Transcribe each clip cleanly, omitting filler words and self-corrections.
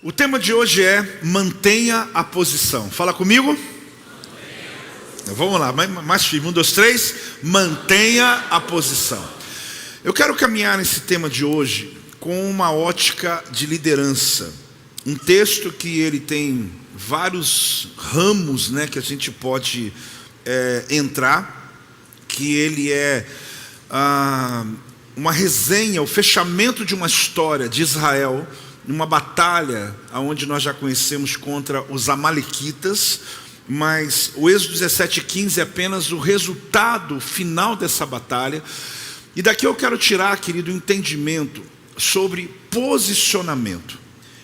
O tema de hoje é mantenha a posição. Fala comigo. Vamos lá, mais firme. 1, 2, 3. Mantenha a posição. Eu quero caminhar nesse tema de hoje com uma ótica de liderança. Um texto que ele tem vários ramos, que a gente pode entrar, que ele é uma resenha, o fechamento de uma história de Israel, uma batalha onde nós já conhecemos contra os amalequitas, mas o Êxodo 17:15 é apenas o resultado final dessa batalha. E daqui eu quero tirar, querido, um entendimento sobre posicionamento.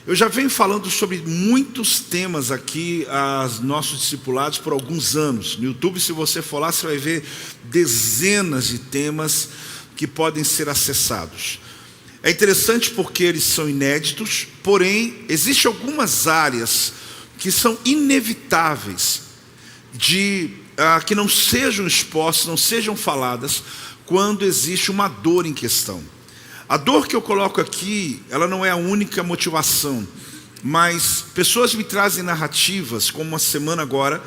Eu já venho falando sobre muitos temas aqui aos nossos discipulados por alguns anos. No YouTube, se você for lá, você vai ver dezenas de temas que podem ser acessados. É interessante porque eles são inéditos, porém, existem algumas áreas que são inevitáveis que não sejam expostas, não sejam faladas, quando existe uma dor em questão. A dor que eu coloco aqui, ela não é a única motivação, mas pessoas me trazem narrativas, como uma semana agora,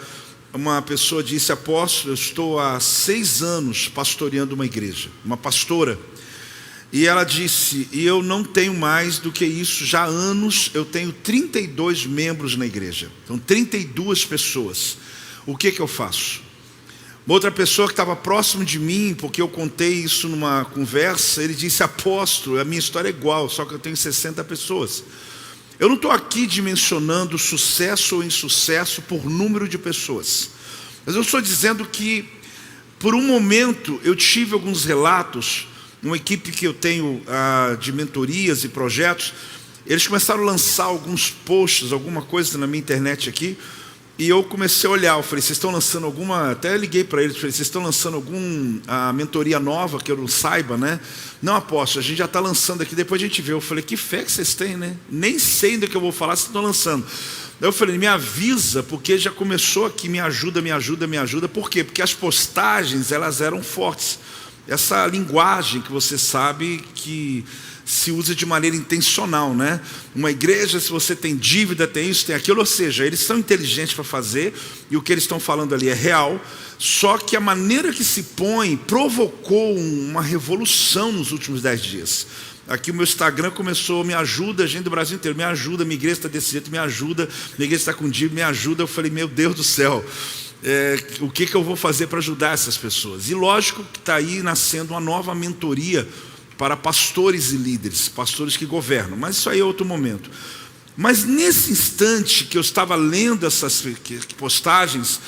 uma pessoa disse: apóstolo, eu estou há 6 anos pastoreando uma igreja, uma pastora. E ela disse: e eu não tenho mais do que isso, já há anos eu tenho 32 membros na igreja. Então 32 pessoas. O que eu faço? Uma outra pessoa que estava próximo de mim, porque eu contei isso numa conversa, ele disse: apóstolo, a minha história é igual, só que eu tenho 60 pessoas. Eu não estou aqui dimensionando sucesso ou insucesso por número de pessoas, mas eu estou dizendo que, por um momento, eu tive alguns relatos. Uma equipe que eu tenho de mentorias e projetos, eles começaram a lançar alguns posts, alguma coisa na minha internet aqui, e eu comecei a olhar. Eu falei: vocês estão lançando alguma... Até liguei para eles, falei: vocês estão lançando alguma mentoria nova que eu não saiba, né? Não, apóstolo, a gente já está lançando aqui, depois a gente vê. Eu falei: que fé que vocês têm, né? Nem sei do que eu vou falar, vocês estão lançando. Daí eu falei: me avisa, porque já começou aqui, me ajuda. Por quê? Porque as postagens, elas eram fortes. Essa linguagem que você sabe que se usa de maneira intencional, né? Uma igreja, se você tem dívida, tem isso, tem aquilo, ou seja, eles são inteligentes para fazer, e o que eles estão falando ali é real, só que a maneira que se põe provocou uma revolução nos últimos 10 dias. Aqui o meu Instagram começou: me ajuda, gente do Brasil inteiro, me ajuda, minha igreja está desse jeito, me ajuda, minha igreja está com dívida, me ajuda. Eu falei: meu Deus do céu, o que eu vou fazer para ajudar essas pessoas? E lógico que está aí nascendo uma nova mentoria para pastores e líderes, pastores que governam, mas isso aí é outro momento. Mas nesse instante que eu estava lendo essas postagens,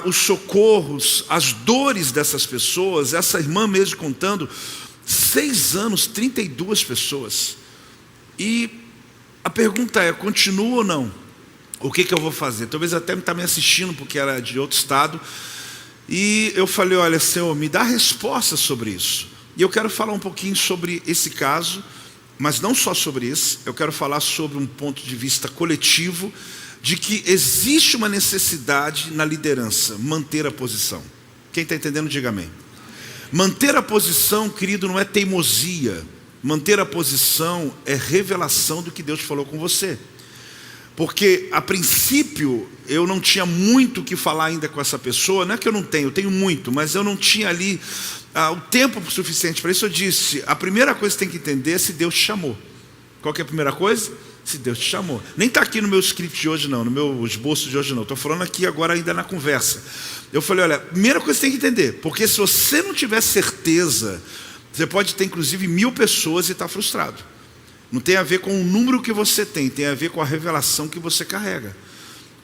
os socorros, as dores dessas pessoas, essa irmã mesmo contando, 6 anos, 32 pessoas. E a pergunta é: continua ou não? O que eu vou fazer? Talvez até me está me assistindo, porque era de outro estado. E eu falei: olha, Senhor, me dá resposta sobre isso. E eu quero falar um pouquinho sobre esse caso, mas não só sobre isso. Eu quero falar sobre um ponto de vista coletivo, de que existe uma necessidade na liderança, manter a posição. Quem está entendendo, diga amém. Manter a posição, querido, não é teimosia. Manter a posição é revelação do que Deus falou com você. Porque, a princípio, eu não tinha muito o que falar ainda com essa pessoa. Não é que eu não tenho, eu tenho muito, mas eu não tinha ali o tempo suficiente para isso. Eu disse: a primeira coisa que você tem que entender é se Deus te chamou. Qual que é a primeira coisa? Se Deus te chamou. Nem está aqui no meu script de hoje não, no meu esboço de hoje não. Estou falando aqui agora ainda na conversa. Eu falei: olha, a primeira coisa que você tem que entender, porque se você não tiver certeza, você pode ter inclusive 1000 pessoas e estar frustrado. Não tem a ver com o número que você tem a ver com a revelação que você carrega.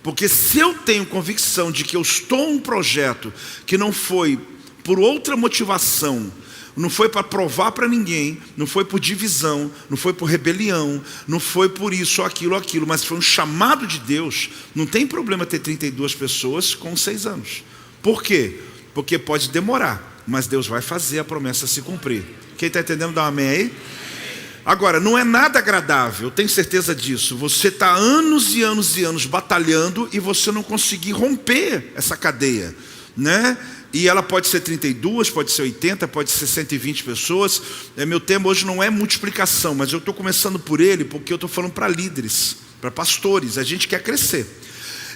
Porque se eu tenho convicção de que eu estou em um projeto que não foi por outra motivação, não foi para provar para ninguém, não foi por divisão, não foi por rebelião, não foi por isso ou aquilo, mas foi um chamado de Deus, não tem problema ter 32 pessoas com 6 anos. Por quê? Porque pode demorar, mas Deus vai fazer a promessa se cumprir. Quem está entendendo, dá um amém aí? Agora, não é nada agradável, eu tenho certeza disso. Você está anos e anos e anos batalhando e você não conseguir romper essa cadeia. né? E ela pode ser 32, pode ser 80, pode ser 120 pessoas. Meu tema hoje não é multiplicação, mas eu estou começando por ele porque eu estou falando para líderes, para pastores. A gente quer crescer.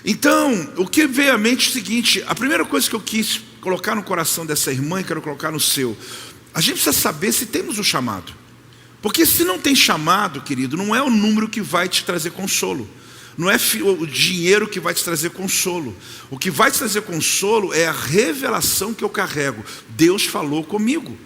Então, o que veio à mente é o seguinte: a primeira coisa que eu quis colocar no coração dessa irmã, e quero colocar no seu, a gente precisa saber se temos o chamado. Porque se não tem chamado, querido, não é o número que vai te trazer consolo. Não é o dinheiro que vai te trazer consolo. O que vai te trazer consolo é a revelação que eu carrego. Deus falou comigo.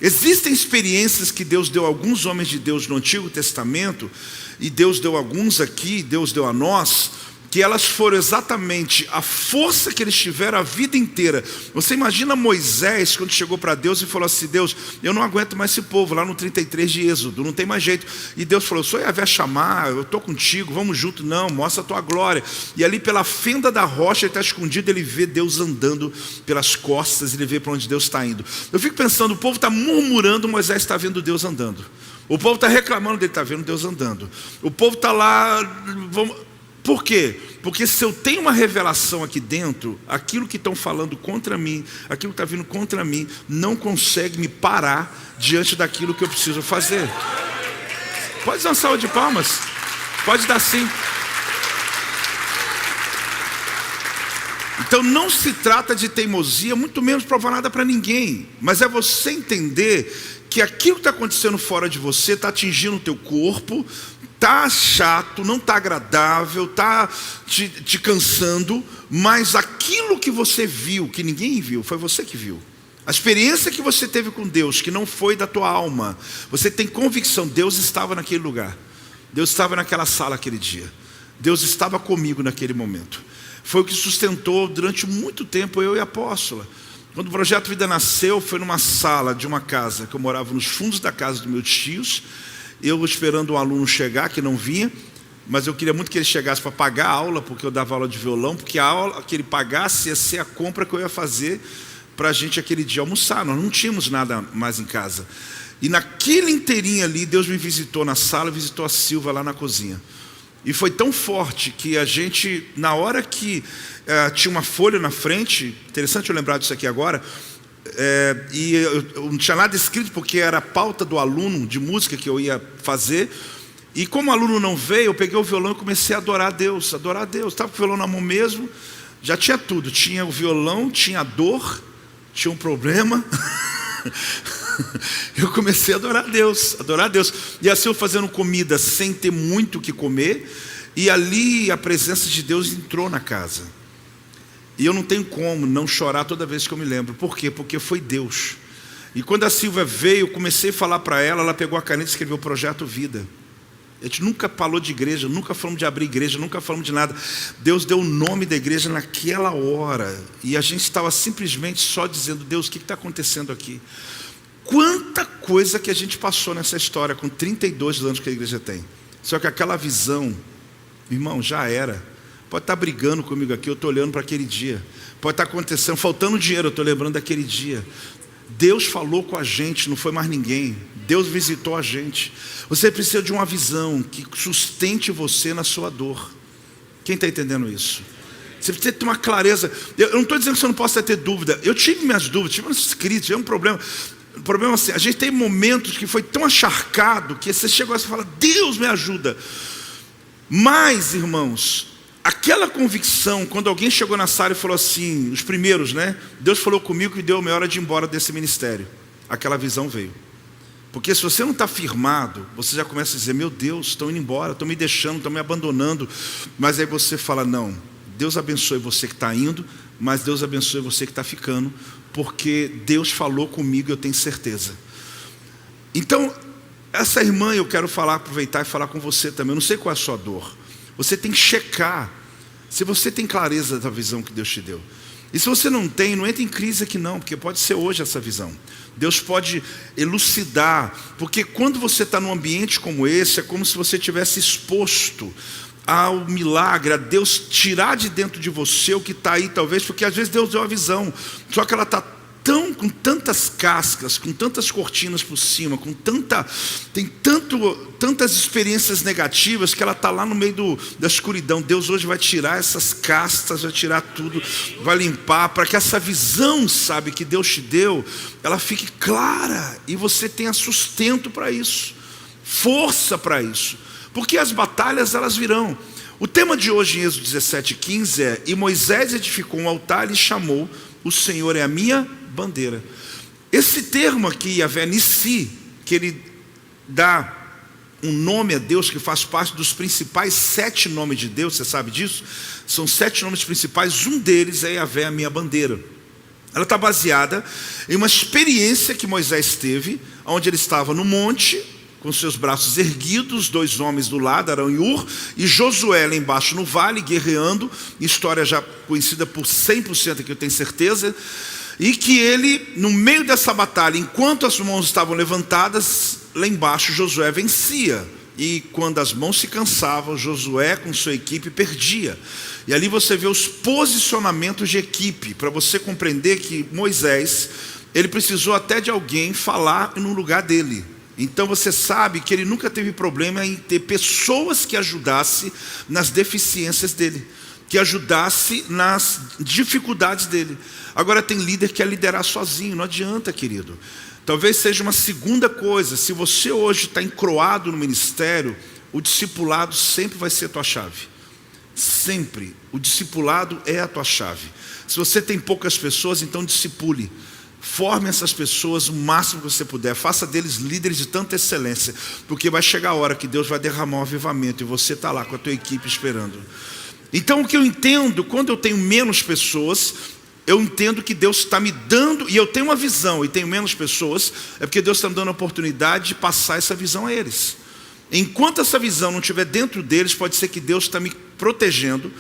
Existem experiências que Deus deu a alguns homens de Deus no Antigo Testamento, e Deus deu alguns aqui, Deus deu a nós, que elas foram exatamente a força que eles tiveram a vida inteira. Você imagina Moisés quando chegou para Deus e falou assim: Deus, eu não aguento mais esse povo, lá no 33 de Êxodo, não tem mais jeito. E Deus falou: só Yahvé chamar, eu estou contigo, vamos junto. Não, mostra a tua glória. E ali pela fenda da rocha, ele está escondido, ele vê Deus andando pelas costas, ele vê para onde Deus está indo. Eu fico pensando, o povo está murmurando, Moisés está vendo Deus andando. O povo está reclamando, ele está vendo Deus andando. O povo está lá, por quê? Porque se eu tenho uma revelação aqui dentro, aquilo que estão falando contra mim, aquilo que está vindo contra mim, não consegue me parar diante daquilo que eu preciso fazer. Pode dar uma salva de palmas? Pode dar sim. Então não se trata de teimosia, muito menos provar nada para ninguém. Mas é você entender que aquilo que está acontecendo fora de você está atingindo o teu corpo, está chato, não está agradável, está te cansando, mas aquilo que você viu, que ninguém viu, foi você que viu. A experiência que você teve com Deus, que não foi da tua alma, você tem convicção, Deus estava naquele lugar, Deus estava naquela sala aquele dia, Deus estava comigo naquele momento. Foi o que sustentou durante muito tempo eu e a apóstola. Quando o Projeto Vida nasceu, foi numa sala de uma casa, que eu morava nos fundos da casa dos meus tios, eu esperando um aluno chegar, que não vinha, mas eu queria muito que ele chegasse para pagar a aula, porque eu dava aula de violão, porque a aula que ele pagasse ia ser a compra que eu ia fazer para a gente aquele dia almoçar. Nós não tínhamos nada mais em casa. E naquele inteirinho ali, Deus me visitou na sala, visitou a Silva lá na cozinha. E foi tão forte que a gente, na hora que tinha uma folha na frente, interessante eu lembrar disso aqui agora, e eu não tinha nada escrito porque era a pauta do aluno de música que eu ia fazer. E como o aluno não veio, eu peguei o violão e comecei a adorar a Deus. Estava com o violão na mão mesmo, já tinha tudo. Tinha o violão, tinha a dor, tinha um problema. Eu comecei a adorar a Deus. E assim eu fazendo comida sem ter muito o que comer. E ali a presença de Deus entrou na casa. E eu não tenho como não chorar toda vez que eu me lembro. Por quê? Porque foi Deus. E quando a Silvia veio, eu comecei a falar para ela, ela pegou a caneta e escreveu o Projeto Vida. A gente nunca falou de igreja, nunca falamos de abrir igreja, nunca falamos de nada. Deus deu o nome da igreja naquela hora. E a gente estava simplesmente só dizendo: Deus, o que está acontecendo aqui? Quanta coisa que a gente passou nessa história com 32 anos que a igreja tem. Só que aquela visão, irmão, já era. Pode estar brigando comigo aqui, eu estou olhando para aquele dia. Pode estar acontecendo, faltando dinheiro, eu estou lembrando daquele dia. Deus falou com a gente, não foi mais ninguém. Deus visitou a gente. Você precisa de uma visão que sustente você na sua dor. Quem está entendendo isso? Você precisa ter uma clareza. Eu não estou dizendo que você não possa ter dúvida. Eu tive minhas dúvidas, tive umas crises, tive um problema. O problema é assim, a gente tem momentos que foi tão encharcado que você chegou e fala: Deus me ajuda. Mas, irmãos, aquela convicção, quando alguém chegou na sala e falou assim, os primeiros, né? Deus falou comigo e deu a minha hora de ir embora desse ministério. Aquela visão veio. Porque se você não está firmado, você já começa a dizer: meu Deus, estão indo embora, estão me deixando, estão me abandonando. Mas aí você fala: não, Deus abençoe você que está indo, mas Deus abençoe você que está ficando, porque Deus falou comigo, eu tenho certeza. Então, essa irmã, eu quero aproveitar e falar com você também. Eu não sei qual é a sua dor. Você tem que checar se você tem clareza da visão que Deus te deu. E se você não tem, não entra em crise aqui não, porque pode ser hoje essa visão. Deus pode elucidar, porque quando você está num ambiente como esse, é como se você tivesse exposto ao milagre, a Deus tirar de dentro de você o que está aí talvez, porque às vezes Deus deu a visão, só que ela está com tantas cascas, com tantas cortinas por cima, tem tantas experiências negativas que ela está lá no meio da escuridão. Deus hoje vai tirar essas castas, vai tirar tudo, vai limpar, para que essa visão, sabe, que Deus te deu, ela fique clara e você tenha sustento para isso, força para isso, porque as batalhas elas virão. O tema de hoje em Êxodo 17:15 é: e Moisés edificou um altar e chamou: o Senhor é a minha bandeira. Esse termo aqui, Yahvé Nissi, que ele dá um nome a Deus que faz parte dos principais 7 nomes de Deus, você sabe disso? São 7 nomes principais, um deles é Yahvé, a minha bandeira. Ela está baseada em uma experiência que Moisés teve, onde ele estava no monte, com seus braços erguidos, 2 homens do lado, Arão e Ur, e Josué lá embaixo no vale, guerreando, história já conhecida por 100% aqui, eu tenho certeza, e que ele, no meio dessa batalha, enquanto as mãos estavam levantadas, lá embaixo Josué vencia, e quando as mãos se cansavam, Josué com sua equipe perdia. E ali você vê os posicionamentos de equipe, para você compreender que Moisés, ele precisou até de alguém falar no lugar dele. Então você sabe que ele nunca teve problema em ter pessoas que ajudassem nas deficiências dele, que ajudasse nas dificuldades dele. Agora tem líder que quer liderar sozinho, não adianta, querido. Talvez seja uma segunda coisa: se você hoje está encroado no ministério, o discipulado sempre vai ser a tua chave. Sempre, o discipulado é a tua chave. Se você tem poucas pessoas, então discipule. Forme essas pessoas o máximo que você puder. Faça deles líderes de tanta excelência, porque vai chegar a hora que Deus vai derramar um avivamento e você está lá com a tua equipe esperando. Então o que eu entendo, quando eu tenho menos pessoas, eu entendo que Deus está me dando, e eu tenho uma visão e tenho menos pessoas, é porque Deus está me dando a oportunidade de passar essa visão a eles. Enquanto essa visão não estiver dentro deles, pode ser que Deus está me protegendo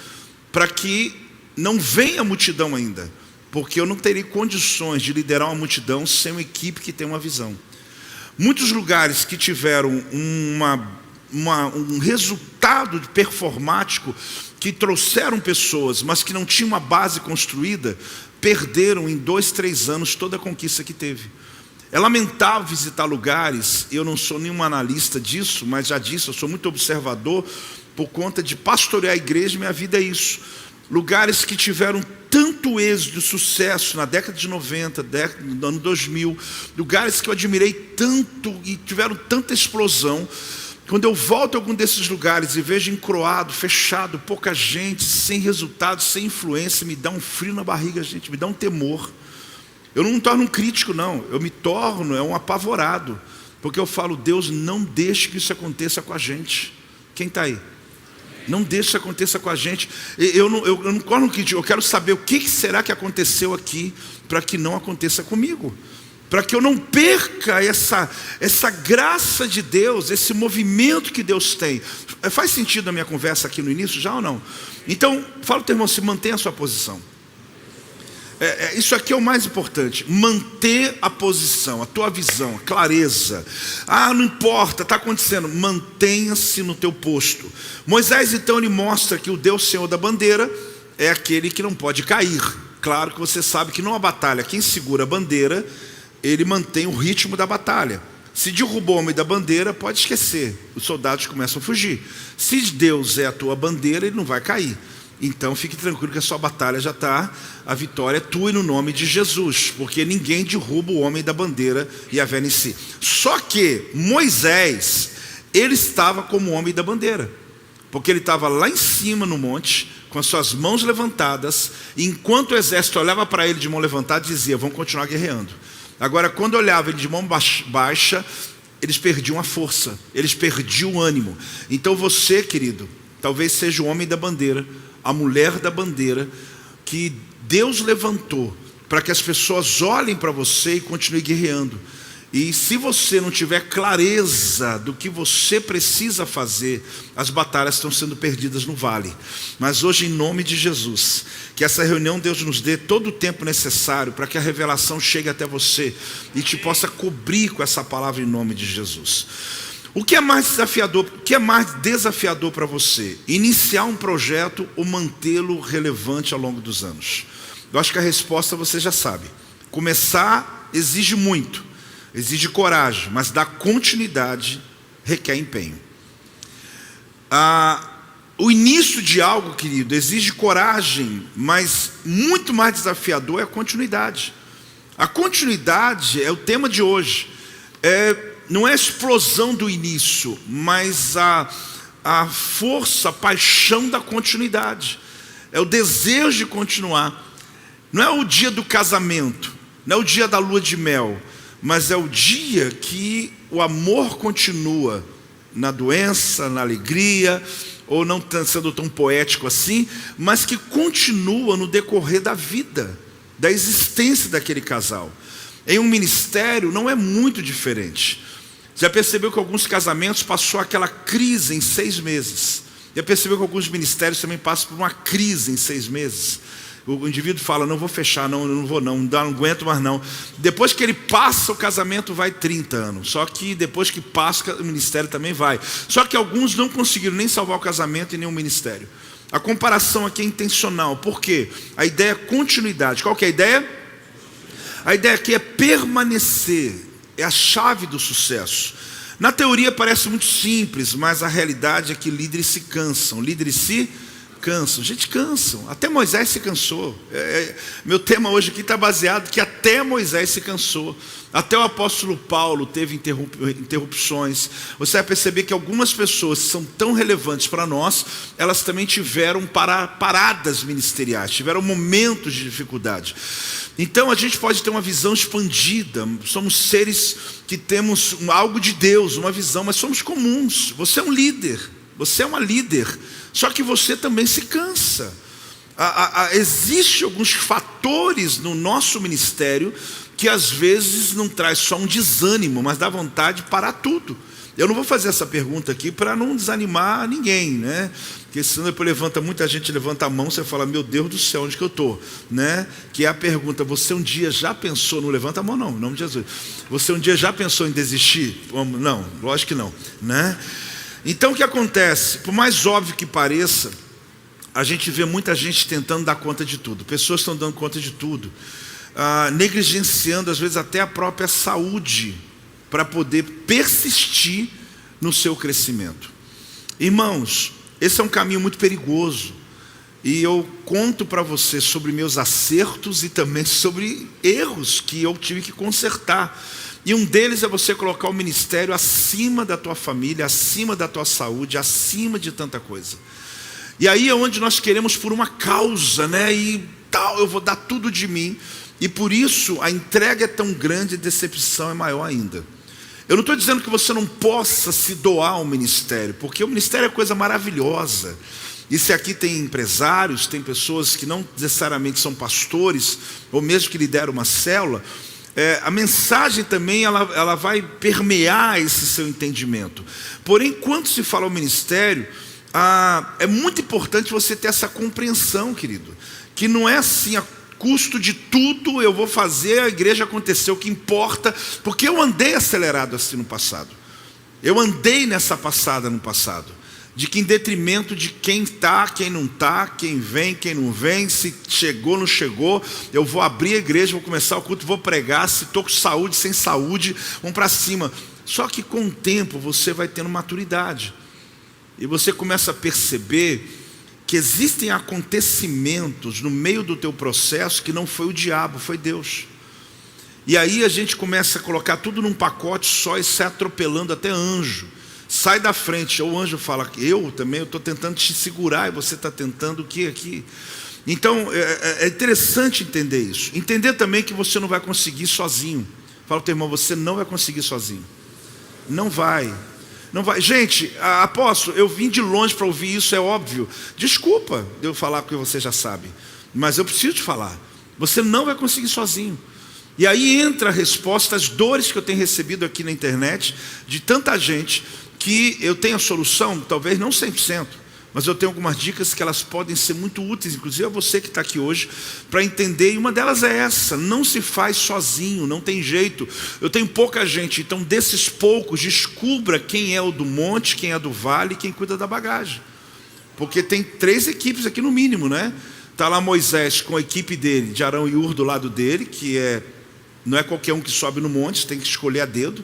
para que não venha a multidão ainda, porque eu não teria condições de liderar uma multidão sem uma equipe que tem uma visão. Muitos lugares que tiveram um resultado performático, que trouxeram pessoas, mas que não tinham uma base construída, perderam em 2, 3 anos toda a conquista que teve. É lamentável visitar lugares, eu não sou nenhum analista disso, mas já disse, eu sou muito observador, por conta de pastorear a igreja, minha vida é isso. Lugares que tiveram tanto êxito e sucesso na década de 90, no ano 2000, lugares que eu admirei tanto e tiveram tanta explosão. Quando eu volto a algum desses lugares e vejo encroado, fechado, pouca gente, sem resultado, sem influência, me dá um frio na barriga, gente, me dá um temor. Eu não me torno um crítico, não, eu me torno um apavorado, porque eu falo: Deus, não deixe que isso aconteça com a gente. Quem está aí? Não deixe que isso aconteça com a gente. Eu não corro no crítico, eu quero saber o que será que aconteceu aqui para que não aconteça comigo. Para que eu não perca essa graça de Deus, esse movimento que Deus tem. Faz sentido a minha conversa aqui no início, já ou não? Então, fala para o teu irmão, se mantenha a sua posição. Isso aqui é o mais importante, manter a posição, a tua visão, a clareza. Não importa, está acontecendo, mantenha-se no teu posto. Moisés então ele mostra que o Deus Senhor da bandeira é aquele que não pode cair. Claro que você sabe que numa batalha, quem segura a bandeira, ele mantém o ritmo da batalha. Se derrubou o homem da bandeira, pode esquecer, os soldados começam a fugir. Se Deus é a tua bandeira, ele não vai cair. Então fique tranquilo que a sua batalha já está, a vitória é tua e no nome de Jesus, porque ninguém derruba o homem da bandeira e Yahvé Nissi. Só que Moisés, ele estava como homem da bandeira, porque ele estava lá em cima no monte, com as suas mãos levantadas, e enquanto o exército olhava para ele de mão levantada, dizia: vamos continuar guerreando. Agora, quando olhava ele de mão baixa, eles perdiam a força, eles perdiam o ânimo. Então você, querido, talvez seja o homem da bandeira, a mulher da bandeira, que Deus levantou para que as pessoas olhem para você e continuem guerreando. E se você não tiver clareza do que você precisa fazer, as batalhas estão sendo perdidas no vale. Mas hoje, em nome de Jesus, que essa reunião Deus nos dê todo o tempo necessário para que a revelação chegue até você e te possa cobrir com essa palavra em nome de Jesus. O que é mais desafiador para você? Iniciar um projeto ou mantê-lo relevante ao longo dos anos? Eu acho que a resposta você já sabe. Começar exige muito, exige coragem, mas dar continuidade requer empenho. O início de algo, querido, exige coragem, mas muito mais desafiador é a continuidade. A continuidade é o tema de hoje. Não é a explosão do início, mas a força, a paixão da continuidade. É o desejo de continuar. Não é o dia do casamento, não é o dia da lua de mel, mas é o dia que o amor continua na doença, na alegria, ou não sendo tão poético assim, mas que continua no decorrer da vida, da existência daquele casal. Em um ministério não é muito diferente. Já percebeu que alguns casamentos passou aquela crise em 6 meses? Já percebeu que alguns ministérios também passam por uma crise em 6 meses? O indivíduo fala, não vou fechar, não vou não aguento mais não. Depois que ele passa, o casamento vai 30 anos. Só que depois que passa, o ministério também vai. Só que alguns não conseguiram nem salvar o casamento e nem o ministério. A comparação aqui é intencional. Por quê? A ideia é continuidade. Qual que é a ideia? A ideia aqui é permanecer. É a chave do sucesso. Na teoria parece muito simples, mas a realidade é que líderes se cansam. Líderes se cansam. Gente, cansam. Até Moisés se cansou. Meu tema hoje aqui está baseado que até Moisés se cansou. Até o apóstolo Paulo teve interrupções. Você vai perceber que algumas pessoas que são tão relevantes para nós, elas também tiveram paradas ministeriais, tiveram momentos de dificuldade. Então a gente pode ter uma visão expandida. Somos seres que temos algo de Deus, uma visão, mas somos comuns. Você é um líder, você é uma líder. Só que você também se cansa. Existem alguns fatores no nosso ministério que às vezes não traz só um desânimo, mas dá vontade de parar tudo. Eu não vou fazer essa pergunta aqui para não desanimar ninguém, né? Porque senão depois muita gente levanta a mão, você fala, meu Deus do céu, onde que eu estou? Né? Que é a pergunta, você um dia já pensou, não levanta a mão não, em nome de Jesus. Você um dia já pensou em desistir? Não, lógico que não, né? Então o que acontece? Por mais óbvio que pareça, a gente vê muita gente tentando dar conta de tudo. Pessoas estão dando conta de tudo, negligenciando às vezes até a própria saúde para poder persistir no seu crescimento. Irmãos, esse é um caminho muito perigoso. E eu conto para você sobre meus acertos e também sobre erros que eu tive que consertar. E um deles é você colocar o ministério acima da tua família, acima da tua saúde, acima de tanta coisa. E aí é onde nós queremos por uma causa, né? E tal, eu vou dar tudo de mim. E por isso a entrega é tão grande e a decepção é maior ainda. Eu não estou dizendo que você não possa se doar ao ministério, porque o ministério é coisa maravilhosa. E se aqui tem empresários, tem pessoas que não necessariamente são pastores, ou mesmo que lideram uma célula, a mensagem também ela vai permear esse seu entendimento. Porém, quando se fala ao ministério, é muito importante você ter essa compreensão, querido, que não é assim, a custo de tudo eu vou fazer a igreja acontecer, o que importa, porque eu andei acelerado assim no passado. Eu andei nessa passada no passado. De que em detrimento de quem está, quem não está, quem vem, quem não vem, se chegou, não chegou, eu vou abrir a igreja, vou começar o culto, vou pregar, se estou com saúde, sem saúde, vamos para cima. Só que com o tempo você vai tendo maturidade. E você começa a perceber que existem acontecimentos no meio do teu processo que não foi o diabo, foi Deus. E aí a gente começa a colocar tudo num pacote só e sai atropelando até anjo. Sai da frente, ou o anjo fala, eu estou tentando te segurar, e você está tentando o que aqui? Então, é interessante entender isso. Entender também que você não vai conseguir sozinho. Fala para o teu irmão, você não vai conseguir sozinho. Não vai. Não vai. Gente, apóstolo, eu vim de longe para ouvir isso, é óbvio. Desculpa de eu falar porque você já sabe. Mas eu preciso te falar. Você não vai conseguir sozinho. E aí entra a resposta às dores que eu tenho recebido aqui na internet, de tanta gente, que eu tenho a solução, talvez não 100%, mas eu tenho algumas dicas que elas podem ser muito úteis, inclusive a você que está aqui hoje, para entender, e uma delas é essa, não se faz sozinho, não tem jeito. Eu tenho pouca gente, então desses poucos, descubra quem é o do monte, quem é do vale, quem cuida da bagagem. Porque tem 3 equipes aqui no mínimo, né? Está lá Moisés com a equipe dele, de Arão e Ur do lado dele, que é não é qualquer um que sobe no monte, você tem que escolher a dedo.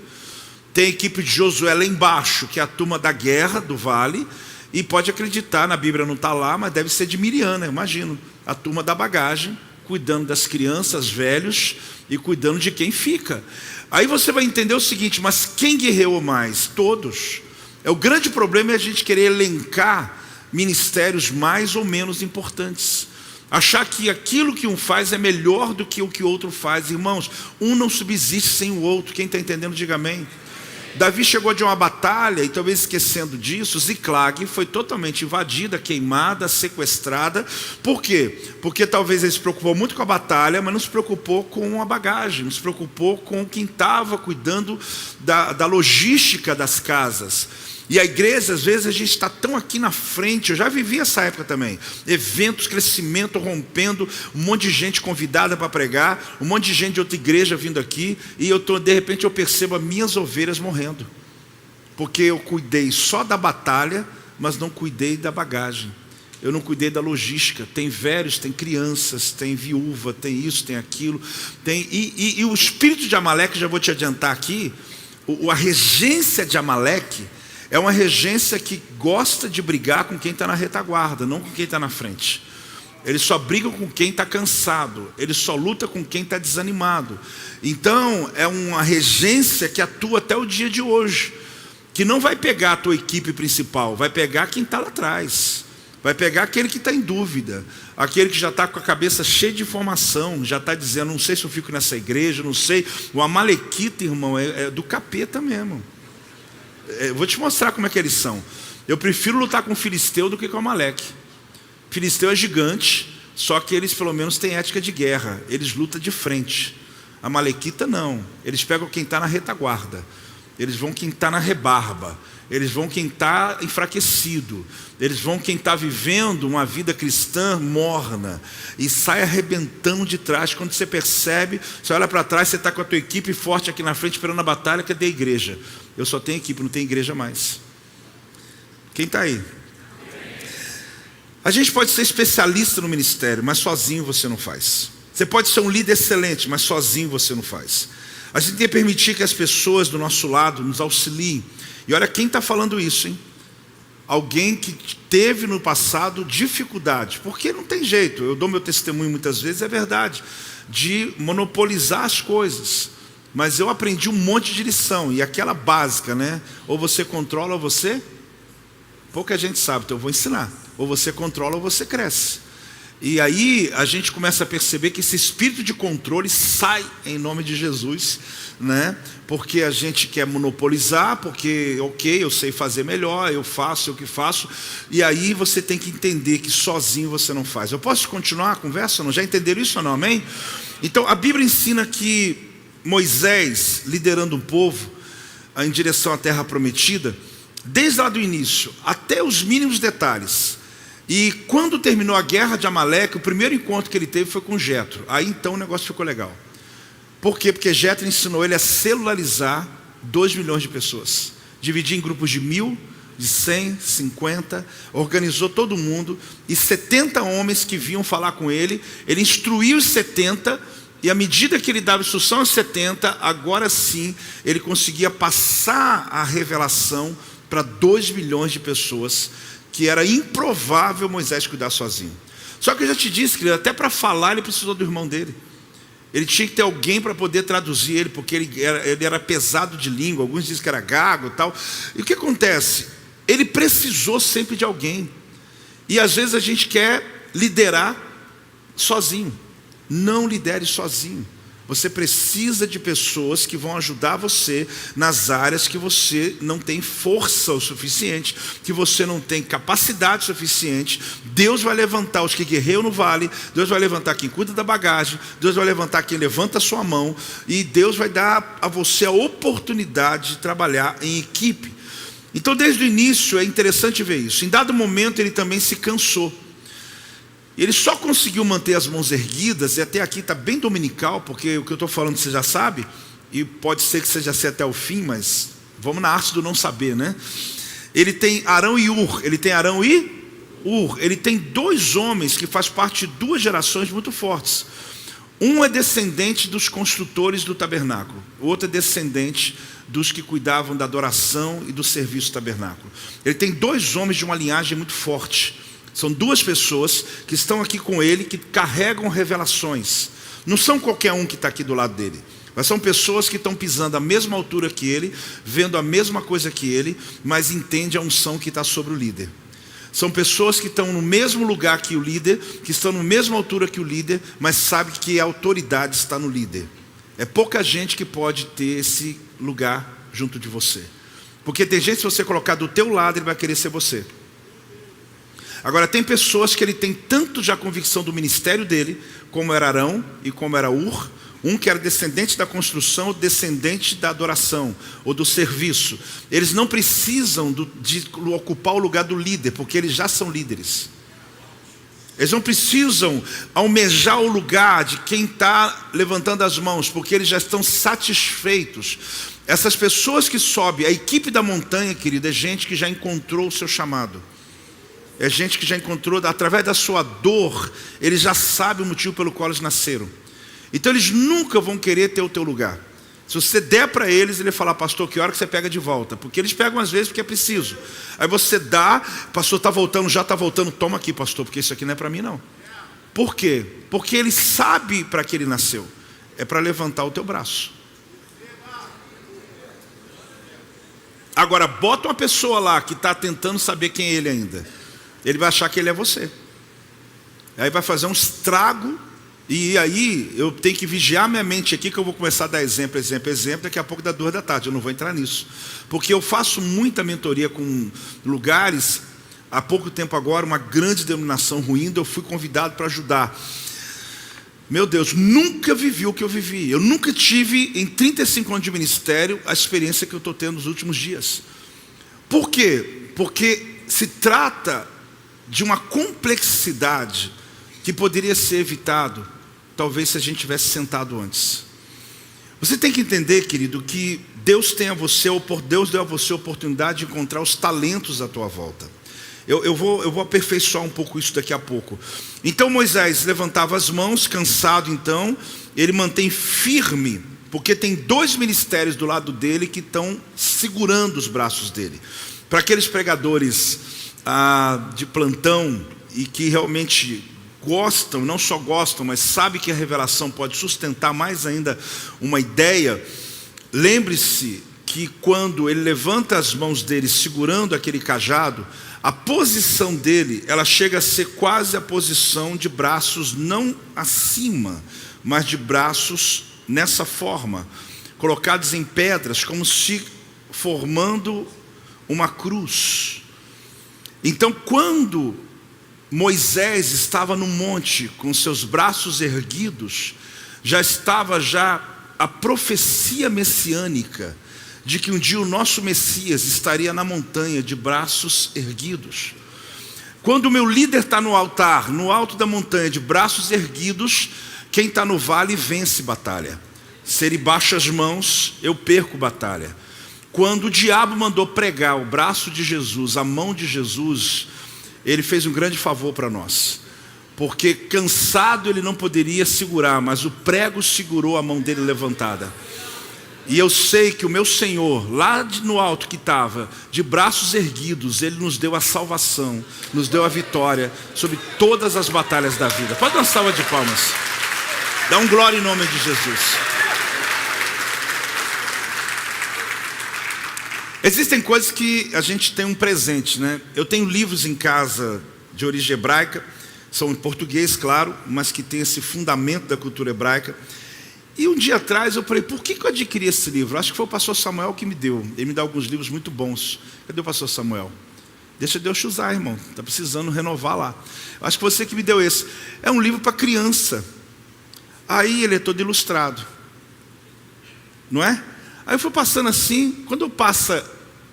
Tem a equipe de Josué lá embaixo, que é a turma da guerra, do vale, e pode acreditar, na Bíblia não está lá, mas deve ser de Miriam, né? Imagino, a turma da bagagem, cuidando das crianças, velhos, e cuidando de quem fica. Aí você vai entender o seguinte, mas quem guerreou mais? Todos. O grande problema é a gente querer elencar ministérios mais ou menos importantes. Achar que aquilo que um faz é melhor do que o que o outro faz. Irmãos, um não subsiste sem o outro. Quem está entendendo, diga amém. Davi chegou de uma batalha, e talvez esquecendo disso, Ziclag foi totalmente invadida, queimada, sequestrada. Por quê? Porque talvez ele se preocupou muito com a batalha, mas não se preocupou com a bagagem, não se preocupou com quem estava cuidando da logística das casas. E a igreja, às vezes, a gente está tão aqui na frente. Eu já vivi essa época também. Eventos, crescimento, rompendo, um monte de gente convidada para pregar, um monte de gente de outra igreja vindo aqui, e de repente eu percebo as minhas ovelhas morrendo. Porque eu cuidei só da batalha, mas não cuidei da bagagem. Eu não cuidei da logística. Tem velhos, tem crianças, tem viúva, tem isso, tem aquilo. E o espírito de Amaleque, já vou te adiantar aqui, a regência de Amaleque é uma regência que gosta de brigar com quem está na retaguarda, não com quem está na frente. Eles só brigam com quem está cansado, eles só lutam com quem está desanimado. Então, é uma regência que atua até o dia de hoje, que não vai pegar a tua equipe principal, vai pegar quem está lá atrás, vai pegar aquele que está em dúvida, aquele que já está com a cabeça cheia de informação, já está dizendo, não sei se eu fico nessa igreja, não sei. O amalequita, irmão, é do capeta mesmo. Eu vou te mostrar como é que eles são. Eu prefiro lutar com o filisteu do que com o Amaleque. Filisteu é gigante, só que eles pelo menos têm ética de guerra. Eles lutam de frente. Amalequita não. Eles pegam quem está na retaguarda. Eles vão quem está na rebarba. Eles vão quem está enfraquecido. Eles vão quem está vivendo uma vida cristã morna. E sai arrebentando de trás. Quando você percebe, você olha para trás, você está com a tua equipe forte aqui na frente, esperando a batalha. Cadê a igreja? Eu só tenho equipe, não tenho igreja mais. Quem está aí? A gente pode ser especialista no ministério, mas sozinho você não faz. Você pode ser um líder excelente, mas sozinho você não faz. A gente tem que permitir que as pessoas do nosso lado nos auxiliem. E olha quem está falando isso, hein? Alguém que teve no passado dificuldade, porque não tem jeito, eu dou meu testemunho muitas vezes, é verdade, de monopolizar as coisas. Mas eu aprendi um monte de lição, e aquela básica, né? Ou você controla ou você... Pouca gente sabe, então eu vou ensinar. Ou você controla ou você cresce. E aí a gente começa a perceber que esse espírito de controle sai em nome de Jesus, né? Porque a gente quer monopolizar, porque ok, eu sei fazer melhor, eu faço o que faço. E aí você tem que entender que sozinho você não faz. Eu posso continuar a conversa? Não? Já entenderam isso ou não? Amém? Então a Bíblia ensina que Moisés, liderando um povo em direção à terra prometida, desde lá do início, até os mínimos detalhes. E quando terminou a guerra de Amaleque, o primeiro encontro que ele teve foi com Jetro. Aí então o negócio ficou legal. Por quê? Porque Jetro ensinou ele a celularizar 2 milhões de pessoas. Dividir em grupos de 1000, de 100, 50, organizou todo mundo. E 70 homens que vinham falar com ele, ele instruiu os 70, e à medida que ele dava instrução aos 70, agora sim, ele conseguia passar a revelação para 2 milhões de pessoas, que era improvável Moisés cuidar sozinho. Só que eu já te disse que até para falar ele precisou do irmão dele. Ele tinha que ter alguém para poder traduzir ele, porque ele era pesado de língua, alguns dizem que era gago e tal. E o que acontece? Ele precisou sempre de alguém. E às vezes a gente quer liderar sozinho. Não lidere sozinho. Você precisa de pessoas que vão ajudar você nas áreas que você não tem força o suficiente, que você não tem capacidade suficiente. Deus vai levantar os que guerreiam no vale, Deus vai levantar quem cuida da bagagem, Deus vai levantar quem levanta a sua mão, e Deus vai dar a você a oportunidade de trabalhar em equipe. Então desde o início é interessante ver isso. Em dado momento ele também se cansou. Ele só conseguiu manter as mãos erguidas, e até aqui está bem dominical, porque o que eu estou falando você já sabe, e pode ser que seja assim até o fim, mas vamos na arte do não saber, né? Ele tem Arão e Ur, ele tem 2 homens que fazem parte de 2 gerações muito fortes. Um é descendente dos construtores do tabernáculo, o outro é descendente dos que cuidavam da adoração e do serviço do tabernáculo. Ele tem 2 homens de uma linhagem muito forte. São 2 pessoas que estão aqui com ele, que carregam revelações. Não são qualquer um que está aqui do lado dele, mas são pessoas que estão pisando à mesma altura que ele, vendo a mesma coisa que ele, mas entendem a unção que está sobre o líder. São pessoas que estão no mesmo lugar que o líder, que estão na mesma altura que o líder, mas sabem que a autoridade está no líder. É pouca gente que pode ter esse lugar junto de você. Porque tem gente, se você colocar do teu lado, ele vai querer ser você. Agora, tem pessoas que ele tem tanto já convicção do ministério dele, como era Arão e como era Ur, um que era descendente da construção, ou descendente da adoração, ou do serviço. Eles não precisam de ocupar o lugar do líder, porque eles já são líderes. Eles não precisam almejar o lugar de quem está levantando as mãos, porque eles já estão satisfeitos. Essas pessoas que sobem, a equipe da montanha, querido, é gente que já encontrou o seu chamado. É gente que já encontrou, através da sua dor, eles já sabem o motivo pelo qual eles nasceram. Então eles nunca vão querer ter o teu lugar. Se você der para eles, ele vai falar: pastor, que hora que você pega de volta? Porque eles pegam às vezes porque é preciso. Aí você dá, pastor, está voltando, já está voltando, toma aqui, pastor, porque isso aqui não é para mim não. Por quê? Porque ele sabe para que ele nasceu. É para levantar o teu braço. Agora, bota uma pessoa lá que está tentando saber quem é ele ainda. Ele vai achar que ele é você. Aí vai fazer um estrago. E aí eu tenho que vigiar minha mente aqui, que eu vou começar a dar exemplo. Daqui a pouco dá 2 da tarde, eu não vou entrar nisso. Porque eu faço muita mentoria com lugares. Há pouco tempo agora, uma grande denominação ruindo, eu fui convidado para ajudar. Meu Deus, nunca vivi o que eu vivi. Eu nunca tive, em 35 anos de ministério, a experiência que eu estou tendo nos últimos dias. Por quê? Porque se trata de uma complexidade que poderia ser evitado, talvez se a gente tivesse sentado antes. Você tem que entender, querido, que Deus deu a você a oportunidade de encontrar os talentos à tua volta. Eu vou aperfeiçoar um pouco isso daqui a pouco. Então Moisés levantava as mãos, cansado então, ele mantém firme, porque tem 2 ministérios do lado dele que estão segurando os braços dele. Para aqueles pregadores de plantão e que realmente gostam, não só gostam, mas sabem que a revelação pode sustentar mais ainda uma ideia, lembre-se que quando ele levanta as mãos dele segurando aquele cajado, a posição dele, ela chega a ser quase a posição de braços não acima, mas de braços nessa forma, colocados em pedras, como se formando uma cruz. Então, quando Moisés estava no monte com seus braços erguidos, já estava a profecia messiânica de que um dia o nosso Messias estaria na montanha de braços erguidos. Quando o meu líder está no altar, no alto da montanha de braços erguidos, quem está no vale vence batalha. Se ele baixa as mãos, eu perco batalha. Quando o diabo mandou pregar o braço de Jesus, a mão de Jesus, ele fez um grande favor para nós, porque cansado ele não poderia segurar, mas o prego segurou a mão dele levantada. E eu sei que o meu Senhor, lá no alto que estava, de braços erguidos, ele nos deu a salvação, nos deu a vitória sobre todas as batalhas da vida. Pode dar uma salva de palmas. Dá um glória em nome de Jesus. Existem coisas que a gente tem um presente, né? Eu tenho livros em casa de origem hebraica, são em português, claro, mas que tem esse fundamento da cultura hebraica. E um dia atrás eu falei: por que eu adquiri esse livro? Acho que foi o pastor Samuel que me deu. Ele me dá alguns livros muito bons. Cadê o pastor Samuel? Deixa Deus te usar, irmão. Está precisando renovar lá. Acho que você que me deu esse. É um livro para criança. Aí ele é todo ilustrado, não é? Aí eu fui passando assim. Quando passa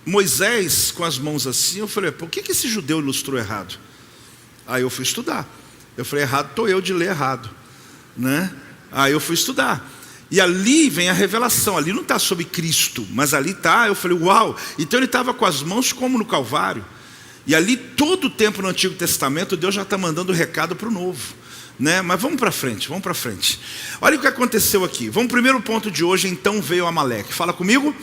Moisés com as mãos assim, eu falei: por que esse judeu ilustrou errado? Aí eu fui estudar. Eu falei: errado estou eu de ler errado, né? Aí eu fui estudar. E ali vem a revelação. Ali não está sobre Cristo, mas ali está. Eu falei: uau! Então ele estava com as mãos como no Calvário. E ali todo o tempo no Antigo Testamento, Deus já está mandando o recado para o Novo. né? Mas vamos para frente. Olha o que aconteceu aqui. Vamos pro primeiro ponto de hoje. Então veio Amaleque. Fala comigo.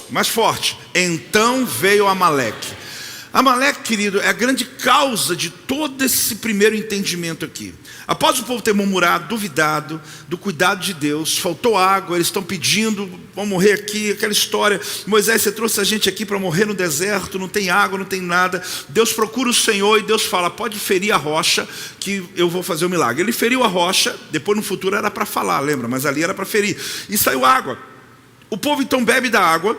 Mais forte. Então veio Amaleque. Amaleque, querido, é a grande causa de todo esse primeiro entendimento aqui. Após o povo ter murmurado, duvidado do cuidado de Deus, faltou água, eles estão pedindo, vão morrer aqui, aquela história, Moisés, você trouxe a gente aqui para morrer no deserto, não tem água, não tem nada. Deus procura o Senhor e Deus fala, pode ferir a rocha que eu vou fazer o milagre. Ele feriu a rocha, depois no futuro era para falar, lembra? Mas ali era para ferir. E saiu água. O povo então bebe da água,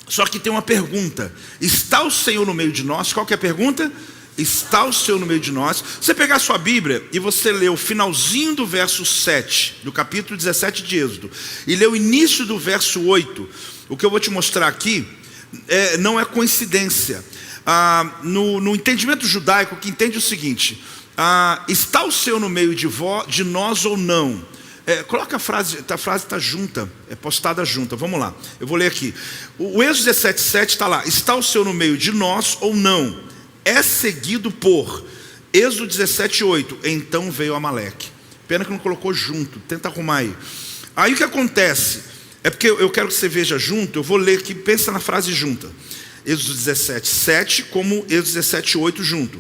só que tem uma pergunta, está o Senhor no meio de nós? Qual que é a pergunta? Está o Senhor no meio de nós? Você pegar a sua Bíblia e você ler o finalzinho do verso 7, do capítulo 17 de Êxodo, e ler o início do verso 8, o que eu vou te mostrar aqui, não é coincidência. No entendimento judaico, que entende o seguinte, está o Senhor no meio de nós ou não? Coloca a frase está junta, é postada junta, vamos lá, eu vou ler aqui. O Êxodo 17:7 está lá, está o Senhor no meio de nós ou não? É seguido por, Êxodo 17:8, então veio Amaleque. Pena que não colocou junto, tenta arrumar aí. Aí o que acontece, é porque eu quero que você veja junto, eu vou ler aqui, pensa na frase junta. Êxodo 17:7 como Êxodo 17:8 junto.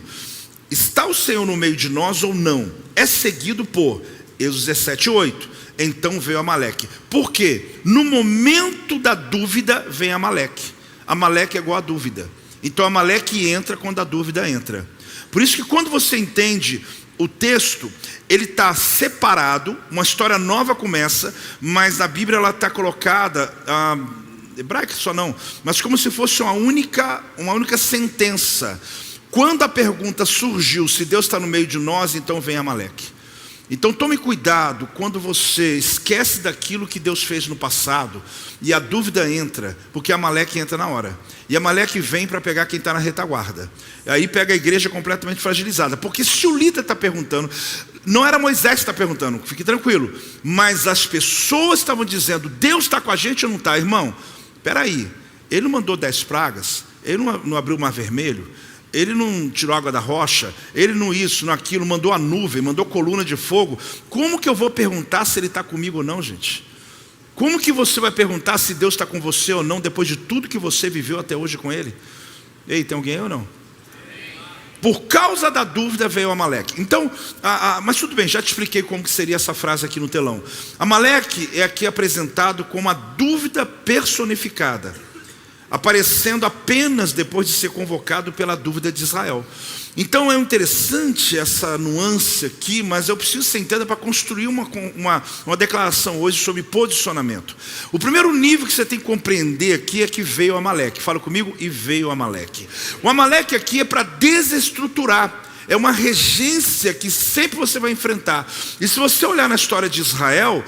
Está o Senhor no meio de nós ou não? É seguido por, Êxodo 17:8, então veio Amaleque. Por quê? No momento da dúvida vem Amaleque. Amaleque é igual a dúvida. Então Amaleque entra quando a dúvida entra. Por isso que quando você entende o texto, ele está separado, uma história nova começa, mas na Bíblia ela está colocada, hebraica só não, mas como se fosse uma única sentença. Quando a pergunta surgiu, se Deus está no meio de nós, então vem Amaleque. Então tome cuidado quando você esquece daquilo que Deus fez no passado e a dúvida entra, porque Amaleque entra na hora. E Amaleque vem para pegar quem está na retaguarda. Aí pega a igreja completamente fragilizada. Porque se o líder está perguntando, não era Moisés que está perguntando, fique tranquilo. Mas as pessoas estavam dizendo, Deus está com a gente ou não está? Irmão, espera aí, ele não mandou 10 pragas, ele não abriu o mar vermelho, ele não tirou água da rocha, ele não isso, não aquilo, mandou a nuvem, mandou coluna de fogo. Como que eu vou perguntar se ele está comigo ou não, gente? Como que você vai perguntar se Deus está com você ou não, depois de tudo que você viveu até hoje com ele? Ei, tem alguém aí ou não? Por causa da dúvida veio Amaleque. Então, mas tudo bem, já te expliquei como que seria essa frase aqui no telão. Amaleque é aqui apresentado como a dúvida personificada, aparecendo apenas depois de ser convocado pela dúvida de Israel. Então é interessante essa nuance aqui, mas eu preciso que você entenda para construir uma declaração hoje sobre posicionamento. O primeiro nível que você tem que compreender aqui é que veio Amaleque. Fala comigo, e veio Amaleque. O Amaleque aqui é para desestruturar. É uma regência que sempre você vai enfrentar. E se você olhar na história de Israel,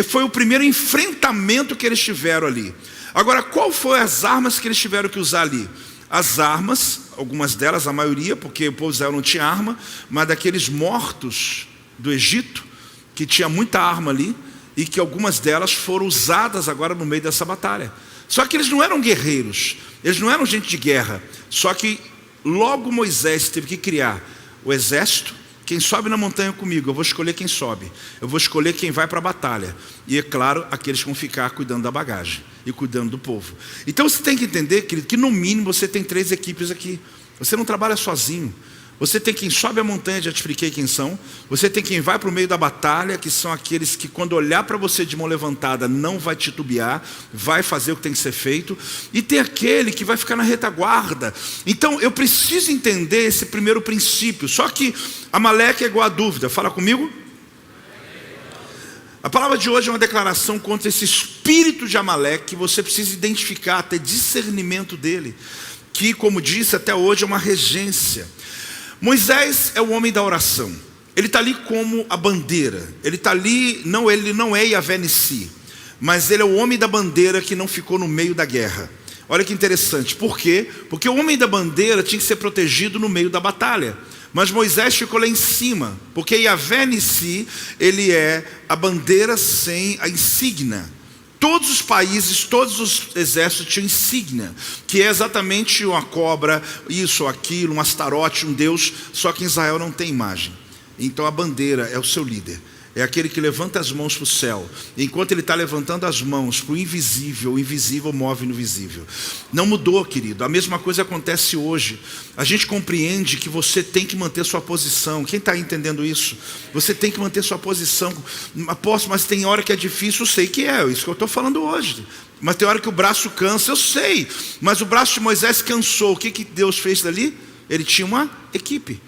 foi o primeiro enfrentamento que eles tiveram ali. Agora, qual foram as armas que eles tiveram que usar ali? As armas, algumas delas, a maioria, porque o povo de Israel não tinha arma, mas daqueles mortos do Egito, que tinha muita arma ali, e que algumas delas foram usadas agora no meio dessa batalha. Só que eles não eram guerreiros, eles não eram gente de guerra. Só que logo Moisés teve que criar o exército. Quem sobe na montanha comigo, eu vou escolher quem sobe. Eu vou escolher quem vai para a batalha. E é claro, aqueles que vão ficar cuidando da bagagem e cuidando do povo. Então você tem que entender, querido, que no mínimo você tem 3 equipes aqui. Você não trabalha sozinho. Você tem quem sobe a montanha, já te expliquei quem são. Você tem quem vai para o meio da batalha, que são aqueles que quando olhar para você de mão levantada não vai titubear, vai fazer o que tem que ser feito. E tem aquele que vai ficar na retaguarda. Então eu preciso entender esse primeiro princípio. Só que Amaleque é igual a dúvida. Fala comigo. A palavra de hoje é uma declaração contra esse espírito de Amaleque, que você precisa identificar, ter discernimento dele. Que, como disse, até hoje é uma regência. Moisés é o homem da oração. Ele está ali como a bandeira. Ele está ali, ele não é Yahvé Nissi, mas ele é o homem da bandeira que não ficou no meio da guerra. Olha que interessante. Por quê? Porque o homem da bandeira tinha que ser protegido no meio da batalha. Mas Moisés ficou lá em cima, porque Yahvé Nissi, ele é a bandeira sem a insígnia. Todos os países, todos os exércitos tinham insígnia, que é exatamente uma cobra, isso ou aquilo, um astarote, um deus, só que em Israel não tem imagem. Então a bandeira é o seu líder. É aquele que levanta as mãos para o céu. Enquanto ele está levantando as mãos para o invisível move no visível. Não mudou, querido. A mesma coisa acontece hoje. A gente compreende que você tem que manter sua posição. Quem está entendendo isso? Você tem que manter sua posição. Apóstolo, mas tem hora que é difícil. Eu sei que é isso que eu estou falando hoje. Mas tem hora que o braço cansa, eu sei. Mas o braço de Moisés cansou. O que Deus fez dali? Ele tinha uma equipe.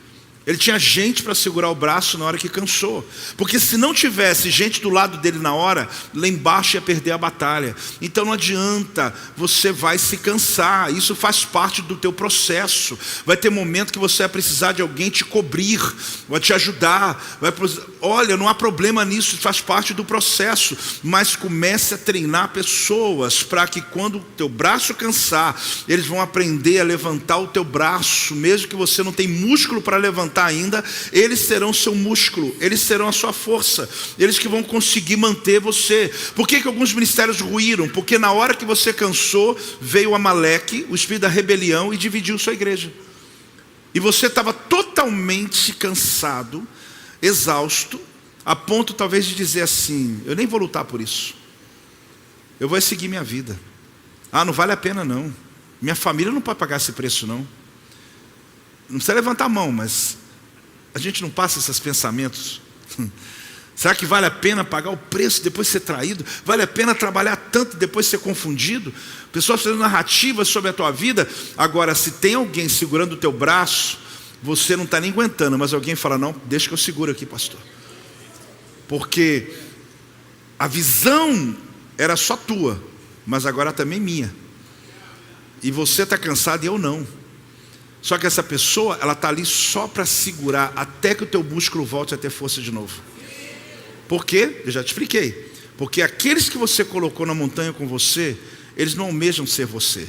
Ele tinha gente para segurar o braço na hora que cansou. Porque se não tivesse gente do lado dele na hora, lá embaixo ia perder a batalha. Então não adianta, você vai se cansar. Isso faz parte do teu processo. Vai ter momento que você vai precisar de alguém te cobrir, vai te ajudar. Olha, não há problema nisso, faz parte do processo. Mas comece a treinar pessoas para que quando o teu braço cansar, eles vão aprender a levantar o teu braço. Mesmo que você não tenha músculo para levantar ainda, eles serão seu músculo, eles serão a sua força, eles que vão conseguir manter você. Por que alguns ministérios ruíram? Porque na hora que você cansou, veio o Amaleque, o espírito da rebelião, e dividiu sua igreja. E você estava totalmente cansado, exausto, a ponto talvez de dizer assim: eu nem vou lutar por isso, eu vou seguir minha vida. Não vale a pena não, minha família não pode pagar esse preço não. Não precisa levantar a mão, mas a gente não passa esses pensamentos. Será que vale a pena pagar o preço depois de ser traído? Vale a pena trabalhar tanto depois de ser confundido? Pessoas fazendo narrativas sobre a tua vida. Agora, se tem alguém segurando o teu braço, você não está nem aguentando, mas alguém fala: não, deixa que eu seguro aqui, pastor. Porque a visão era só tua, mas agora também minha. E você está cansado e eu não. Só que essa pessoa, ela está ali só para segurar até que o teu músculo volte a ter força de novo. Por quê? Eu já te expliquei. Porque aqueles que você colocou na montanha com você, eles não almejam ser você.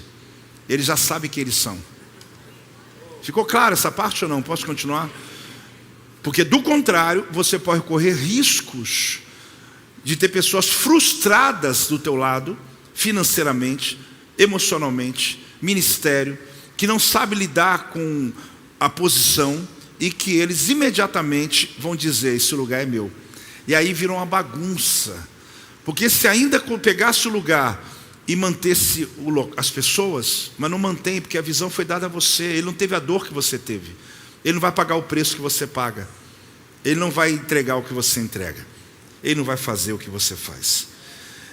Eles já sabem quem eles são. Ficou claro essa parte ou não? Posso continuar? Porque do contrário, você pode correr riscos de ter pessoas frustradas do teu lado, financeiramente, emocionalmente, ministério, que não sabe lidar com a posição e que eles imediatamente vão dizer: esse lugar é meu. E aí virou uma bagunça. Porque se ainda pegasse o lugar e mantesse as pessoas, mas não mantém, porque a visão foi dada a você, ele não teve a dor que você teve, ele não vai pagar o preço que você paga, ele não vai entregar o que você entrega, ele não vai fazer o que você faz.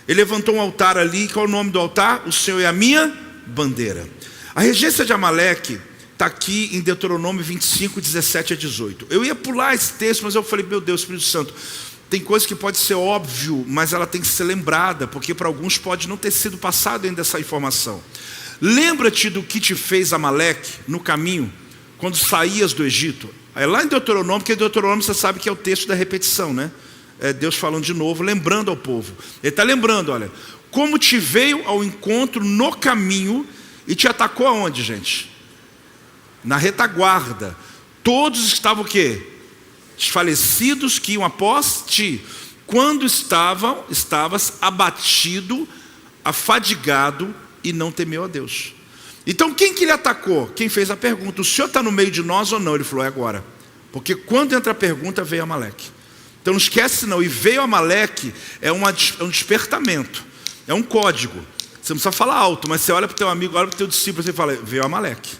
Ele levantou um altar ali. Qual é o nome do altar? O Senhor é a minha bandeira. A regência de Amaleque está aqui em Deuteronômio 25, 17 a 18. Eu ia pular esse texto, mas eu falei: meu Deus, Espírito Santo, tem coisa que pode ser óbvio, mas ela tem que ser lembrada, porque para alguns pode não ter sido passado ainda essa informação. Lembra-te do que te fez Amaleque no caminho, quando saías do Egito. É lá em Deuteronômio, porque Deuteronômio você sabe que é o texto da repetição, né? É Deus falando de novo, lembrando ao povo. Ele está lembrando, olha, como te veio ao encontro no caminho e te atacou aonde, gente? Na retaguarda. Todos estavam o quê? Desfalecidos que iam após ti. Quando estavas abatido, afadigado e não temeu a Deus. Então quem que ele atacou? Quem fez a pergunta: o Senhor está no meio de nós ou não? Ele falou: é agora. Porque quando entra a pergunta, veio Amaleque. Então não esquece não. E veio Amaleque é um despertamento, é um código. Você não precisa falar alto, mas você olha para o teu amigo, olha para o teu discípulo, você fala: veio Amaleque.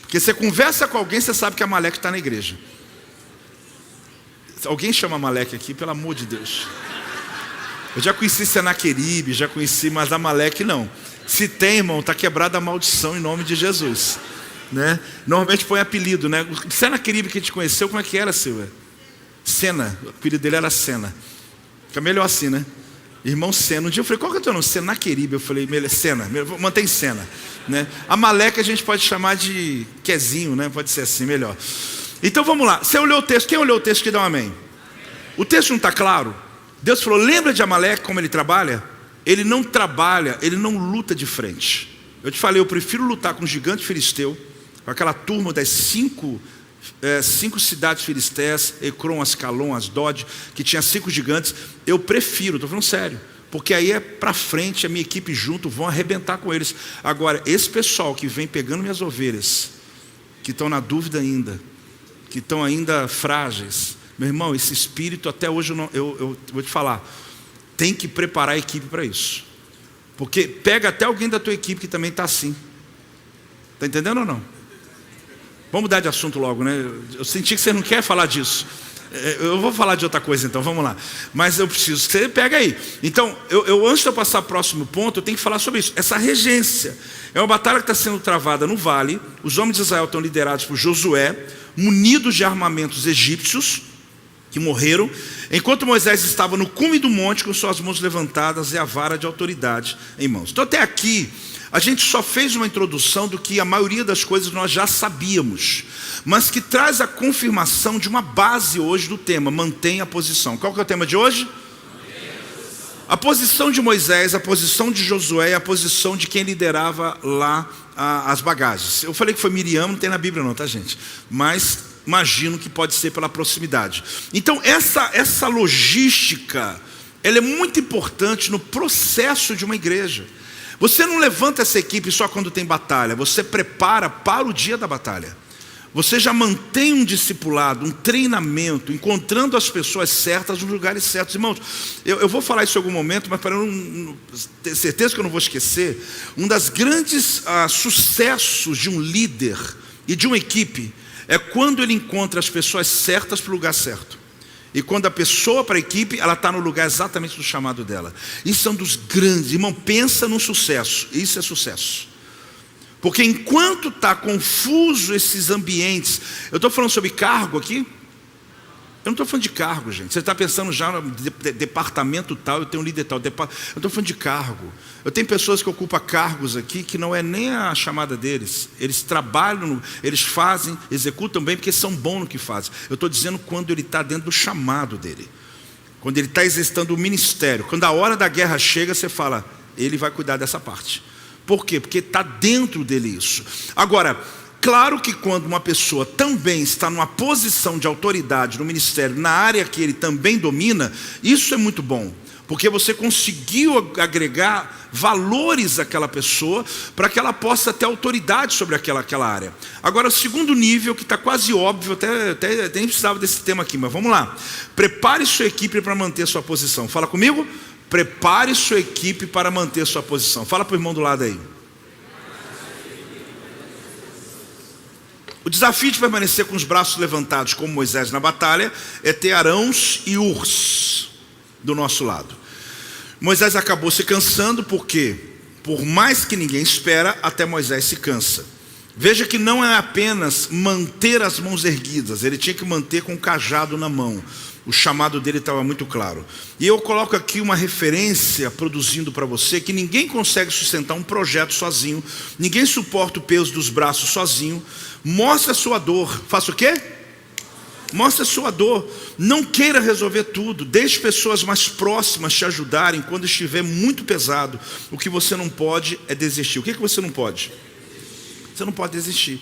Porque você conversa com alguém, você sabe que Amaleque está na igreja. Alguém chama Amaleque aqui, pelo amor de Deus. Eu já conheci Senaqueribe, já conheci, mas Amaleque não. Se tem, irmão, está quebrada a maldição em nome de Jesus, né? Normalmente põe apelido, né? Senaqueribe que a gente conheceu, como é que era, Silvia? Sena, o apelido dele era Sena. Fica melhor assim, né? Irmão Sena. Um dia eu falei: qual que é o teu nome? Senaqueribe. Eu falei: Sena, mantém Sena, né? Amaleque a gente pode chamar de Quezinho, né? Pode ser assim, melhor. Então vamos lá. Você olhou o texto? Quem olhou o texto que dá um amém? O texto não está claro? Deus falou: lembra de Amaleque como ele trabalha? Ele não trabalha, ele não luta de frente. Eu te falei, eu prefiro lutar com o gigante filisteu, com aquela turma das cinco cidades filisteias, Ecrom, Ascalon, Asdod, que tinha 5 gigantes. Eu prefiro, estou falando sério, porque aí é para frente, a minha equipe junto, vão arrebentar com eles. Agora, esse pessoal que vem pegando minhas ovelhas, que estão na dúvida ainda, que estão ainda frágeis, Meu irmão, esse espírito até hoje eu vou te falar, tem que preparar a equipe para isso. Porque pega até alguém da tua equipe que também está assim. Está entendendo ou não? Vamos mudar de assunto logo, né? Eu senti que você não quer falar disso. Eu vou falar de outra coisa então, vamos lá. Mas eu preciso que você pega aí. Então, antes de eu passar para o próximo ponto, eu tenho que falar sobre isso. Essa regência é uma batalha que está sendo travada no vale. Os homens de Israel estão liderados por Josué, munidos de armamentos egípcios, que morreram, enquanto Moisés estava no cume do monte com suas mãos levantadas e a vara de autoridade em mãos. Então até aqui, a gente só fez uma introdução do que a maioria das coisas nós já sabíamos, mas que traz a confirmação de uma base hoje do tema, mantenha a posição. Qual que é o tema de hoje? A posição de Moisés, a posição de Josué, a posição de quem liderava lá as bagagens. Eu falei que foi Miriam, não tem na Bíblia não, tá gente? Mas imagino que pode ser pela proximidade. Então essa logística, ela é muito importante no processo de uma igreja. Você não levanta essa equipe só quando tem batalha, você prepara para o dia da batalha. Você já mantém um discipulado, um treinamento, encontrando as pessoas certas nos lugares certos. Irmãos, eu vou falar isso em algum momento, mas para eu não ter certeza que eu não vou esquecer, um dos grandes sucessos de um líder e de uma equipe é quando ele encontra as pessoas certas para o lugar certo. E quando a pessoa para a equipe, ela está no lugar exatamente do chamado dela. Isso é um dos grandes, irmão, pensa no sucesso. Isso é sucesso. Porque enquanto está confuso esses ambientes, eu estou falando sobre cargo aqui? Eu não estou falando de cargo, gente. Você está pensando já no departamento tal, eu tenho um líder tal. Eu estou falando de cargo. Eu tenho pessoas que ocupam cargos aqui que não é nem a chamada deles. Eles trabalham, eles fazem, executam bem porque são bons no que fazem. Eu estou dizendo quando ele está dentro do chamado dele. Quando ele está exercitando o ministério. Quando a hora da guerra chega, você fala, ele vai cuidar dessa parte. Por quê? Porque está dentro dele isso. Agora, claro que quando uma pessoa também está numa posição de autoridade no ministério, na área que ele também domina, isso é muito bom. Porque você conseguiu agregar valores àquela pessoa para que ela possa ter autoridade sobre aquela área. Agora, o segundo nível, que está quase óbvio, até nem precisava desse tema aqui, mas vamos lá. Prepare sua equipe para manter sua posição. Fala comigo. Prepare sua equipe para manter sua posição. Fala para o irmão do lado aí. O desafio de permanecer com os braços levantados como Moisés na batalha é ter Arãos e Urs do nosso lado. Moisés acabou se cansando porque, por mais que ninguém espera, até Moisés se cansa. Veja que não é apenas manter as mãos erguidas, ele tinha que manter com o cajado na mão. O chamado dele estava muito claro. E eu coloco aqui uma referência produzindo para você que ninguém consegue sustentar um projeto sozinho, ninguém suporta o peso dos braços sozinho. Mostre a sua dor. Faça o quê? Mostre a sua dor. Não queira resolver tudo. Deixe pessoas mais próximas te ajudarem quando estiver muito pesado. O que você não pode é desistir. O que você não pode? Você não pode desistir.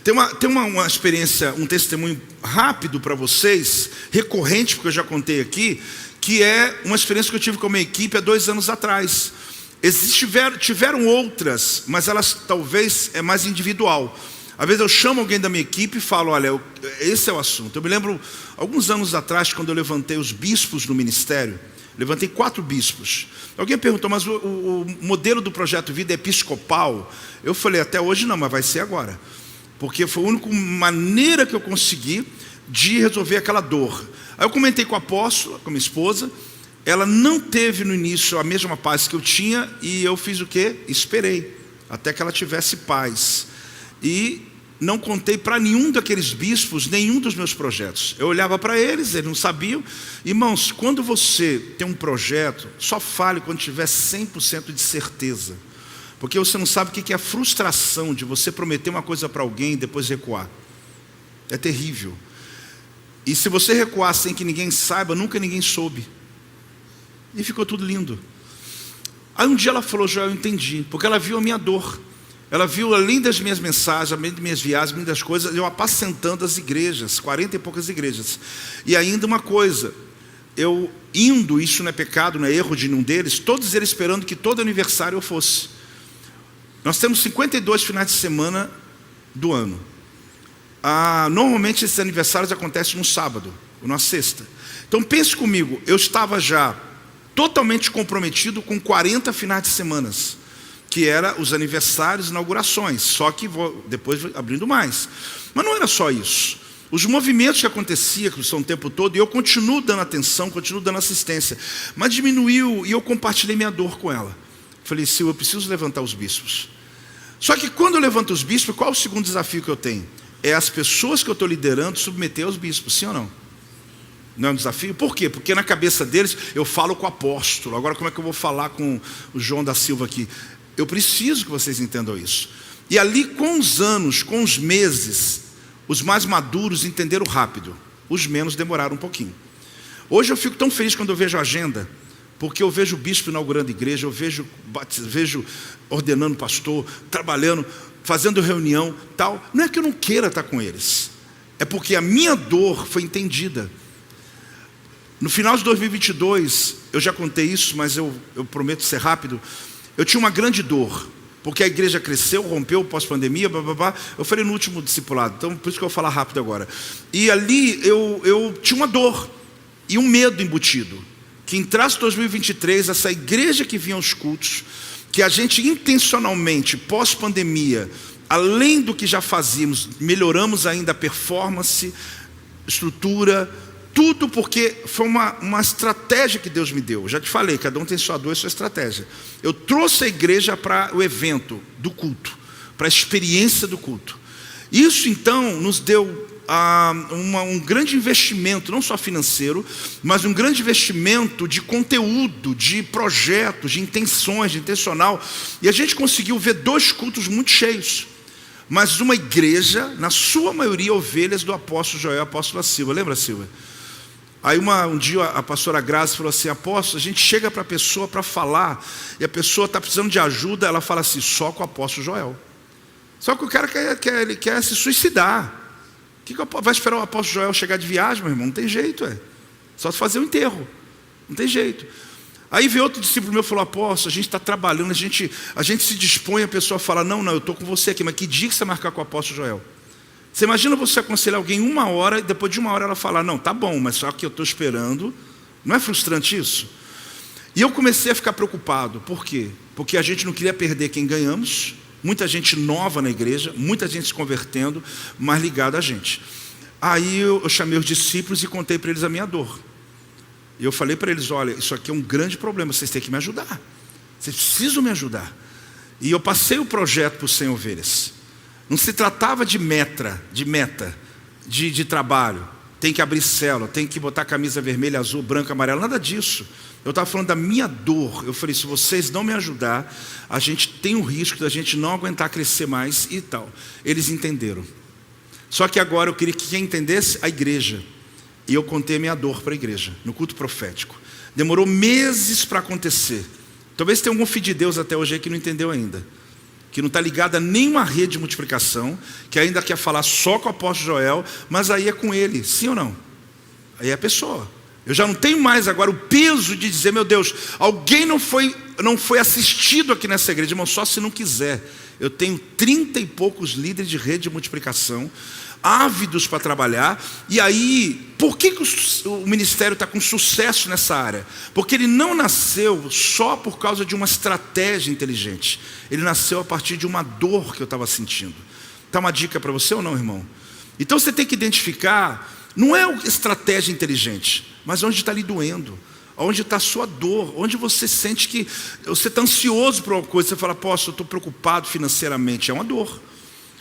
Tem uma experiência, um testemunho rápido para vocês, recorrente, porque eu já contei aqui, que é uma experiência que eu tive com a minha equipe há 2 anos atrás. Tiveram outras, mas elas talvez é mais individual. Às vezes eu chamo alguém da minha equipe e falo, olha, esse é o assunto. Eu me lembro, alguns anos atrás, quando eu levantei os bispos no ministério, levantei 4 bispos. Alguém perguntou, mas o modelo do Projeto Vida é episcopal? Eu falei, até hoje não, mas vai ser agora. Porque foi a única maneira que eu consegui de resolver aquela dor. Aí eu comentei com a apóstola, com a minha esposa, ela não teve no início a mesma paz que eu tinha, e eu fiz o quê? Esperei, até que ela tivesse paz. E não contei para nenhum daqueles bispos, nenhum dos meus projetos. Eu olhava para eles não sabiam. Irmãos, quando você tem um projeto, só fale quando tiver 100% de certeza. Porque você não sabe o que é a frustração de você prometer uma coisa para alguém e depois recuar. É terrível. E se você recuar sem que ninguém saiba, nunca ninguém soube. E ficou tudo lindo. Aí um dia ela falou, Joel, eu entendi. Porque ela viu a minha dor. Ela viu, além das minhas mensagens, além das minhas viagens, além das coisas, eu apacentando as igrejas, 40 e poucas igrejas. E ainda uma coisa, eu indo, isso não é pecado, não é erro de nenhum deles, todos eles esperando que todo aniversário eu fosse. Nós temos 52 finais de semana do ano. Normalmente esses aniversários acontecem no sábado. ou numa sexta. Então pense comigo, eu estava já totalmente comprometido com 40 finais de semana, que era os aniversários e inaugurações, só que vou depois abrindo mais. Mas não era só isso. Os movimentos que aconteciam, que são o tempo todo, e eu continuo dando atenção, continuo dando assistência, mas diminuiu e eu compartilhei minha dor com ela. Falei, Silvia, eu preciso levantar os bispos. Só que quando eu levanto os bispos, qual é o segundo desafio que eu tenho? É as pessoas que eu estou liderando submeter aos bispos, sim ou não? Não é um desafio? Por quê? Porque na cabeça deles eu falo com o apóstolo. Agora como é que eu vou falar com o João da Silva aqui? Eu preciso que vocês entendam isso. E ali com os anos, com os meses, os mais maduros entenderam rápido. Os menos demoraram um pouquinho. Hoje eu fico tão feliz quando eu vejo a agenda, porque eu vejo o bispo inaugurando igreja, eu vejo ordenando pastor, trabalhando, fazendo reunião, tal. Não é que eu não queira estar com eles. É porque a minha dor foi entendida. No final de 2022, eu já contei isso, mas eu prometo ser rápido. Eu tinha uma grande dor, porque a igreja cresceu, rompeu pós-pandemia, eu falei no último discipulado, então por isso que eu vou falar rápido agora. E ali eu tinha uma dor e um medo embutido, que entrasse 2023, essa igreja que vinha aos cultos, que a gente intencionalmente, pós-pandemia, além do que já fazíamos, melhoramos ainda a performance, estrutura, tudo porque foi uma estratégia que Deus me deu. Já te falei, cada um tem sua dor e sua estratégia. Eu trouxe a igreja para o evento do culto, para a experiência do culto. Isso então nos deu um grande investimento, não só financeiro, mas um grande investimento de conteúdo, de projetos, de intenções, de intencional. E a gente conseguiu ver 2 cultos muito cheios. Mas uma igreja, na sua maioria, ovelhas do apóstolo Joel e apóstola Silva. Lembra, Silva? Aí um dia a pastora Grazi falou assim, apóstolo, a gente chega para a pessoa para falar, e a pessoa está precisando de ajuda, ela fala assim, só com o apóstolo Joel. Só que o cara quer se suicidar. Vai esperar o apóstolo Joel chegar de viagem, meu irmão? Não tem jeito, só fazer o enterro, não tem jeito. Aí veio outro discípulo meu e falou, apóstolo, a gente está trabalhando, a gente se dispõe, a pessoa fala, não, eu estou com você aqui, mas que dia que você marcar com o apóstolo Joel? Você imagina você aconselhar alguém 1 hora e depois de 1 hora ela falar, não, tá bom, mas só que eu estou esperando. Não é frustrante isso? E eu comecei a ficar preocupado. Por quê? Porque a gente não queria perder quem ganhamos, muita gente nova na igreja, muita gente se convertendo, mas ligada a gente. Aí eu chamei os discípulos e contei para eles a minha dor. E eu falei para eles, olha, isso aqui é um grande problema, vocês têm que me ajudar. Vocês precisam me ajudar. E eu passei o projeto para os 100 ovelhas. Não se tratava de meta, de trabalho. Tem que abrir célula, tem que botar camisa vermelha, azul, branca, amarela, nada disso. Eu estava falando da minha dor. Eu falei, se vocês não me ajudar, a gente tem o risco da gente não aguentar crescer mais e tal. Eles entenderam. Só que agora eu queria que quem entendesse, a igreja. E eu contei a minha dor para a igreja, no culto profético. Demorou meses para acontecer. Talvez tenha algum filho de Deus até hoje aí que não entendeu ainda. Que não está ligado a nenhuma rede de multiplicação, que ainda quer falar só com o apóstolo Joel, mas aí é com ele, sim ou não? Aí é a pessoa. Eu já não tenho mais agora o peso de dizer, meu Deus, alguém não foi assistido aqui nessa igreja, irmão, só se não quiser. Eu tenho 30 e poucos líderes de rede de multiplicação, ávidos para trabalhar. E aí, por que o ministério está com sucesso nessa área? Porque ele não nasceu só por causa de uma estratégia inteligente. Ele nasceu a partir de uma dor que eu estava sentindo. Está uma dica para você ou não, irmão? Então você tem que identificar, não é estratégia inteligente, mas onde está lhe doendo, onde está a sua dor, onde você sente que você está ansioso por uma coisa, você fala, apóstolo, eu estou preocupado financeiramente, é uma dor.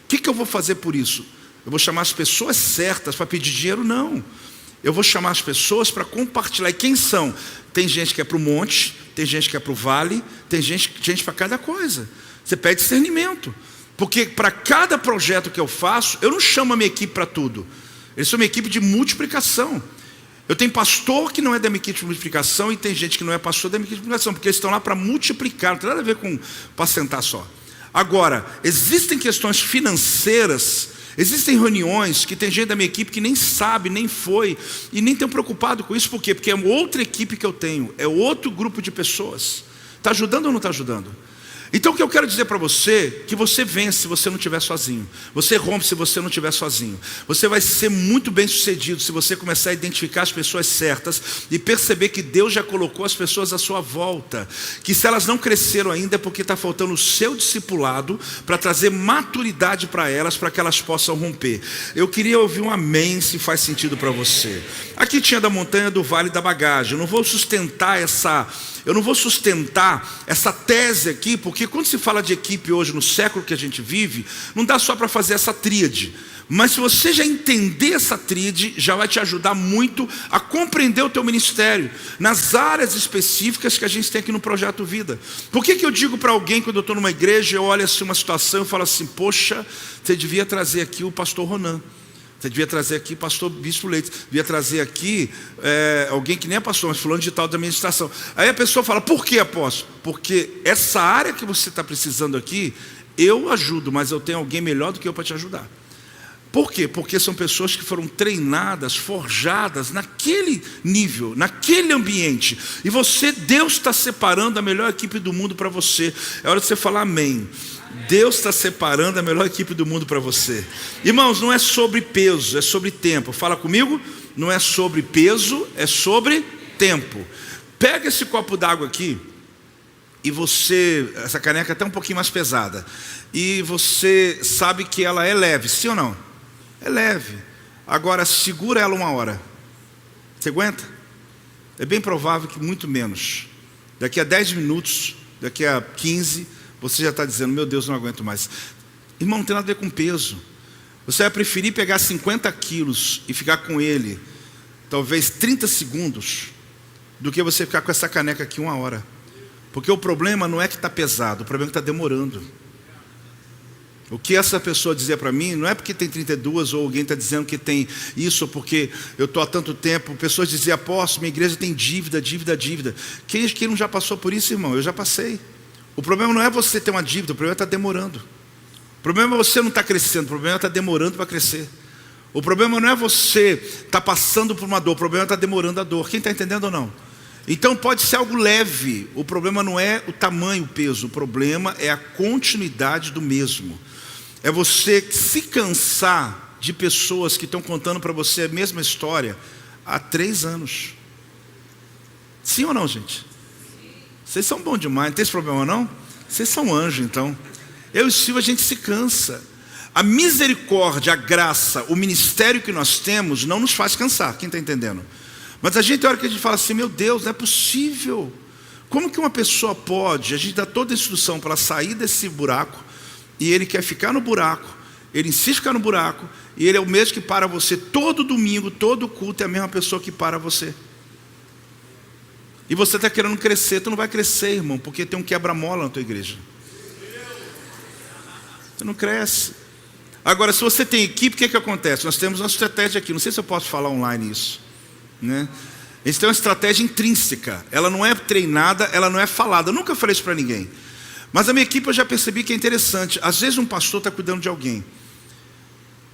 O que eu vou fazer por isso? Eu vou chamar as pessoas certas para pedir dinheiro? Não. Eu vou chamar as pessoas para compartilhar. E quem são? Tem gente que é para o monte, tem gente que é para o vale, tem gente para cada coisa. Você pede discernimento. Porque para cada projeto que eu faço, eu não chamo a minha equipe para tudo. Eles são uma equipe de multiplicação. Eu tenho pastor que não é da minha equipe de multiplicação e tem gente que não é pastor da minha equipe de multiplicação, porque eles estão lá para multiplicar, não tem nada a ver com para sentar só. Agora, existem questões financeiras. Existem reuniões que tem gente da minha equipe que nem sabe, nem foi, e nem tem preocupado com isso. Por quê? Porque é outra equipe que eu tenho, é outro grupo de pessoas. Está ajudando ou não está ajudando? Então o que eu quero dizer para você, que você vence se você não estiver sozinho. Você rompe se você não estiver sozinho. Você vai ser muito bem sucedido se você começar a identificar as pessoas certas e perceber que Deus já colocou as pessoas à sua volta. Que se elas não cresceram ainda é porque está faltando o seu discipulado para trazer maturidade para que elas possam romper. Eu queria ouvir um amém se faz sentido para você. Aqui tinha da montanha do vale da bagagem. Eu não vou sustentar essa tese aqui, porque quando se fala de equipe hoje, no século que a gente vive, não dá só para fazer essa tríade. Mas se você já entender essa tríade, já vai te ajudar muito a compreender o teu ministério, nas áreas específicas que a gente tem aqui no Projeto Vida. Por que eu digo para alguém, quando eu estou numa igreja, eu olho assim uma situação e falo assim, poxa, você devia trazer aqui o pastor Ronan. Você devia trazer aqui pastor Bispo Leite, devia trazer aqui alguém que nem é pastor, mas fulano de tal da administração. Aí a pessoa fala, por que, apóstolo? Porque essa área que você está precisando aqui, eu ajudo, mas eu tenho alguém melhor do que eu para te ajudar. Por quê? Porque são pessoas que foram treinadas, forjadas naquele nível, naquele ambiente. E Deus está separando a melhor equipe do mundo para você. É hora de você falar amém. Deus está separando a melhor equipe do mundo para você. Irmãos, não é sobre peso, é sobre tempo. Fala comigo, não é sobre peso, é sobre tempo. Pega esse copo d'água aqui e essa caneca é até um pouquinho mais pesada, e você sabe que ela é leve, sim ou não? É leve. Agora segura ela 1 hora. Você aguenta? É bem provável que muito menos. Daqui a 10 minutos, daqui a 15, você já está dizendo, meu Deus, não aguento mais. Irmão, não tem nada a ver com peso. Você vai preferir pegar 50 quilos e ficar com ele, talvez 30 segundos, do que você ficar com essa caneca aqui 1 hora. Porque o problema não é que está pesado, o problema é que está demorando. O que essa pessoa dizia para mim, não é porque tem 32, ou alguém está dizendo que tem isso, ou porque eu estou há tanto tempo. Pessoas diziam, apóstolo, minha igreja tem dívida. Quem não já passou por isso, irmão? Eu já passei. O problema não é você ter uma dívida, o problema é estar demorando. O problema é você não estar crescendo, o problema é estar demorando para crescer. O problema não é você estar passando por uma dor, o problema é estar demorando a dor. Quem está entendendo ou não? Então pode ser algo leve, o problema não é o tamanho, o peso, o problema é a continuidade do mesmo. É você se cansar de pessoas que estão contando para você a mesma história há 3 anos. Sim ou não, gente? Vocês são bons demais, não tem esse problema não? Vocês são anjos então. Eu e o Silvio, a gente se cansa. A misericórdia, a graça, o ministério que nós temos não nos faz cansar, quem está entendendo? Mas a gente, a hora que a gente fala assim, meu Deus, não é possível. Como que uma pessoa pode, a gente dá toda a instrução para ela sair desse buraco, e ele quer ficar no buraco, ele insiste em ficar no buraco, e ele é o mesmo que para você todo domingo, todo culto, é a mesma pessoa que para você. E você está querendo crescer, tu não vai crescer, irmão, porque tem um quebra-mola na tua igreja. Você não cresce. Agora, se você tem equipe, o que acontece? Nós temos uma estratégia aqui, não sei se eu posso falar online isso, né? Eles têm uma estratégia intrínseca, ela não é treinada, ela não é falada. Eu nunca falei isso para ninguém. Mas a minha equipe eu já percebi que é interessante. Às vezes um pastor está cuidando de alguém,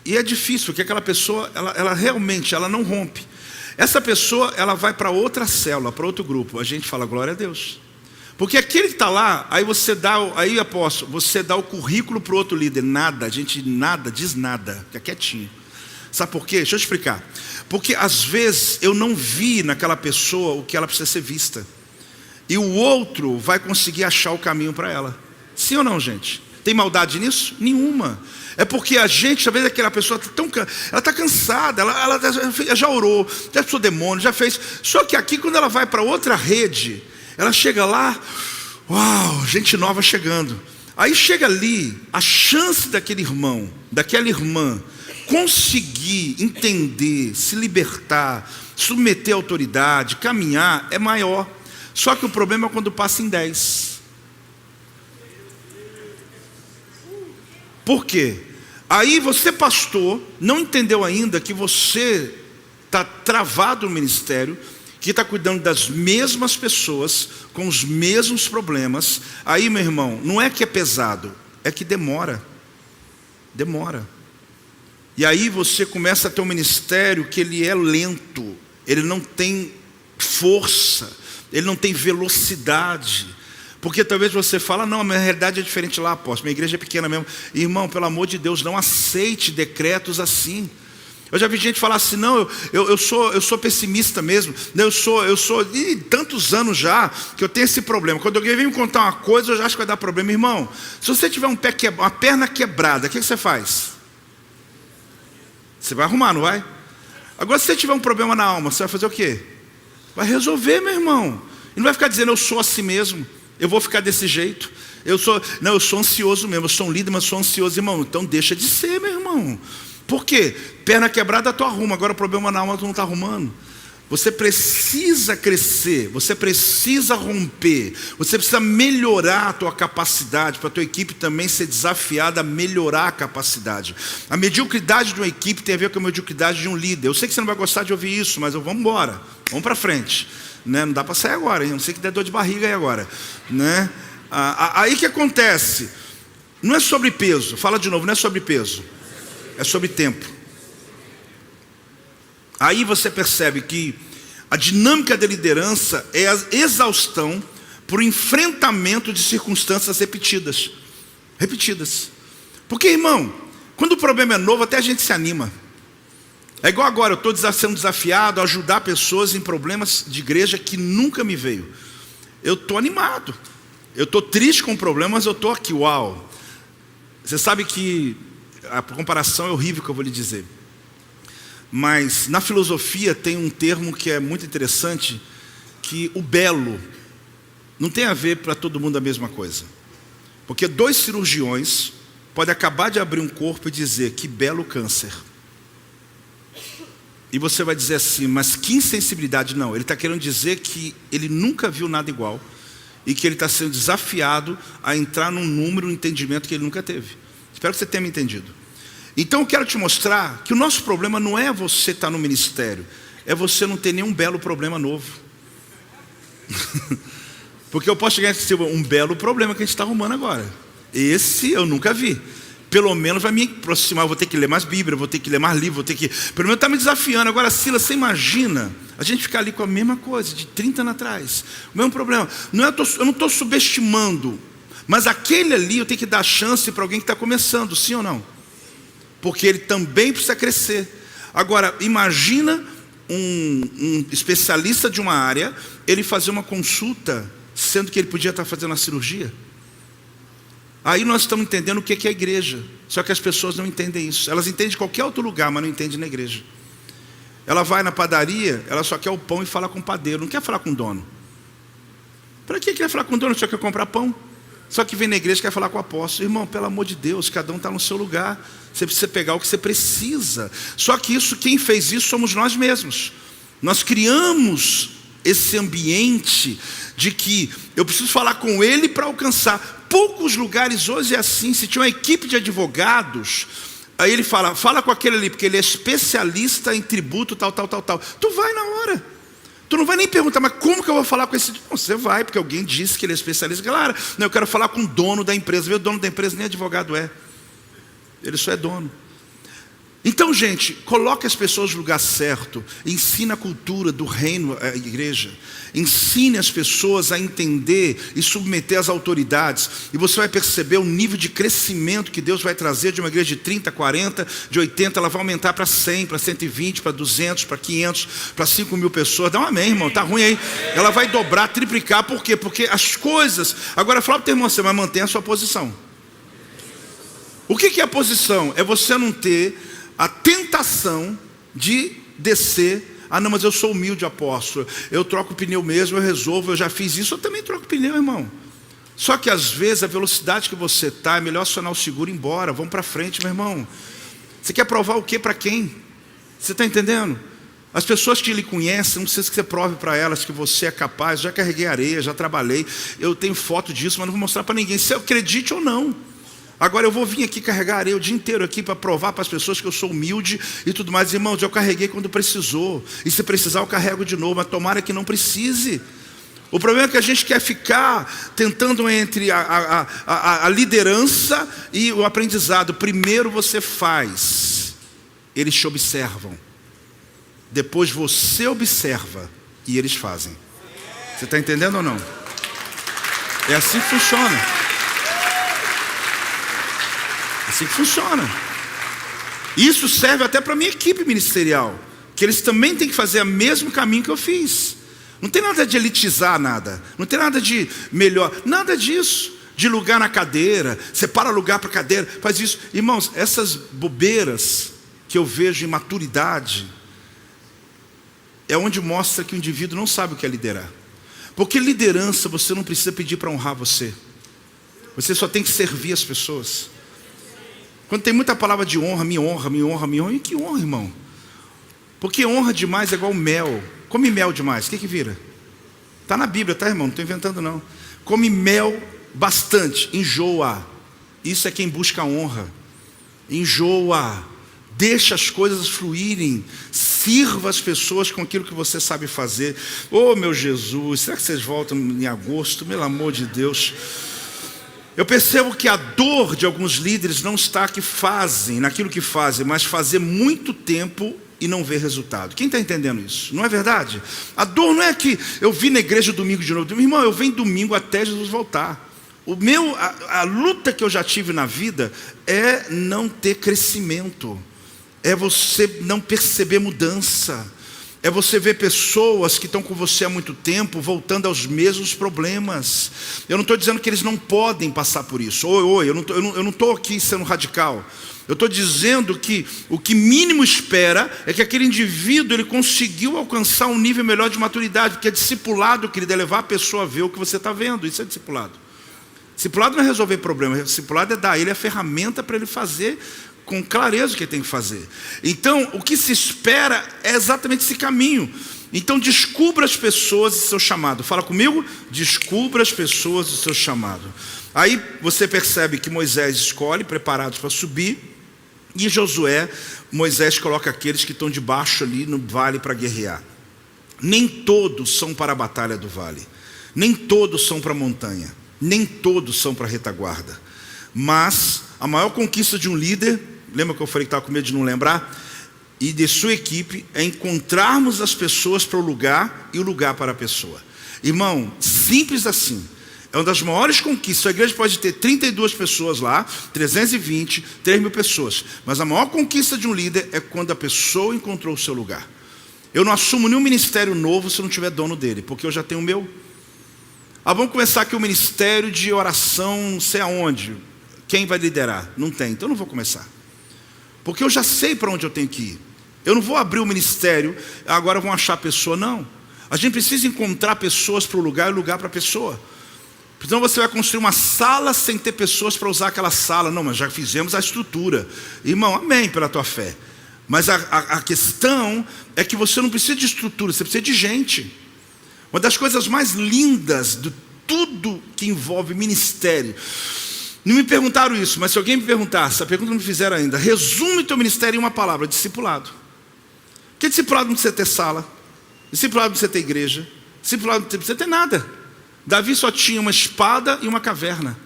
e é difícil, porque aquela pessoa, ela realmente, ela não rompe. Essa pessoa, ela vai para outra célula, para outro grupo. A gente fala, glória a Deus. Porque aquele que está lá, aí apóstolo, você dá o currículo para o outro líder. Nada, a gente diz nada, fica quietinho. Sabe por quê? Deixa eu explicar. Porque às vezes eu não vi naquela pessoa o que ela precisa ser vista. E o outro vai conseguir achar o caminho para ela. Sim ou não, gente? Tem maldade nisso? Nenhuma. É porque a gente, às vezes aquela pessoa ela está cansada, ela já orou, já expulsou demônio, já fez. Só que aqui, quando ela vai para outra rede, ela chega lá, uau, gente nova chegando. Aí chega ali, a chance daquele irmão, daquela irmã, conseguir entender, se libertar, submeter a autoridade, caminhar, é maior. Só que o problema é quando passa em 10. Por quê? Aí você, pastor, não entendeu ainda que você está travado no ministério, que está cuidando das mesmas pessoas, com os mesmos problemas. Aí, meu irmão, não é que é pesado, é que demora. E aí você começa a ter um ministério que ele é lento, ele não tem força, ele não tem velocidade. Porque talvez você fala, não, a minha realidade é diferente lá, apóstolo, minha igreja é pequena mesmo. Irmão, pelo amor de Deus, não aceite decretos assim. Eu já vi gente falar assim, não, eu sou pessimista mesmo, eu sou, e tantos anos já que eu tenho esse problema. Quando alguém vem me contar uma coisa, eu já acho que vai dar problema. Irmão, se você tiver uma perna quebrada, o que você faz? Você vai arrumar, não vai? Agora, se você tiver um problema na alma, você vai fazer o quê? Vai resolver, meu irmão. E não vai ficar dizendo, eu sou assim mesmo, eu vou ficar desse jeito. Eu sou ansioso mesmo, eu sou um líder, mas sou ansioso, irmão. Então deixa de ser, meu irmão. Por quê? Perna quebrada tu arruma, agora o problema na alma tu não está arrumando. Você precisa crescer, você precisa romper, você precisa melhorar a tua capacidade, para a tua equipe também ser desafiada a melhorar a capacidade. A mediocridade de uma equipe tem a ver com a mediocridade de um líder. Eu sei que você não vai gostar de ouvir isso, mas vamos embora, vamos para frente, né? Não dá para sair agora, hein? Não sei que der dor de barriga aí agora, né? Aí que acontece, não é sobre peso, fala de novo, não é sobre peso, é sobre tempo. Aí você percebe que a dinâmica da liderança é a exaustão por enfrentamento de circunstâncias repetidas. Porque, irmão, quando o problema é novo, até a gente se anima. É igual agora, eu estou sendo desafiado a ajudar pessoas em problemas de igreja que nunca me veio. Eu estou animado. Eu estou triste com o problema, mas eu estou aqui, uau. Você sabe que a comparação é horrível que eu vou lhe dizer. Mas na filosofia tem um termo que é muito interessante, que o belo não tem a ver para todo mundo a mesma coisa. Porque 2 cirurgiões podem acabar de abrir um corpo e dizer, que belo câncer. E você vai dizer assim, mas que insensibilidade. Não, ele está querendo dizer que ele nunca viu nada igual. E que ele está sendo desafiado a entrar num número, um entendimento que ele nunca teve. Espero que você tenha me entendido. Então eu quero te mostrar que o nosso problema não é você estar no ministério, é você não ter nenhum belo problema novo. Porque eu posso chegar e dizer, um belo problema que a gente está arrumando agora. Esse eu nunca vi. Pelo menos vai me aproximar, eu vou ter que ler mais Bíblia, vou ter que ler mais livro, pelo menos está me desafiando. Agora, Silas, você imagina a gente ficar ali com a mesma coisa, de 30 anos atrás, o mesmo problema. Eu não estou subestimando, mas aquele ali eu tenho que dar chance para alguém que está começando, sim ou não? Porque ele também precisa crescer. Agora, imagina um especialista de uma área, ele fazer uma consulta, sendo que ele podia estar fazendo a cirurgia. Aí nós estamos entendendo o que é a igreja. Só que as pessoas não entendem isso. Elas entendem de qualquer outro lugar, mas não entendem na igreja. Ela vai na padaria, ela só quer o pão e fala com o padeiro, não quer falar com o dono. Para que quer falar com o dono? Só quer comprar pão. Só que vem na igreja e quer falar com o apóstolo. Irmão, pelo amor de Deus, cada um está no seu lugar. Você precisa pegar o que você precisa. Só que isso, quem fez isso somos nós mesmos. Nós criamos esse ambiente de que eu preciso falar com ele para alcançar. Poucos lugares hoje é assim. Se tinha uma equipe de advogados, aí ele fala com aquele ali, porque ele é especialista em tributo, tal. Tu vai na hora. Tu não vai nem perguntar, mas como que eu vou falar com esse? Não, você vai, porque alguém disse que ele é especialista. Claro, não, eu quero falar com o dono da empresa. O dono da empresa nem advogado é. Ele só é dono. Então, gente, coloque as pessoas no lugar certo. Ensina a cultura do reino à igreja. Ensine as pessoas a entender e submeter as autoridades. E você vai perceber o nível de crescimento que Deus vai trazer de uma igreja de 30, 40, de 80. Ela vai aumentar para 100, para 120, para 200, para 500, para 5 mil pessoas. Dá um amém, irmão. Tá ruim aí. Ela vai dobrar, triplicar. Por quê? Porque as coisas... Agora, fala para o teu irmão, você vai manter a sua posição. O que é a posição? É você não ter a tentação de descer. Ah, não, mas eu sou humilde, apóstolo. Eu troco o pneu mesmo, eu resolvo, eu já fiz isso. Eu também troco o pneu, irmão. Só que às vezes a velocidade que você está, é melhor acionar o seguro e ir embora. Vamos para frente, meu irmão. Você quer provar o que para quem? Você está entendendo? As pessoas que lhe conhecem, não precisa que você prove para elas que você é capaz. Já carreguei areia, já trabalhei. Eu tenho foto disso, mas não vou mostrar para ninguém, se eu acredite ou não. Agora eu vou vir aqui carregar areia o dia inteiro aqui para provar para as pessoas que eu sou humilde e tudo mais. Irmãos, eu carreguei quando precisou. E se precisar eu carrego de novo, mas tomara que não precise. O problema é que a gente quer ficar tentando entre a liderança e o aprendizado. Primeiro você faz, eles te observam. Depois você observa e eles fazem. Você está entendendo ou não? É assim que funciona. Assim que funciona. Isso serve até para a minha equipe ministerial, que eles também têm que fazer o mesmo caminho que eu fiz. Não tem nada de elitizar nada, não tem nada de melhor, nada disso, de lugar na cadeira, separa lugar para cadeira, faz isso. Irmãos, essas bobeiras que eu vejo em maturidade, é onde mostra que o indivíduo não sabe o que é liderar. Porque liderança você não precisa pedir para honrar você. Você só tem que servir as pessoas. Quando tem muita palavra de honra, me honra, me honra, me honra, e que honra, irmão? Porque honra demais é igual mel. Come mel demais, o que vira? Está na Bíblia, tá, irmão? Não estou inventando não. Come mel bastante, enjoa. Isso é quem busca honra. Enjoa. Deixa as coisas fluírem. Sirva as pessoas com aquilo que você sabe fazer. Oh, meu Jesus, será que vocês voltam em agosto? Pelo amor de Deus. Eu percebo que a dor de alguns líderes não está naquilo que fazem, mas fazer muito tempo e não ver resultado. Quem está entendendo isso? Não é verdade? A dor não é que eu vim na igreja domingo de novo. Irmão, eu venho domingo até Jesus voltar. A luta que eu já tive na vida é não ter crescimento. É você não perceber mudança. É você ver pessoas que estão com você há muito tempo voltando aos mesmos problemas. Eu não estou dizendo que eles não podem passar por isso. Eu não estou aqui sendo radical. Eu estou dizendo que o que mínimo espera é que aquele indivíduo ele conseguiu alcançar um nível melhor de maturidade, porque é discipulado, querido, é levar a pessoa a ver o que você está vendo. Isso é discipulado. Discipulado não é resolver problemas, discipulado é dar a ele a ferramenta para ele fazer com clareza o que ele tem que fazer. Então, o que se espera é exatamente esse caminho. Então, descubra as pessoas do seu chamado. Fala comigo, descubra as pessoas do seu chamado. Aí você percebe que Moisés escolhe preparados para subir. E Josué, Moisés coloca aqueles que estão debaixo ali no vale para guerrear. Nem todos são para a batalha do vale. Nem todos são para a montanha. Nem todos são para a retaguarda. Mas a maior conquista de um líder, lembra que eu falei que estava com medo de não lembrar? E de sua equipe é encontrarmos as pessoas para o lugar e o lugar para a pessoa. Irmão, simples assim. É uma das maiores conquistas. A igreja pode ter 32 pessoas lá, 320, 3.000 pessoas. Mas a maior conquista de um líder é quando a pessoa encontrou o seu lugar. Eu não assumo nenhum ministério novo se eu não tiver dono dele, porque eu já tenho o meu. Vamos começar aqui o ministério de oração, não sei aonde. Quem vai liderar? Não tem, então eu não vou começar. Porque eu já sei para onde eu tenho que ir. Eu não vou abrir o ministério, agora vão achar a pessoa, não. A gente precisa encontrar pessoas para o lugar e o lugar para a pessoa. Então você vai construir uma sala sem ter pessoas para usar aquela sala. Não, mas já fizemos a estrutura. Irmão, amém pela tua fé. Mas a questão é que você não precisa de estrutura, você precisa de gente. Uma das coisas mais lindas de tudo que envolve ministério. Não me perguntaram isso, mas se alguém me perguntasse, a pergunta não me fizeram ainda, resume teu ministério em uma palavra, discipulado. Porque discipulado não precisa ter sala, discipulado não precisa ter igreja, discipulado não precisa ter nada. Davi só tinha uma espada e uma caverna.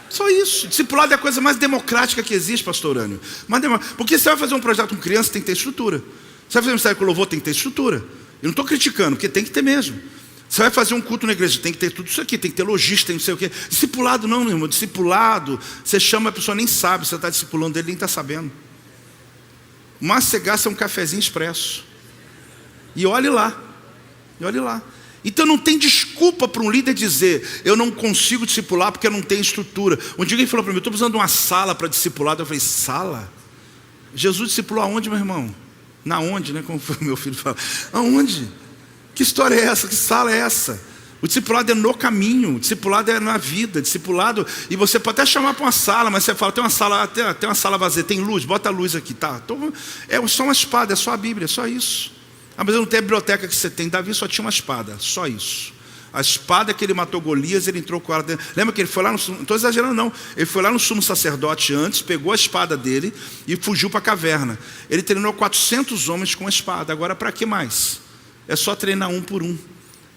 Só isso. Discipulado é a coisa mais democrática que existe, pastor Urânio. Porque você vai fazer um projeto com criança, tem que ter estrutura. Você vai fazer um ministério com louvor, tem que ter estrutura. Eu não estou criticando, porque tem que ter mesmo. Você vai fazer um culto na igreja, tem que ter tudo isso aqui, tem que ter logística, tem não sei o quê. Discipulado não, meu irmão. Discipulado, você chama, a pessoa nem sabe, você está discipulando ele, nem está sabendo. Mas você gasta um cafezinho expresso. E olhe lá. Então não tem desculpa para um líder dizer, eu não consigo discipular porque eu não tenho estrutura. Um dia ele falou para mim, eu estou precisando de uma sala para discipular. Eu falei, sala? Jesus discipulou aonde, meu irmão? Na onde, né? Como foi meu filho fala. Aonde? Que história é essa? Que sala é essa? O discipulado é no caminho, o discipulado é na vida, discipulado, e você pode até chamar para uma sala, mas você fala, tem uma sala vazia, tem luz, bota a luz aqui, tá? Então, é só uma espada, é só a Bíblia, é só isso. Mas eu não tenho a biblioteca que você tem. Davi só tinha uma espada, só isso. A espada que ele matou Golias, ele entrou com ela dentro. Lembra que ele foi lá no sumo, não estou exagerando não, ele foi lá no sumo sacerdote antes, pegou a espada dele e fugiu para a caverna. Ele treinou 400 homens com a espada. Agora para que mais? É só treinar um por um.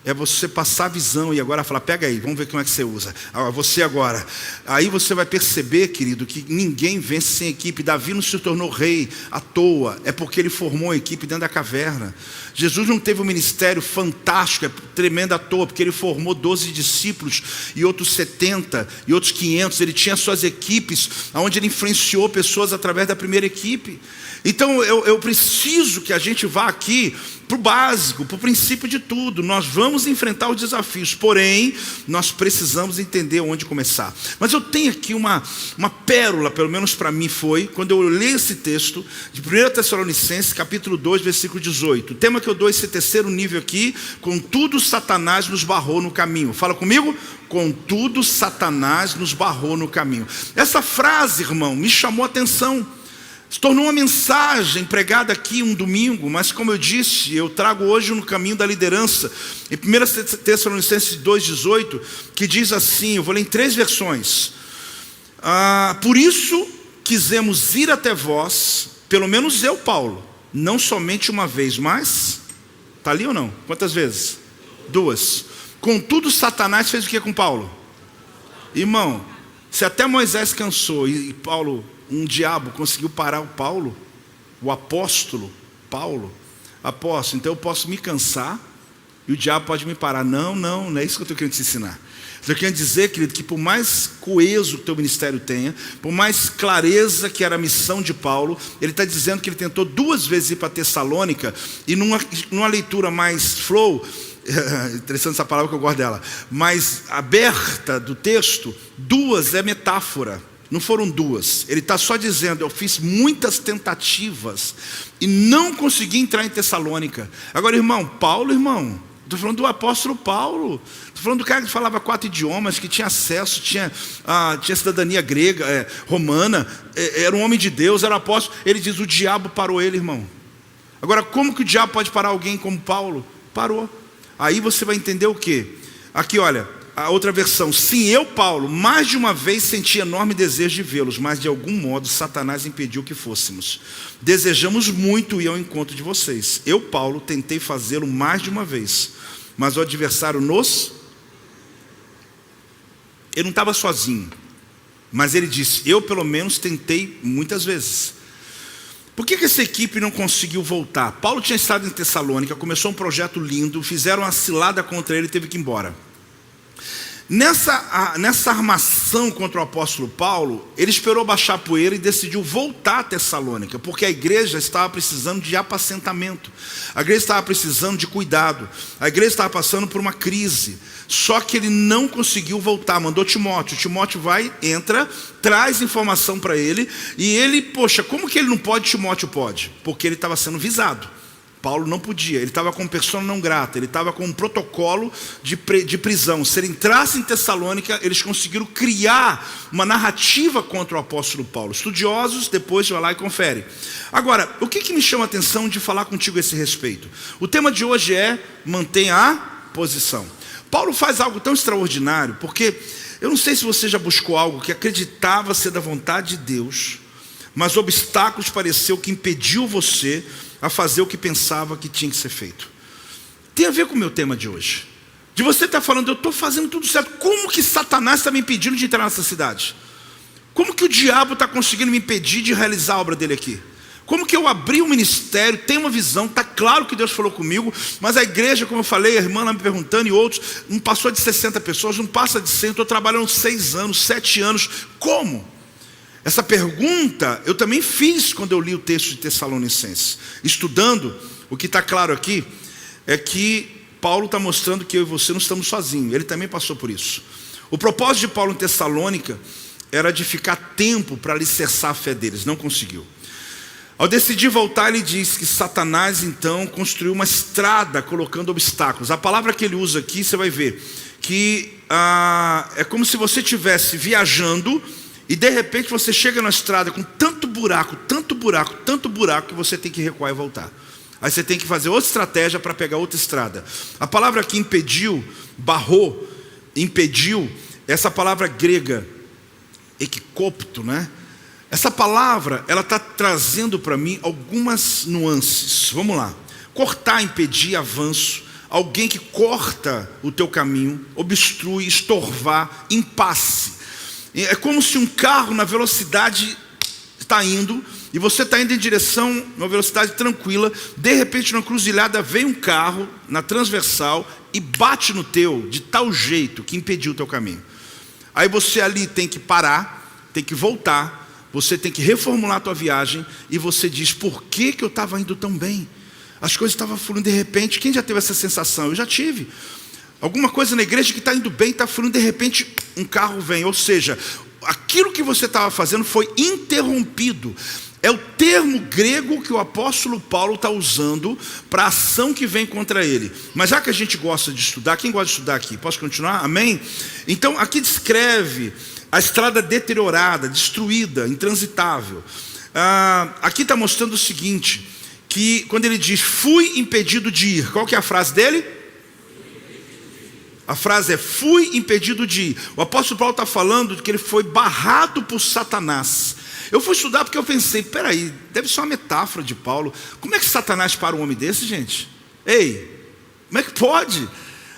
É você passar a visão e agora falar, pega aí, vamos ver como é que você usa. Você agora. Aí você vai perceber, querido, que ninguém vence sem equipe. Davi não se tornou rei à toa. É porque ele formou a equipe dentro da caverna. Jesus não teve um ministério fantástico, tremendo à toa, porque ele formou 12 discípulos e outros 70 e outros 500. Ele tinha suas equipes, onde ele influenciou pessoas através da primeira equipe. Então eu preciso que a gente vá aqui para o básico, para o princípio de tudo. Nós vamos enfrentar os desafios, porém nós precisamos entender onde começar. Mas eu tenho aqui uma pérola, pelo menos para mim foi, quando eu li esse texto de 1 Tessalonicenses capítulo 2, versículo 18. O tema que eu dou esse terceiro nível aqui: contudo Satanás nos barrou no caminho. Fala comigo: contudo Satanás nos barrou no caminho. Essa frase, irmão, me chamou a atenção. Se tornou uma mensagem pregada aqui um domingo, mas como eu disse, eu trago hoje no caminho da liderança. Em 1 Tessalonicenses 2,18, que diz assim, eu vou ler em 3 versões. Por isso quisemos ir até vós, pelo menos eu, Paulo, não somente uma vez, mas... Está ali ou não? Quantas vezes? 2. Contudo, Satanás fez o que com Paulo? Irmão, se até Moisés cansou e Paulo... Um diabo conseguiu parar o Paulo, o apóstolo Paulo. Apóstolo, então eu posso me cansar e o diabo pode me parar. Não é isso que eu estou querendo te ensinar. Eu quero dizer, querido, que por mais coeso que o teu ministério tenha, por mais clareza que era a missão de Paulo, ele está dizendo que ele tentou 2 vezes ir para Tessalônica, e numa leitura mais flow, interessante essa palavra que eu gosto dela, mais aberta do texto, 2 é metáfora. Não foram 2, ele está só dizendo, eu fiz muitas tentativas e não consegui entrar em Tessalônica. Agora, irmão, Paulo, estou falando do apóstolo Paulo, estou falando do cara que falava 4 idiomas, que tinha acesso, tinha cidadania grega, romana, era um homem de Deus, era apóstolo. Ele diz, o diabo parou ele, irmão. Agora, como que o diabo pode parar alguém como Paulo? Parou. Aí você vai entender o quê? Aqui, olha, a outra versão: sim, eu, Paulo, mais de uma vez senti enorme desejo de vê-los, mas de algum modo Satanás impediu que fôssemos. Desejamos muito ir ao encontro de vocês. Eu, Paulo, tentei fazê-lo mais de uma vez, mas o adversário ele não estava sozinho, mas ele disse, eu pelo menos tentei muitas vezes. Por que essa equipe não conseguiu voltar? Paulo tinha estado em Tessalônica, começou um projeto lindo, fizeram uma cilada contra ele e teve que ir embora. Nessa armação contra o apóstolo Paulo, ele esperou baixar a poeira e decidiu voltar a Tessalônica, porque a igreja estava precisando de apacentamento, a igreja estava precisando de cuidado, a igreja estava passando por uma crise. Só que ele não conseguiu voltar, mandou Timóteo. Timóteo vai, entra, traz informação para ele, e ele, poxa, como que ele não pode? Timóteo pode, porque ele estava sendo visado. Paulo não podia, ele estava com persona não grata, ele estava com um protocolo de prisão. Se ele entrasse em Tessalônica, eles conseguiram criar uma narrativa contra o apóstolo Paulo. Estudiosos, depois vai lá e confere. Agora, o que me chama a atenção de falar contigo a esse respeito? O tema de hoje é, mantenha a posição. Paulo faz algo tão extraordinário, porque eu não sei se você já buscou algo que acreditava ser da vontade de Deus, mas obstáculos pareceu que impediu você a fazer o que pensava que tinha que ser feito. Tem a ver com o meu tema de hoje. De você estar falando, eu estou fazendo tudo certo. Como que Satanás está me impedindo de entrar nessa cidade? Como que o diabo está conseguindo me impedir de realizar a obra dele aqui? Como que eu abri um ministério, tenho uma visão, está claro que Deus falou comigo, mas a igreja, como eu falei, a irmã lá me perguntando e outros, não passou de 60 pessoas, não passa de 100, estou trabalhando 6 anos, 7 anos. Como? Essa pergunta eu também fiz quando eu li o texto de Tessalonicenses. Estudando, o que está claro aqui é que Paulo está mostrando que eu e você não estamos sozinhos. Ele também passou por isso. O propósito de Paulo em Tessalônica era de ficar tempo para alicerçar a fé deles. Não conseguiu. Ao decidir voltar, ele diz que Satanás então construiu uma estrada colocando obstáculos. A palavra que ele usa aqui, você vai ver que é como se você estivesse viajando e de repente você chega na estrada com tanto buraco, que você tem que recuar e voltar. Aí você tem que fazer outra estratégia para pegar outra estrada. A palavra que impediu, barrou, impediu, essa palavra grega, ekikopto, né? Essa palavra, ela está trazendo para mim algumas nuances. Vamos lá. Cortar, impedir, avanço, alguém que corta o teu caminho, obstrui, estorvar, impasse. É como se um carro na velocidade está indo, e você está indo em direção, numa velocidade tranquila, de repente na cruzilhada vem um carro na transversal e bate no teu de tal jeito que impediu o teu caminho. Aí você ali tem que parar, tem que voltar, você tem que reformular a tua viagem, e você diz, por que eu estava indo tão bem? As coisas estavam fluindo de repente. Quem já teve essa sensação? Eu já tive. Alguma coisa na igreja que está indo bem, está fluindo, de repente um carro vem. Ou seja, aquilo que você estava fazendo foi interrompido. É o termo grego que o apóstolo Paulo está usando para a ação que vem contra ele. Mas já que a gente gosta de estudar, quem gosta de estudar aqui? Posso continuar? Amém? Então aqui descreve a estrada deteriorada, destruída, intransitável. Aqui está mostrando o seguinte, que quando ele diz, fui impedido de ir, qual que é a frase dele? A frase é, fui impedido de ir. O apóstolo Paulo está falando de que ele foi barrado por Satanás. Eu fui estudar porque eu pensei, peraí, deve ser uma metáfora de Paulo. Como é que Satanás para um homem desse, gente? Ei, como é que pode?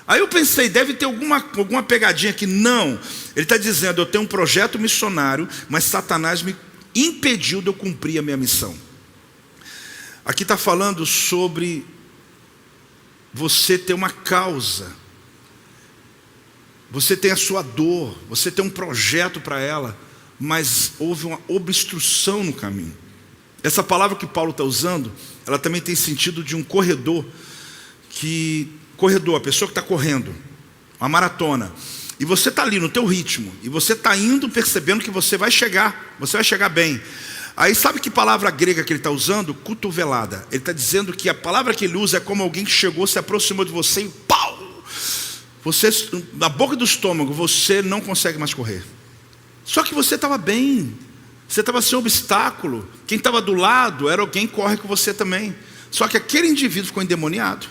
Aí eu pensei, deve ter alguma pegadinha aqui. Não, ele está dizendo, eu tenho um projeto missionário, mas Satanás me impediu de eu cumprir a minha missão. Aqui está falando sobre você ter uma causa, você tem a sua dor, você tem um projeto para ela, mas houve uma obstrução no caminho. Essa palavra que Paulo está usando, ela também tem sentido de um corredor, a pessoa que está correndo, uma maratona, e você está ali no teu ritmo, e você está indo percebendo que você vai chegar bem. Aí sabe que palavra grega que ele está usando? Cotovelada. Ele está dizendo que a palavra que ele usa é como alguém que chegou, se aproximou de você e pau! Você, na boca do estômago, você não consegue mais correr. Só que você estava bem, você estava sem obstáculo. Quem estava do lado era alguém que corre com você também. Só que aquele indivíduo ficou endemoniado,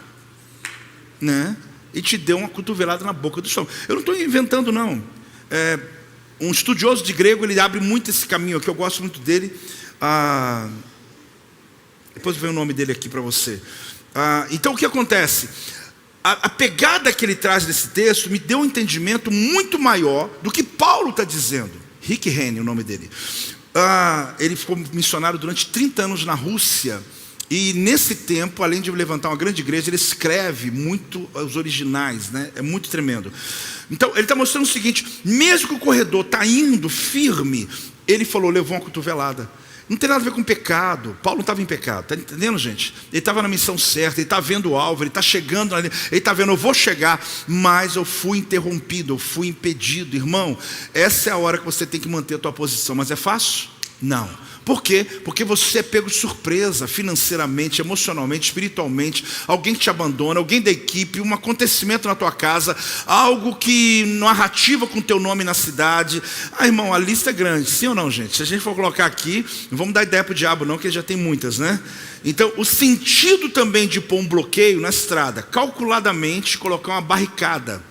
né? E te deu uma cotovelada na boca do estômago. Eu não estou inventando, não. Um estudioso de grego, ele abre muito esse caminho aqui, eu gosto muito dele. Depois vem o nome dele aqui para você. Então o que acontece? A pegada que ele traz desse texto me deu um entendimento muito maior do que Paulo está dizendo. Rick Rennie, o nome dele. Ele ficou missionário durante 30 anos na Rússia. E nesse tempo, além de levantar uma grande igreja, ele escreve muito os originais, né? É muito tremendo. Então, ele está mostrando o seguinte, mesmo que o corredor está indo firme, ele falou, levou uma cotovelada. Não tem nada a ver com pecado. Paulo não estava em pecado, está entendendo, gente? Ele estava na missão certa, ele está vendo o alvo, ele está chegando, ele está vendo, eu vou chegar, mas eu fui interrompido, eu fui impedido. Irmão, essa é a hora que você tem que manter a tua posição, mas é fácil? Não. Por quê? Porque você é pego de surpresa, financeiramente, emocionalmente, espiritualmente, alguém que te abandona, alguém da equipe, um acontecimento na tua casa, algo que narrativa com teu nome na cidade. Irmão, a lista é grande, sim ou não, gente? Se a gente for colocar aqui, não vamos dar ideia para o diabo não, que já tem muitas, né? Então, o sentido também de pôr um bloqueio na estrada, calculadamente colocar uma barricada.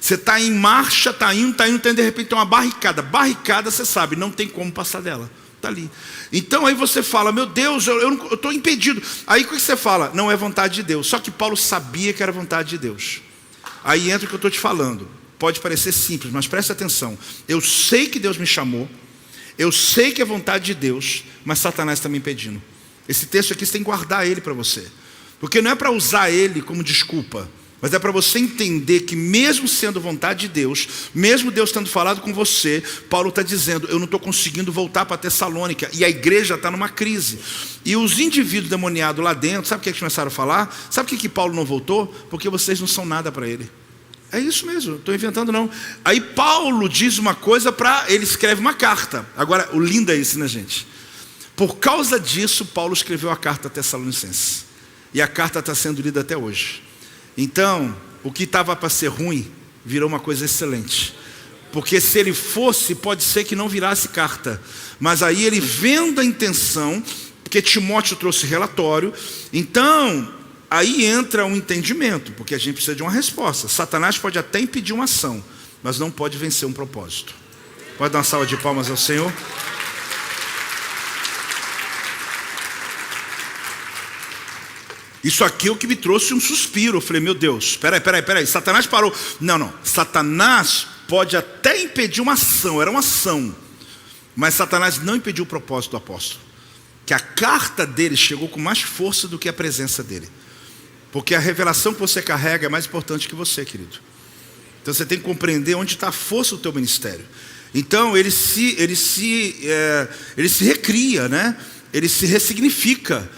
Você está em marcha, está indo, de repente tem uma barricada. Barricada, você sabe, não tem como passar dela. Está ali. Então aí você fala, meu Deus, eu estou impedido. Aí o que você fala? Não é vontade de Deus. Só que Paulo sabia que era vontade de Deus. Aí entra o que eu estou te falando. Pode parecer simples, mas preste atenção. Eu sei que Deus me chamou. Eu sei que é vontade de Deus, mas Satanás está me impedindo. Esse texto aqui você tem que guardar ele para você. Porque não é para usar ele como desculpa, mas é para você entender que mesmo sendo vontade de Deus, mesmo Deus tendo falado com você, Paulo está dizendo, eu não estou conseguindo voltar para Tessalônica, e a igreja está numa crise. E os indivíduos demoniados lá dentro, sabe o que eles começaram a falar? Sabe o que Paulo não voltou? Porque vocês não são nada para ele. É isso mesmo, não estou inventando não. Aí Paulo diz uma coisa ele escreve uma carta. Agora, o lindo é isso, né, gente? Por causa disso, Paulo escreveu a carta a Tessalonicenses. E a carta está sendo lida até hoje. Então, o que estava para ser ruim, virou uma coisa excelente. Porque se ele fosse, pode ser que não virasse carta. Mas aí ele vendo a intenção, porque Timóteo trouxe relatório, então, aí entra um entendimento, porque a gente precisa de uma resposta. Satanás pode até impedir uma ação, mas não pode vencer um propósito. Pode dar uma salva de palmas ao Senhor? Isso aqui é o que me trouxe um suspiro. Eu falei, meu Deus, peraí, Satanás parou. Não, Satanás pode até impedir uma ação, era uma ação, mas Satanás não impediu o propósito do apóstolo. Que a carta dele chegou com mais força do que a presença dele. Porque a revelação que você carrega é mais importante que você, querido. Então você tem que compreender onde está a força do teu ministério. Então ele se recria, né? Ele se ressignifica.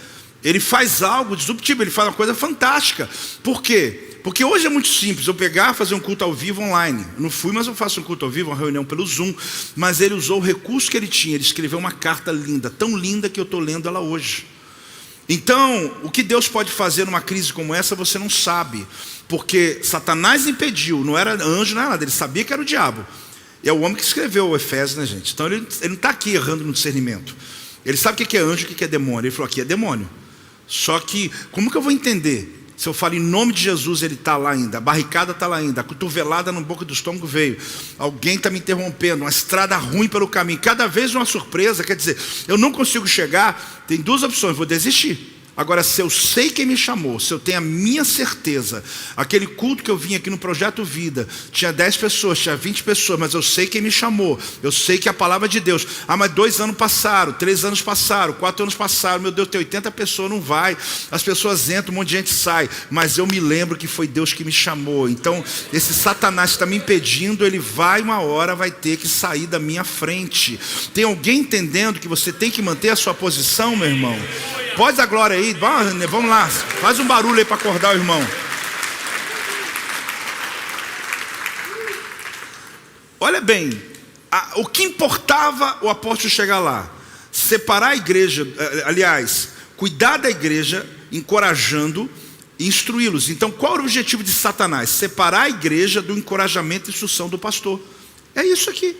Ele faz algo disruptivo, ele faz uma coisa fantástica. Por quê? Porque hoje é muito simples, eu pegar, fazer um culto ao vivo online. Eu não fui, mas eu faço um culto ao vivo, uma reunião pelo Zoom. Mas ele usou o recurso que ele tinha, ele escreveu uma carta linda, tão linda que eu estou lendo ela hoje. Então, o que Deus pode fazer numa crise como essa, você não sabe. Porque Satanás impediu, não era anjo, não era nada, ele sabia que era o diabo. E é o homem que escreveu o Efésios, né, gente? Então ele não está aqui errando no discernimento. Ele sabe o que é anjo e o que é demônio. Ele falou, aqui é demônio. Só que, como que eu vou entender? Se eu falo em nome de Jesus, ele está lá ainda. A barricada está lá ainda. A cotovelada no boca do estômago veio. Alguém está me interrompendo. Uma estrada ruim pelo caminho. Cada vez uma surpresa. Quer dizer, eu não consigo chegar. Tem duas opções. Vou desistir. Agora, se eu sei quem me chamou, se eu tenho a minha certeza, aquele culto que eu vim aqui no Projeto Vida, tinha 10 pessoas, tinha 20 pessoas, mas eu sei quem me chamou, eu sei que é a palavra de Deus. Mas 2 anos passaram, 3 anos passaram, 4 anos passaram, meu Deus, tem 80 pessoas, não vai, as pessoas entram, um monte de gente sai, mas eu me lembro que foi Deus que me chamou. Então, esse Satanás que está me impedindo, ele vai uma hora, vai ter que sair da minha frente. Tem alguém entendendo que você tem que manter a sua posição, meu irmão? Pode dar glória aí, vamos lá, faz um barulho aí para acordar o irmão. Olha bem, o que importava o apóstolo chegar lá? Separar a igreja, aliás, cuidar da igreja, encorajando e instruí-los. Então qual era o objetivo de Satanás? Separar a igreja do encorajamento e instrução do pastor. É isso aqui,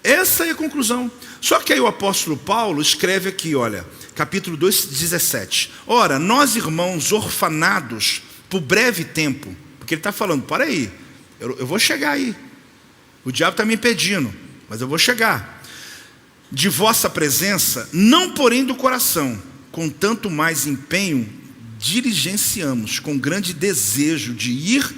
essa é a conclusão. Só que aí o apóstolo Paulo escreve aqui, olha, capítulo 2, 17. Ora, nós irmãos orfanados por breve tempo, porque ele está falando, para aí, eu vou chegar aí, o diabo está me impedindo, mas eu vou chegar, de vossa presença, não porém do coração, com tanto mais empenho, diligenciamos, com grande desejo de ir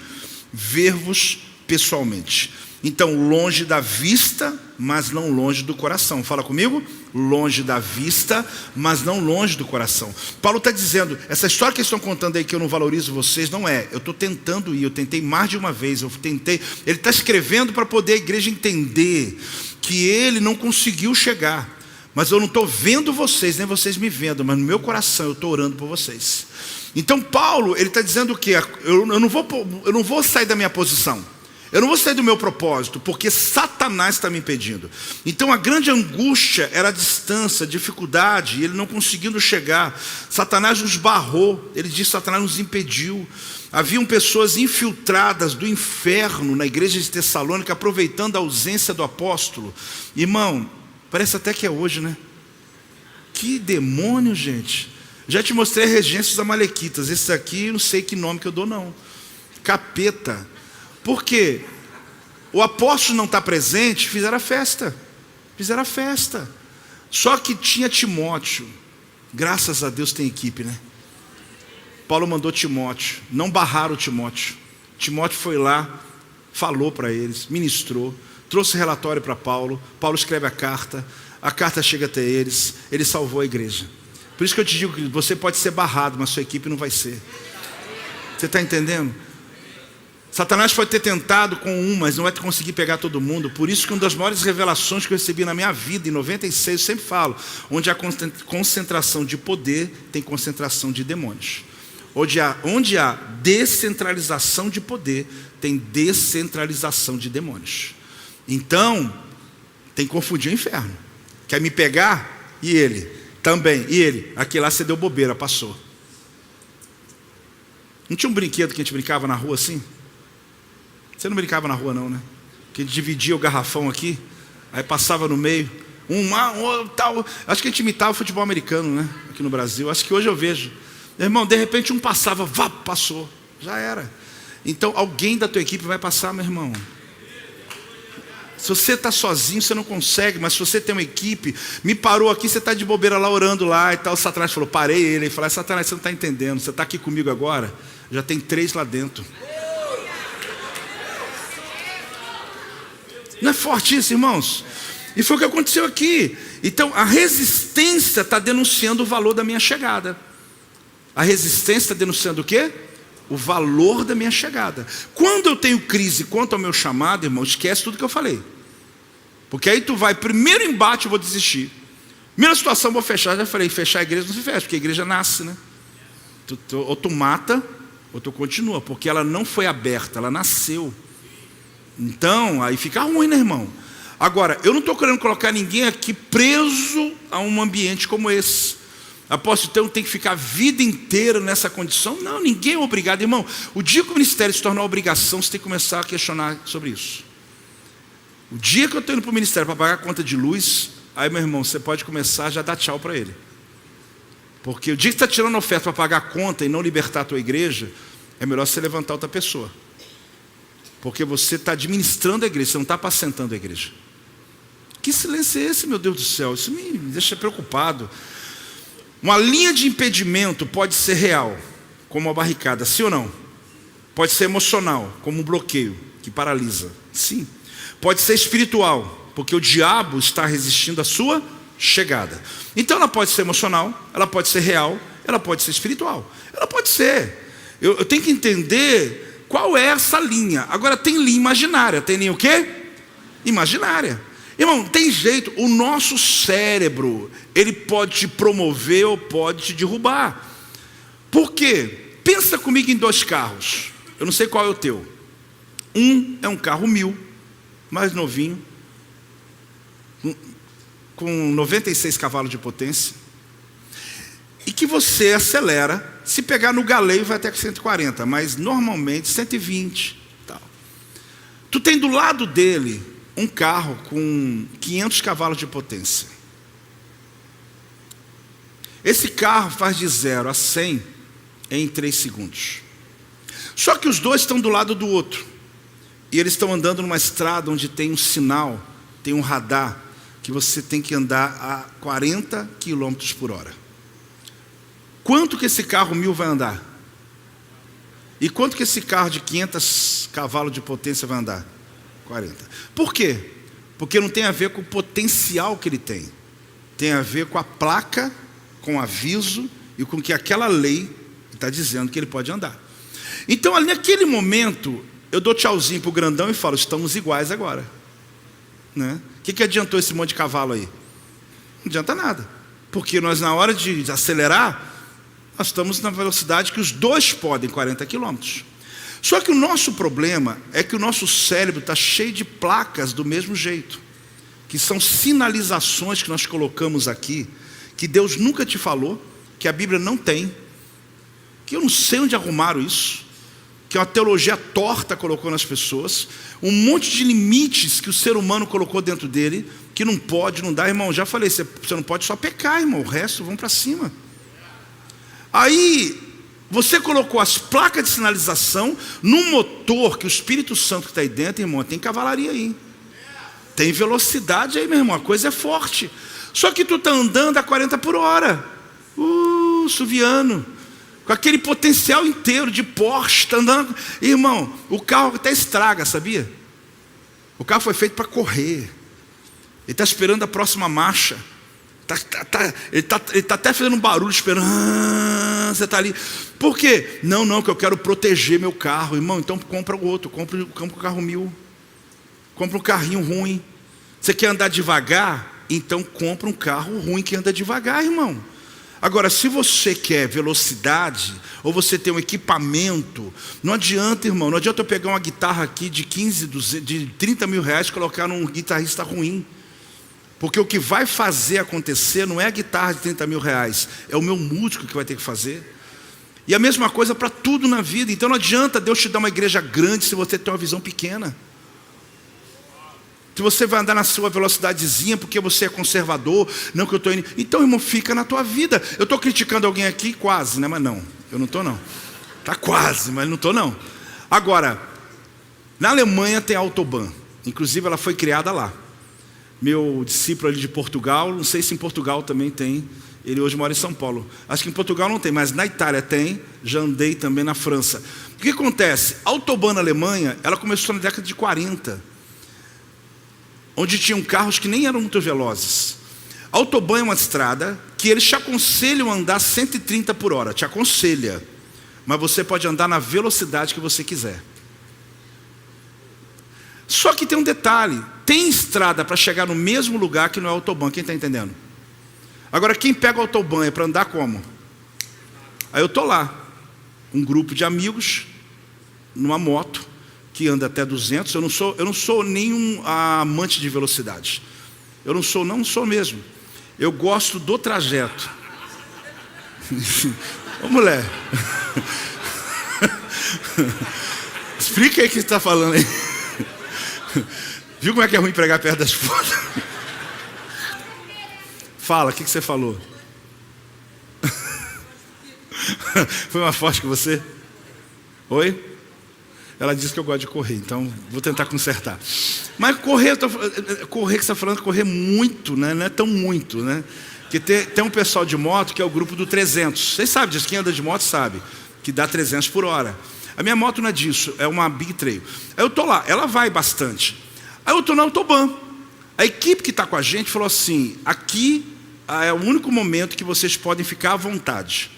ver-vos pessoalmente. Então, longe da vista, mas não longe do coração. Fala comigo? Longe da vista, mas não longe do coração. Paulo está dizendo, essa história que eles estão contando aí que eu não valorizo vocês, não é. Eu estou tentando ir, eu tentei mais de uma vez, ele está escrevendo para poder a igreja entender que ele não conseguiu chegar. Mas eu não estou vendo vocês, nem vocês me vendo, mas no meu coração eu estou orando por vocês. Então Paulo, ele está dizendo o quê? Eu não vou sair da minha posição. Eu não vou sair do meu propósito, porque Satanás está me impedindo. Então a grande angústia era a distância, a dificuldade, ele não conseguindo chegar. Satanás nos barrou, ele diz que Satanás nos impediu. Haviam pessoas infiltradas do inferno na igreja de Tessalônica, aproveitando a ausência do apóstolo. Irmão, parece até que é hoje, né? Que demônio, gente. Já te mostrei a regência dos amalequitas. Esse aqui, não sei que nome que eu dou não. Capeta. Porque o apóstolo não está presente, fizeram a festa. Só que tinha Timóteo. Graças a Deus tem equipe, né? Paulo mandou Timóteo. Não barraram Timóteo. Timóteo foi lá, falou para eles, ministrou, trouxe relatório para Paulo. Paulo escreve a carta chega até eles, ele salvou a igreja. Por isso que eu te digo que você pode ser barrado, mas sua equipe não vai ser. Você está entendendo? Satanás pode ter tentado com mas não vai conseguir pegar todo mundo. Por isso que uma das maiores revelações que eu recebi na minha vida, em 96, eu sempre falo, onde há concentração de poder, tem concentração de demônios. Onde há descentralização de poder, tem descentralização de demônios. Então, tem que confundir o inferno. Quer me pegar? E ele também. E ele, aqui lá você deu bobeira, passou. Não tinha um brinquedo que a gente brincava na rua assim? Você não brincava na rua não, né? Que a gente dividia o garrafão aqui, aí passava no meio, tal. Acho que a gente imitava o futebol americano, né? Aqui no Brasil, acho que hoje eu vejo. Meu irmão, de repente um passava, passou, já era. Então alguém da tua equipe vai passar, meu irmão. Se você está sozinho, você não consegue, mas se você tem uma equipe, me parou aqui, você está de bobeira lá, orando lá e tal, o Satanás falou, parei ele falou, Satanás, você não está entendendo, você está aqui comigo agora, já tem 3 lá dentro. Não é forte isso, irmãos? E foi o que aconteceu aqui. Então, a resistência está denunciando o valor da minha chegada. A resistência está denunciando o quê? O valor da minha chegada. Quando eu tenho crise quanto ao meu chamado, irmão, esquece tudo que eu falei. Porque aí tu vai, primeiro embate eu vou desistir. Primeira situação eu vou fechar, já falei, fechar a igreja não se fecha, porque a igreja nasce, né? Ou tu mata, ou tu continua, porque ela não foi aberta, ela nasceu. Então, aí fica ruim, né, irmão? Agora, eu não estou querendo colocar ninguém aqui preso a um ambiente como esse. Apóstolo, então tem que ficar a vida inteira nessa condição? Não, ninguém é obrigado, irmão. O dia que o ministério se tornar obrigação, você tem que começar a questionar sobre isso. O dia que eu estou indo para o ministério para pagar a conta de luz, aí, meu irmão, você pode começar a já dar tchau para ele. Porque o dia que você está tirando a oferta para pagar a conta e não libertar a tua igreja, é melhor você levantar outra pessoa. Porque você está administrando a igreja, você não está apacentando a igreja. Que silêncio é esse, meu Deus do céu? Isso me deixa preocupado. Uma linha de impedimento pode ser real, como uma barricada, sim ou não? Pode ser emocional, como um bloqueio que paralisa, sim. Pode ser espiritual, porque o diabo está resistindo à sua chegada. Então ela pode ser emocional, ela pode ser real, ela pode ser espiritual. Ela pode ser. Eu tenho que entender qual é essa linha. Agora tem linha imaginária. Tem linha o quê? Imaginária. Irmão, tem jeito. O nosso cérebro, ele pode te promover ou pode te derrubar. Por quê? Pensa comigo em 2 carros. Eu não sei qual é o teu. Um é um carro 1000, mais novinho, com 96 cavalos de potência, e que você acelera. Se pegar no galeio vai até 140, mas normalmente 120 tal. Tu tem do lado dele um carro com 500 cavalos de potência. Esse carro faz de 0 a 100 em 3 segundos. Só que os dois estão do lado do outro. E eles estão andando numa estrada onde tem um sinal, tem um radar, que você tem que andar a 40 km por hora. Quanto que esse carro 1000 vai andar? E quanto que esse carro de 500 cavalos de potência vai andar? 40. Por quê? Porque não tem a ver com o potencial que ele tem. Tem a ver com a placa, com o aviso e com que aquela lei está dizendo que ele pode andar. Então, ali naquele momento, eu dou tchauzinho para o grandão e falo, estamos iguais agora. Né? O que adiantou esse monte de cavalo aí? Não adianta nada. Porque nós, na hora de acelerar, nós estamos na velocidade que os dois podem, 40 km. Só que o nosso problema é que o nosso cérebro está cheio de placas do mesmo jeito, que são sinalizações que nós colocamos aqui, que Deus nunca te falou, que a Bíblia não tem, que eu não sei onde arrumaram isso, que uma teologia torta colocou nas pessoas, um monte de limites que o ser humano colocou dentro dele, que não pode, não dá. Irmão, já falei, você não pode só pecar, irmão, o resto vão para cima. Aí, você colocou as placas de sinalização num motor que o Espírito Santo que está aí dentro, irmão, tem cavalaria aí. Tem velocidade aí, meu irmão, a coisa é forte. Só que tu está andando a 40 por hora. Suviano. Com aquele potencial inteiro de Porsche, está andando. Irmão, o carro até estraga, sabia? O carro foi feito para correr. Ele está esperando a próxima marcha. Ele está até fazendo um barulho esperando. Você está ali. Por quê? Não, que eu quero proteger meu carro. Irmão, então compra o outro. Compra o carro 1000. Compra um carrinho ruim. Você quer andar devagar? Então compra um carro ruim que anda devagar, irmão. Agora, se você quer velocidade, ou você tem um equipamento, não adianta, irmão, não adianta eu pegar uma guitarra aqui de 30 mil reais e colocar num guitarrista ruim. Porque o que vai fazer acontecer não é a guitarra de 30 mil reais, é o meu músico que vai ter que fazer. E a mesma coisa para tudo na vida. Então não adianta Deus te dar uma igreja grande se você tem uma visão pequena. Se você vai andar na sua velocidadezinha porque você é conservador, não que eu estou indo. Então, irmão, fica na tua vida. Eu estou criticando alguém aqui, quase, né? Mas não, eu não estou não. Está quase, mas não estou não. Agora, na Alemanha tem Autobahn. Inclusive ela foi criada lá. Meu discípulo ali de Portugal, não sei se em Portugal também tem, ele hoje mora em São Paulo. Acho que em Portugal não tem, mas na Itália tem, já andei também na França. O que acontece? A Autobahn na Alemanha, ela começou na década de 40, onde tinham carros que nem eram muito velozes. A Autobahn é uma estrada que eles te aconselham a andar 130 por hora, te aconselha, mas você pode andar na velocidade que você quiser. Só que tem um detalhe, tem estrada para chegar no mesmo lugar que não é Autobahn, quem está entendendo? Agora quem pega a Autobahn é para andar como? Aí eu estou lá, um grupo de amigos, numa moto, que anda até 200, eu não sou nenhum amante de velocidade, eu não sou mesmo, eu gosto do trajeto. Ô mulher, explica aí o que você está falando aí. Viu como é que é ruim pregar perto da esposa? Fala, o que você falou? Foi mais forte que você? Oi? Ela disse que eu gosto de correr, então vou tentar consertar. Mas correr que você está falando, correr muito, né? Não é tão muito, né? Porque tem um pessoal de moto que é o grupo do 300. Vocês sabem disso, quem anda de moto sabe, que dá 300 por hora. A minha moto não é disso, é uma Big Trail. Aí eu estou lá, ela vai bastante. Aí eu estou na Autobahn. A equipe que está com a gente falou assim, aqui é o único momento que vocês podem ficar à vontade.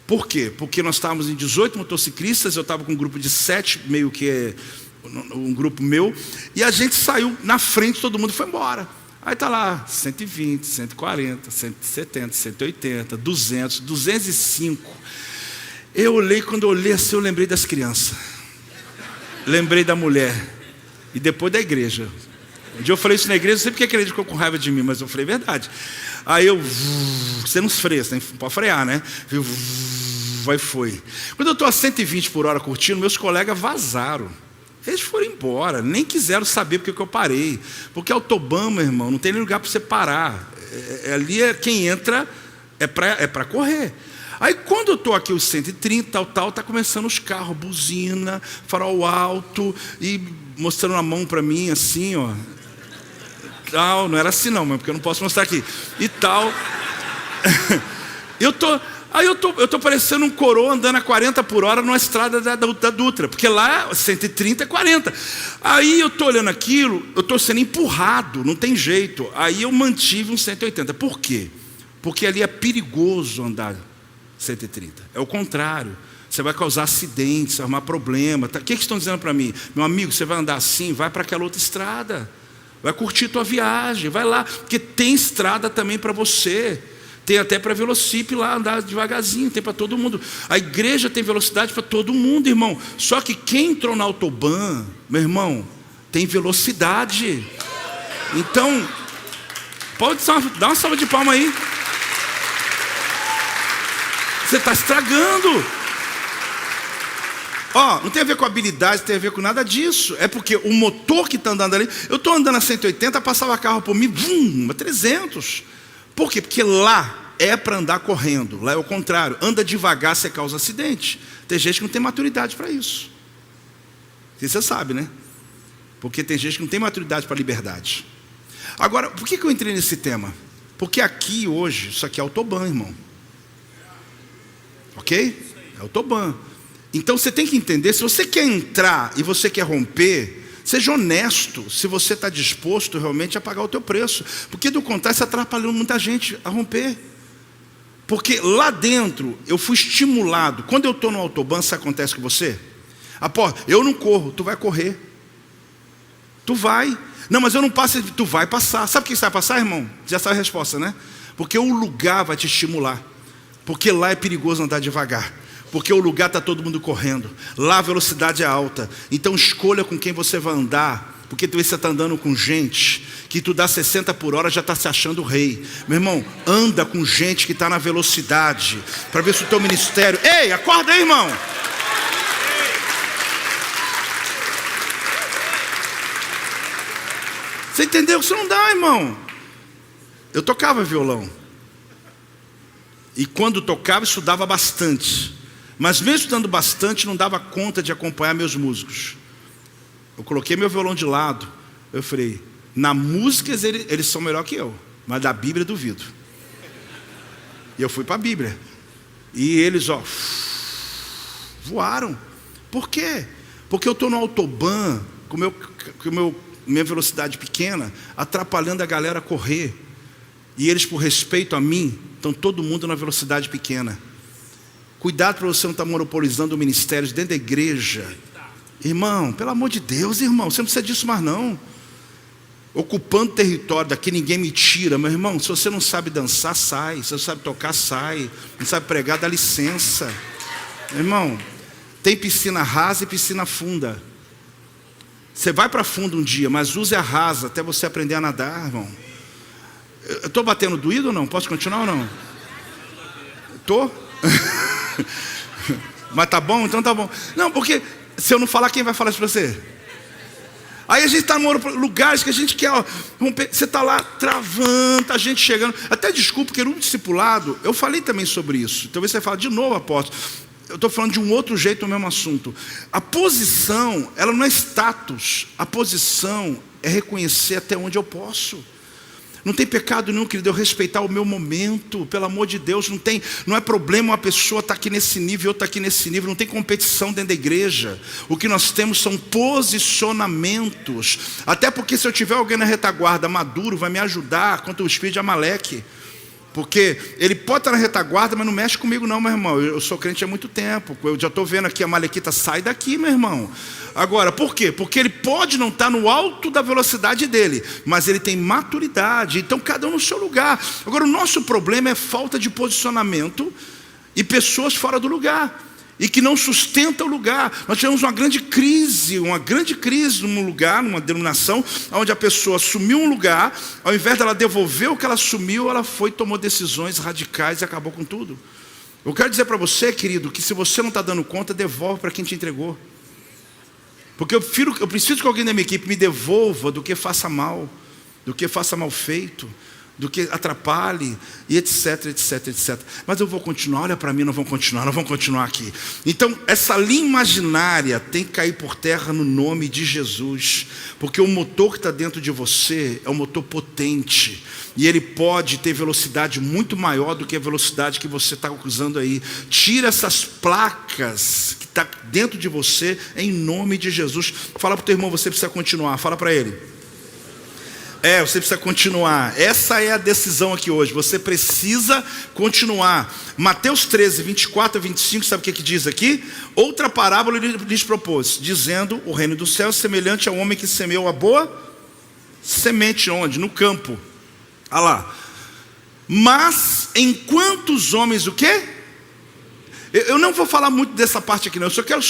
Por quê? Porque nós estávamos em 18 motociclistas, eu estava com um grupo de 7, meio que um grupo meu, e a gente saiu na frente, todo mundo foi embora. Aí está lá, 120, 140, 170, 180, 200, 205. Quando eu olhei assim, eu lembrei das crianças. Lembrei da mulher. E depois da igreja. Um dia eu falei isso na igreja, não sei porque a igreja ficou com raiva de mim, mas eu falei verdade. Aí você não freia, você pode frear, né? Vai foi. Quando eu estou a 120 por hora curtindo, meus colegas vazaram. Eles foram embora, nem quiseram saber porque que eu parei. Porque Autobahn, meu irmão, não tem nem lugar para você parar. Ali quem entra é para correr. Aí quando eu estou aqui os 130, está começando os carros, buzina, farol alto, e mostrando a mão para mim assim, ó. Tal, não era assim não, mas porque eu não posso mostrar aqui. E tal. Eu tô parecendo um coroa andando a 40 por hora numa estrada da Dutra, porque lá 130 é 40. Aí eu tô olhando aquilo, eu tô sendo empurrado, não tem jeito. Aí eu mantive um 180. Por quê? Porque ali é perigoso andar 130. É o contrário. Você vai causar acidentes, arrumar problema. O que estão dizendo para mim? Meu amigo, você vai andar assim, vai para aquela outra estrada. Vai curtir tua viagem, vai lá. Porque tem estrada também para você. Tem até para velocípede lá, andar devagarzinho, tem para todo mundo. A igreja tem velocidade para todo mundo, irmão. Só que quem entrou na Autobahn, meu irmão, tem velocidade. Então, pode dar uma salva de palma aí. Você está estragando. Não tem a ver com habilidade, não tem a ver com nada disso. É porque o motor que está andando ali, eu estou andando a 180, passava carro por mim, a 300. Por quê? Porque lá é para andar correndo, lá é o contrário. Anda devagar, você causa acidente. Tem gente que não tem maturidade para isso. Você sabe, né? Porque tem gente que não tem maturidade para a liberdade. Agora, por que eu entrei nesse tema? Porque aqui hoje, isso aqui é Autobahn, irmão. Ok? É Autobahn. Então você tem que entender, se você quer entrar e você quer romper, seja honesto, se você está disposto realmente a pagar o teu preço. Porque do contrário, você atrapalhou muita gente a romper. Porque lá dentro, eu fui estimulado. Quando eu estou no Autobahn, isso acontece com você? Eu não corro, tu vai correr. Tu vai. Não, mas eu não passo, tu vai passar. Sabe o que você vai passar, irmão? Já sabe a resposta, né? Porque o lugar vai te estimular. Porque lá é perigoso andar devagar. Porque o lugar está todo mundo correndo. Lá a velocidade é alta. Então escolha com quem você vai andar. Porque talvez você está andando com gente que tu dá 60 por hora já está se achando rei. Meu irmão, anda com gente que está na velocidade. Para ver se o teu ministério... Ei, acorda aí, irmão. Você entendeu? Você não dá, irmão. Eu tocava violão. E quando tocava, estudava bastante. Mas mesmo estudando bastante, não dava conta de acompanhar meus músicos. Eu coloquei meu violão de lado. Eu falei, na música eles são melhor que eu, mas da Bíblia duvido. E eu fui para a Bíblia. E eles, voaram. Por quê? Porque eu estou no autobahn, com minha velocidade pequena, atrapalhando a galera a correr. E eles, por respeito a mim, estão todo mundo na velocidade pequena. Cuidado para você não estar monopolizando ministérios dentro da igreja. Irmão, pelo amor de Deus, irmão, você não precisa disso mais não. Ocupando território, daqui ninguém me tira. Meu irmão, se você não sabe dançar, sai. Se você não sabe tocar, sai. Não sabe pregar, dá licença. Irmão, tem piscina rasa e piscina funda. Você vai para fundo um dia, mas use a rasa até você aprender a nadar, irmão. Eu estou batendo doído ou não? Posso continuar ou não? Estou? Mas tá bom? Então tá bom. Não, porque se eu não falar, quem vai falar isso para você? Aí a gente está em lugares que a gente quer, você está lá travando, a gente chegando. Até desculpa, porque no discipulado, eu falei também sobre isso. Talvez você fale de novo, apóstolo. Eu estou falando de um outro jeito no mesmo assunto. A posição, ela não é status. A posição é reconhecer até onde eu posso. Não tem pecado nenhum, querido, eu respeitar o meu momento, pelo amor de Deus, não é problema uma pessoa estar aqui nesse nível, outra aqui nesse nível, não tem competição dentro da igreja. O que nós temos são posicionamentos, até porque se eu tiver alguém na retaguarda maduro, vai me ajudar contra o espírito de Amaleque. Porque ele pode estar na retaguarda, mas não mexe comigo não, meu irmão. Eu sou crente há muito tempo. Eu já estou vendo aqui a Malequita, sai daqui, meu irmão. Agora, por quê? Porque ele pode não estar no alto da velocidade dele, mas ele tem maturidade. Então, cada um no seu lugar. Agora, o nosso problema é falta de posicionamento e pessoas fora do lugar. E que não sustenta o lugar. Nós tivemos uma grande crise num lugar, numa denominação, onde a pessoa assumiu um lugar, ao invés dela devolver o que ela assumiu, ela foi e tomou decisões radicais e acabou com tudo. Eu quero dizer para você, querido, que se você não está dando conta, devolve para quem te entregou. Porque eu preciso que alguém da minha equipe me devolva do que faça mal feito, do que atrapalhe, e etc, etc, etc. Mas eu vou continuar, olha para mim, nós vamos continuar aqui. Então, essa linha imaginária tem que cair por terra no nome de Jesus, porque o motor que está dentro de você é um motor potente, e ele pode ter velocidade muito maior do que a velocidade que você está usando aí. Tira essas placas que está dentro de você, em nome de Jesus. Fala para o teu irmão, você precisa continuar, fala para ele. Você precisa continuar. Essa é a decisão aqui hoje. Você precisa continuar. Mateus 13, 24 a 25, sabe o que diz aqui? Outra parábola ele lhes propôs, dizendo, o reino do céu é semelhante ao homem que semeou a boa semente. Onde? No campo. Olha lá. Mas, enquanto os homens o quê? Eu não vou falar muito dessa parte aqui não. Eu só quero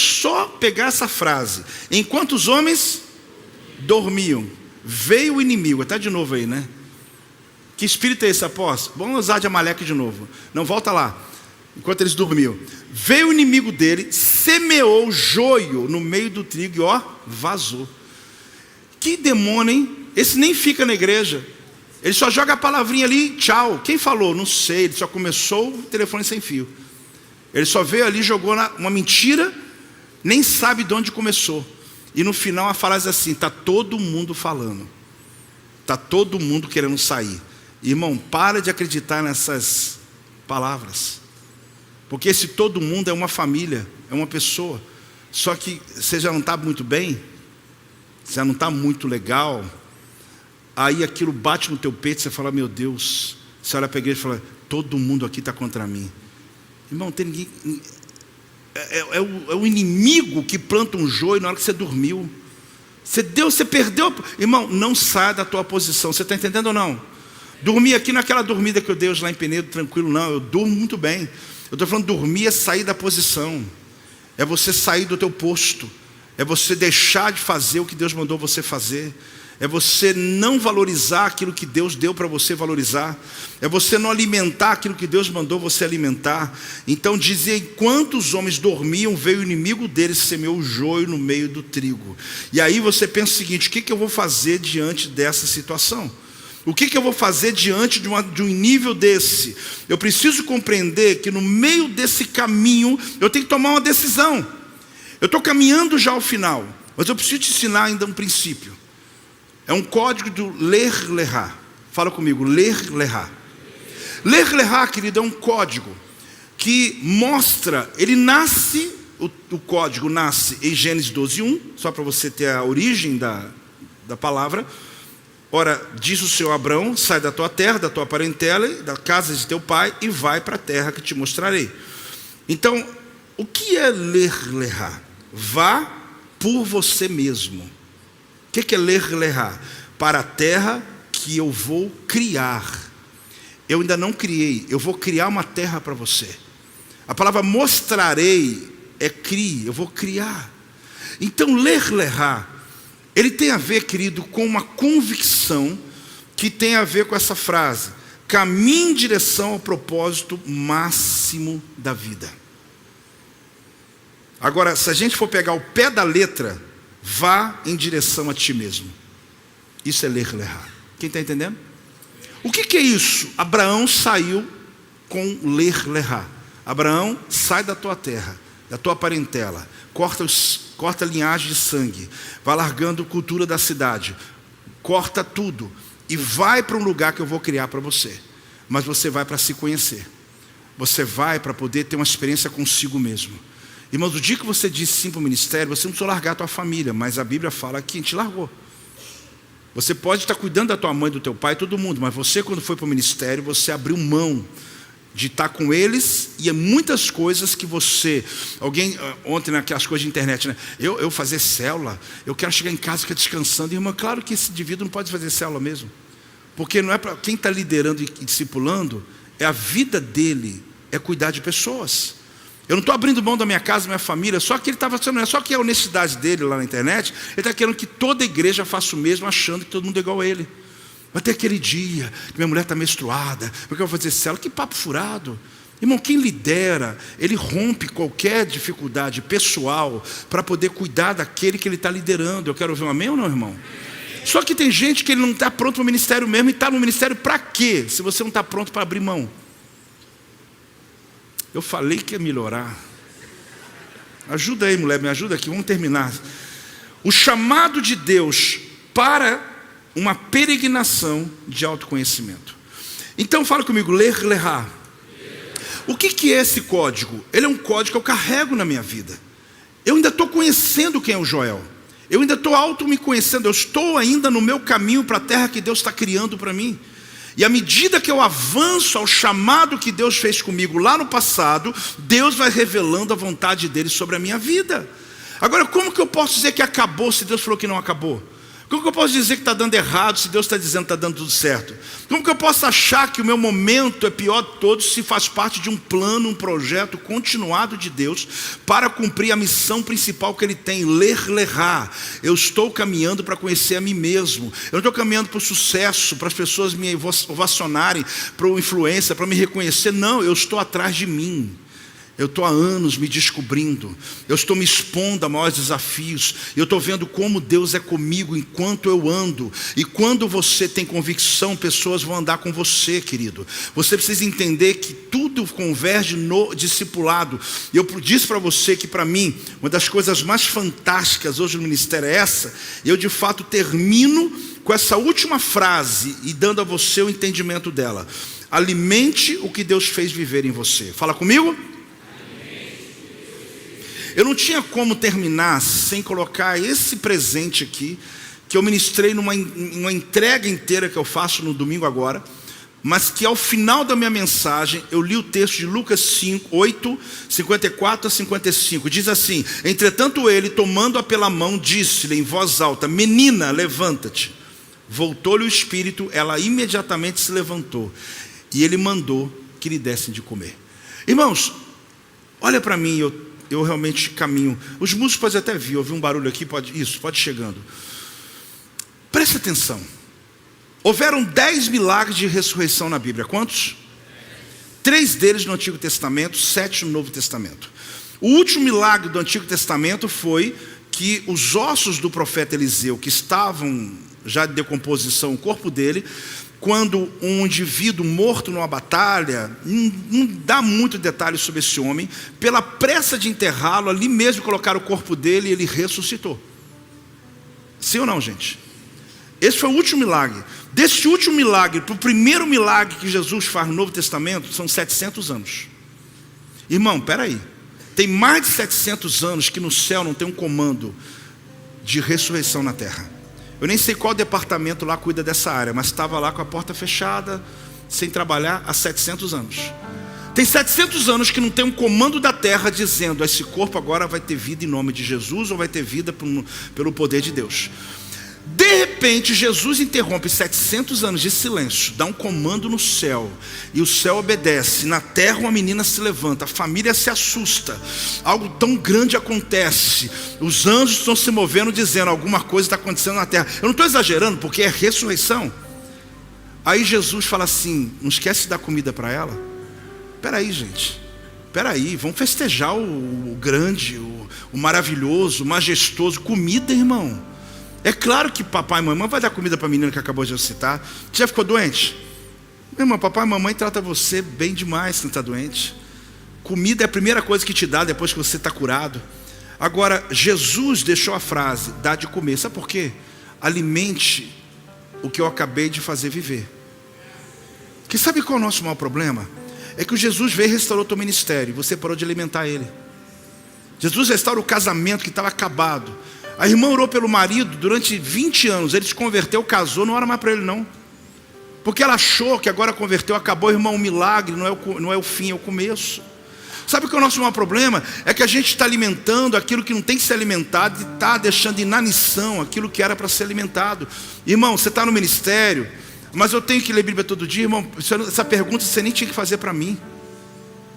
pegar essa frase. Enquanto os homens dormiam, veio o inimigo. Está de novo aí, né? Que espírito é esse, apóstolo? Vamos usar de Amaleque de novo. Não, volta lá. Enquanto eles dormiam, veio o inimigo dele, semeou joio no meio do trigo e vazou. Que demônio, hein? Esse nem fica na igreja. Ele só joga a palavrinha ali, tchau. Quem falou? Não sei. Ele só começou o telefone sem fio. Ele só veio ali, jogou uma mentira, nem sabe de onde começou. E no final a frase é assim, está todo mundo falando. Está todo mundo querendo sair. Irmão, para de acreditar nessas palavras. Porque esse todo mundo é uma família, é uma pessoa. Só que você já não está muito bem, você já não está muito legal. Aí aquilo bate no teu peito, você fala, meu Deus. Você olha para a igreja e fala, todo mundo aqui está contra mim. Irmão, tem ninguém... É o inimigo que planta um joio na hora que você dormiu. Você perdeu. Irmão, não saia da tua posição. Você está entendendo ou não? Dormir aqui naquela dormida que eu dei hoje lá em Penedo, tranquilo, não. Eu durmo muito bem. Eu estou falando, dormir é sair da posição. É você sair do teu posto. É você deixar de fazer o que Deus mandou você fazer. É você não valorizar aquilo que Deus deu para você valorizar. É você não alimentar aquilo que Deus mandou você alimentar. Então dizia, enquanto os homens dormiam, veio o inimigo deles e semeou o joio no meio do trigo. E aí você pensa o seguinte, o que eu vou fazer diante dessa situação? O que eu vou fazer diante de um nível desse? Eu preciso compreender que no meio desse caminho, eu tenho que tomar uma decisão. Eu estou caminhando já ao final, mas eu preciso te ensinar ainda um princípio. É um código do ler, lerá. Fala comigo, ler, lerá. Ler, lerá, querido, é um código que mostra, ele nasce, o código nasce em Gênesis 12:1, só para você ter a origem da palavra. Ora, diz o Senhor a Abrão: sai da tua terra, da tua parentela, da casa de teu pai, e vai para a terra que te mostrarei. Então, o que é ler, lerá? Vá por você mesmo. O que é ler, lerá? Para a terra que eu vou criar. Eu ainda não criei, eu vou criar uma terra para você. A palavra mostrarei é crie, eu vou criar. Então, ler, lerá, ele tem a ver, querido, com uma convicção que tem a ver com essa frase: caminhe em direção ao propósito máximo da vida. Agora, se a gente for pegar o pé da letra, vá em direção a ti mesmo. Isso é ler, lerá. Quem está entendendo? O que é isso? Abraão saiu com ler, lerá. Abraão, sai da tua terra, da tua parentela, corta a linhagem de sangue, vai largando a cultura da cidade, corta tudo e vai para um lugar que eu vou criar para você. Mas você vai para se conhecer, você vai para poder ter uma experiência consigo mesmo. Irmãos, o dia que você disse sim para o ministério, você não precisou largar a tua família, mas a Bíblia fala que a gente largou. Você pode estar cuidando da tua mãe, do teu pai, todo mundo, mas você, quando foi para o ministério, você abriu mão de estar com eles, e é muitas coisas que você... Alguém, ontem naquelas coisas de internet, né? Eu fazer célula, eu quero chegar em casa e ficar descansando. Irmão, claro que esse indivíduo não pode fazer célula mesmo, porque não é para quem está liderando e discipulando, é a vida dele, é cuidar de pessoas. Eu não estou abrindo mão da minha casa, da minha família, só que ele estava fazendo, não é só que a honestidade dele lá na internet, ele está querendo que toda a igreja faça o mesmo, achando que todo mundo é igual a ele. Vai ter aquele dia que minha mulher está menstruada, porque eu vou fazer célula. Que papo furado. Irmão, quem lidera, ele rompe qualquer dificuldade pessoal para poder cuidar daquele que ele está liderando. Eu quero ouvir um amém ou não, irmão? Só que tem gente que ele não está pronto para o ministério mesmo, e está no ministério para quê? Se você não está pronto para abrir mão. Eu falei que ia melhorar. Ajuda aí, mulher, me ajuda aqui, vamos terminar. O chamado de Deus para uma peregrinação de autoconhecimento. Então fala comigo, ler, lerá. O que é esse código? Ele é um código que eu carrego na minha vida. Eu ainda estou conhecendo quem é o Joel. Eu ainda estou auto me conhecendo. Eu estou ainda no meu caminho para a terra que Deus está criando para mim. E à medida que eu avanço ao chamado que Deus fez comigo lá no passado, Deus vai revelando a vontade dele sobre a minha vida. Agora, como que eu posso dizer que acabou se Deus falou que não acabou? Como que eu posso dizer que está dando errado se Deus está dizendo que está dando tudo certo? Como que eu posso achar que o meu momento é pior de todos se faz parte de um plano, um projeto continuado de Deus para cumprir a missão principal que Ele tem, ler, lerá. Eu estou caminhando para conhecer a mim mesmo. Eu não estou caminhando para o sucesso, para as pessoas me ovacionarem, para a influência, para me reconhecer. Não, eu estou atrás de mim. Eu estou há anos me descobrindo, eu estou me expondo a maiores desafios, eu estou vendo como Deus é comigo enquanto eu ando. E quando você tem convicção, pessoas vão andar com você, querido. Você precisa entender que tudo converge no discipulado. E eu disse para você que, para mim, uma das coisas mais fantásticas hoje no ministério é essa. Eu de fato termino com essa última frase e dando a você o entendimento dela: alimente o que Deus fez viver em você. Fala comigo. Eu não tinha como terminar sem colocar esse presente aqui, que eu ministrei numa entrega inteira que eu faço no domingo agora, mas que ao final da minha mensagem, eu li o texto de Lucas 8, 54 a 55. Diz assim: entretanto ele, tomando-a pela mão, disse-lhe em voz alta: menina, levanta-te. Voltou-lhe o espírito, ela imediatamente se levantou, e ele mandou que lhe dessem de comer. Irmãos, olha para mim, eu realmente caminho. Os músicos podem até vir, ouvir um barulho aqui, pode chegando. Presta atenção. Houveram 10 milagres de ressurreição na Bíblia. Quantos? 3 deles no Antigo Testamento, 7 no Novo Testamento. O último milagre do Antigo Testamento foi que os ossos do profeta Eliseu, que estavam já de decomposição, o corpo dele, quando um indivíduo morto numa batalha, não dá muito detalhe sobre esse homem, pela pressa de enterrá-lo, ali mesmo colocaram o corpo dele e ele ressuscitou. Sim ou não, gente? Esse foi o último milagre. Desse último milagre para o primeiro milagre que Jesus faz no Novo Testamento, são 700 anos. Irmão, peraí. Tem mais de 700 anos que no céu não tem um comando de ressurreição na terra. Eu nem sei qual departamento lá cuida dessa área, mas estava lá com a porta fechada, sem trabalhar há 700 anos. Tem 700 anos que não tem um comando da terra dizendo: esse corpo agora vai ter vida em nome de Jesus, ou vai ter vida pelo poder de Deus. De repente Jesus interrompe 700 anos de silêncio, dá um comando no céu, e o céu obedece. Na terra uma menina se levanta, a família se assusta, algo tão grande acontece, os anjos estão se movendo dizendo: alguma coisa está acontecendo na terra. Eu não estou exagerando, porque é ressurreição. Aí Jesus fala assim: não esquece de dar comida para ela. Peraí, gente, peraí, vamos festejar o grande, o maravilhoso, o majestoso. Comida, irmão. É claro que papai e mamãe vai dar comida para a menina que acabou de ressuscitar. Você já ficou doente? Meu irmão, papai e mamãe trata você bem demais se não está doente. Comida é a primeira coisa que te dá depois que você está curado. Agora, Jesus deixou a frase: dá de comer. Sabe por quê? Alimente o que eu acabei de fazer viver. Porque sabe qual é o nosso maior problema? É que o Jesus veio e restaurou o teu ministério, e você parou de alimentar ele. Jesus restaura o casamento que estava acabado. A irmã orou pelo marido durante 20 anos, ele se converteu, casou, não ora mais para ele não. Porque ela achou que agora converteu, acabou. Irmão, um milagre não é o fim, é o começo. Sabe o que é o nosso maior problema? É que a gente está alimentando aquilo que não tem que ser alimentado, e está deixando inanição aquilo que era para ser alimentado. Irmão, você está no ministério, mas eu tenho que ler Bíblia todo dia. Irmão, essa pergunta você nem tinha que fazer para mim.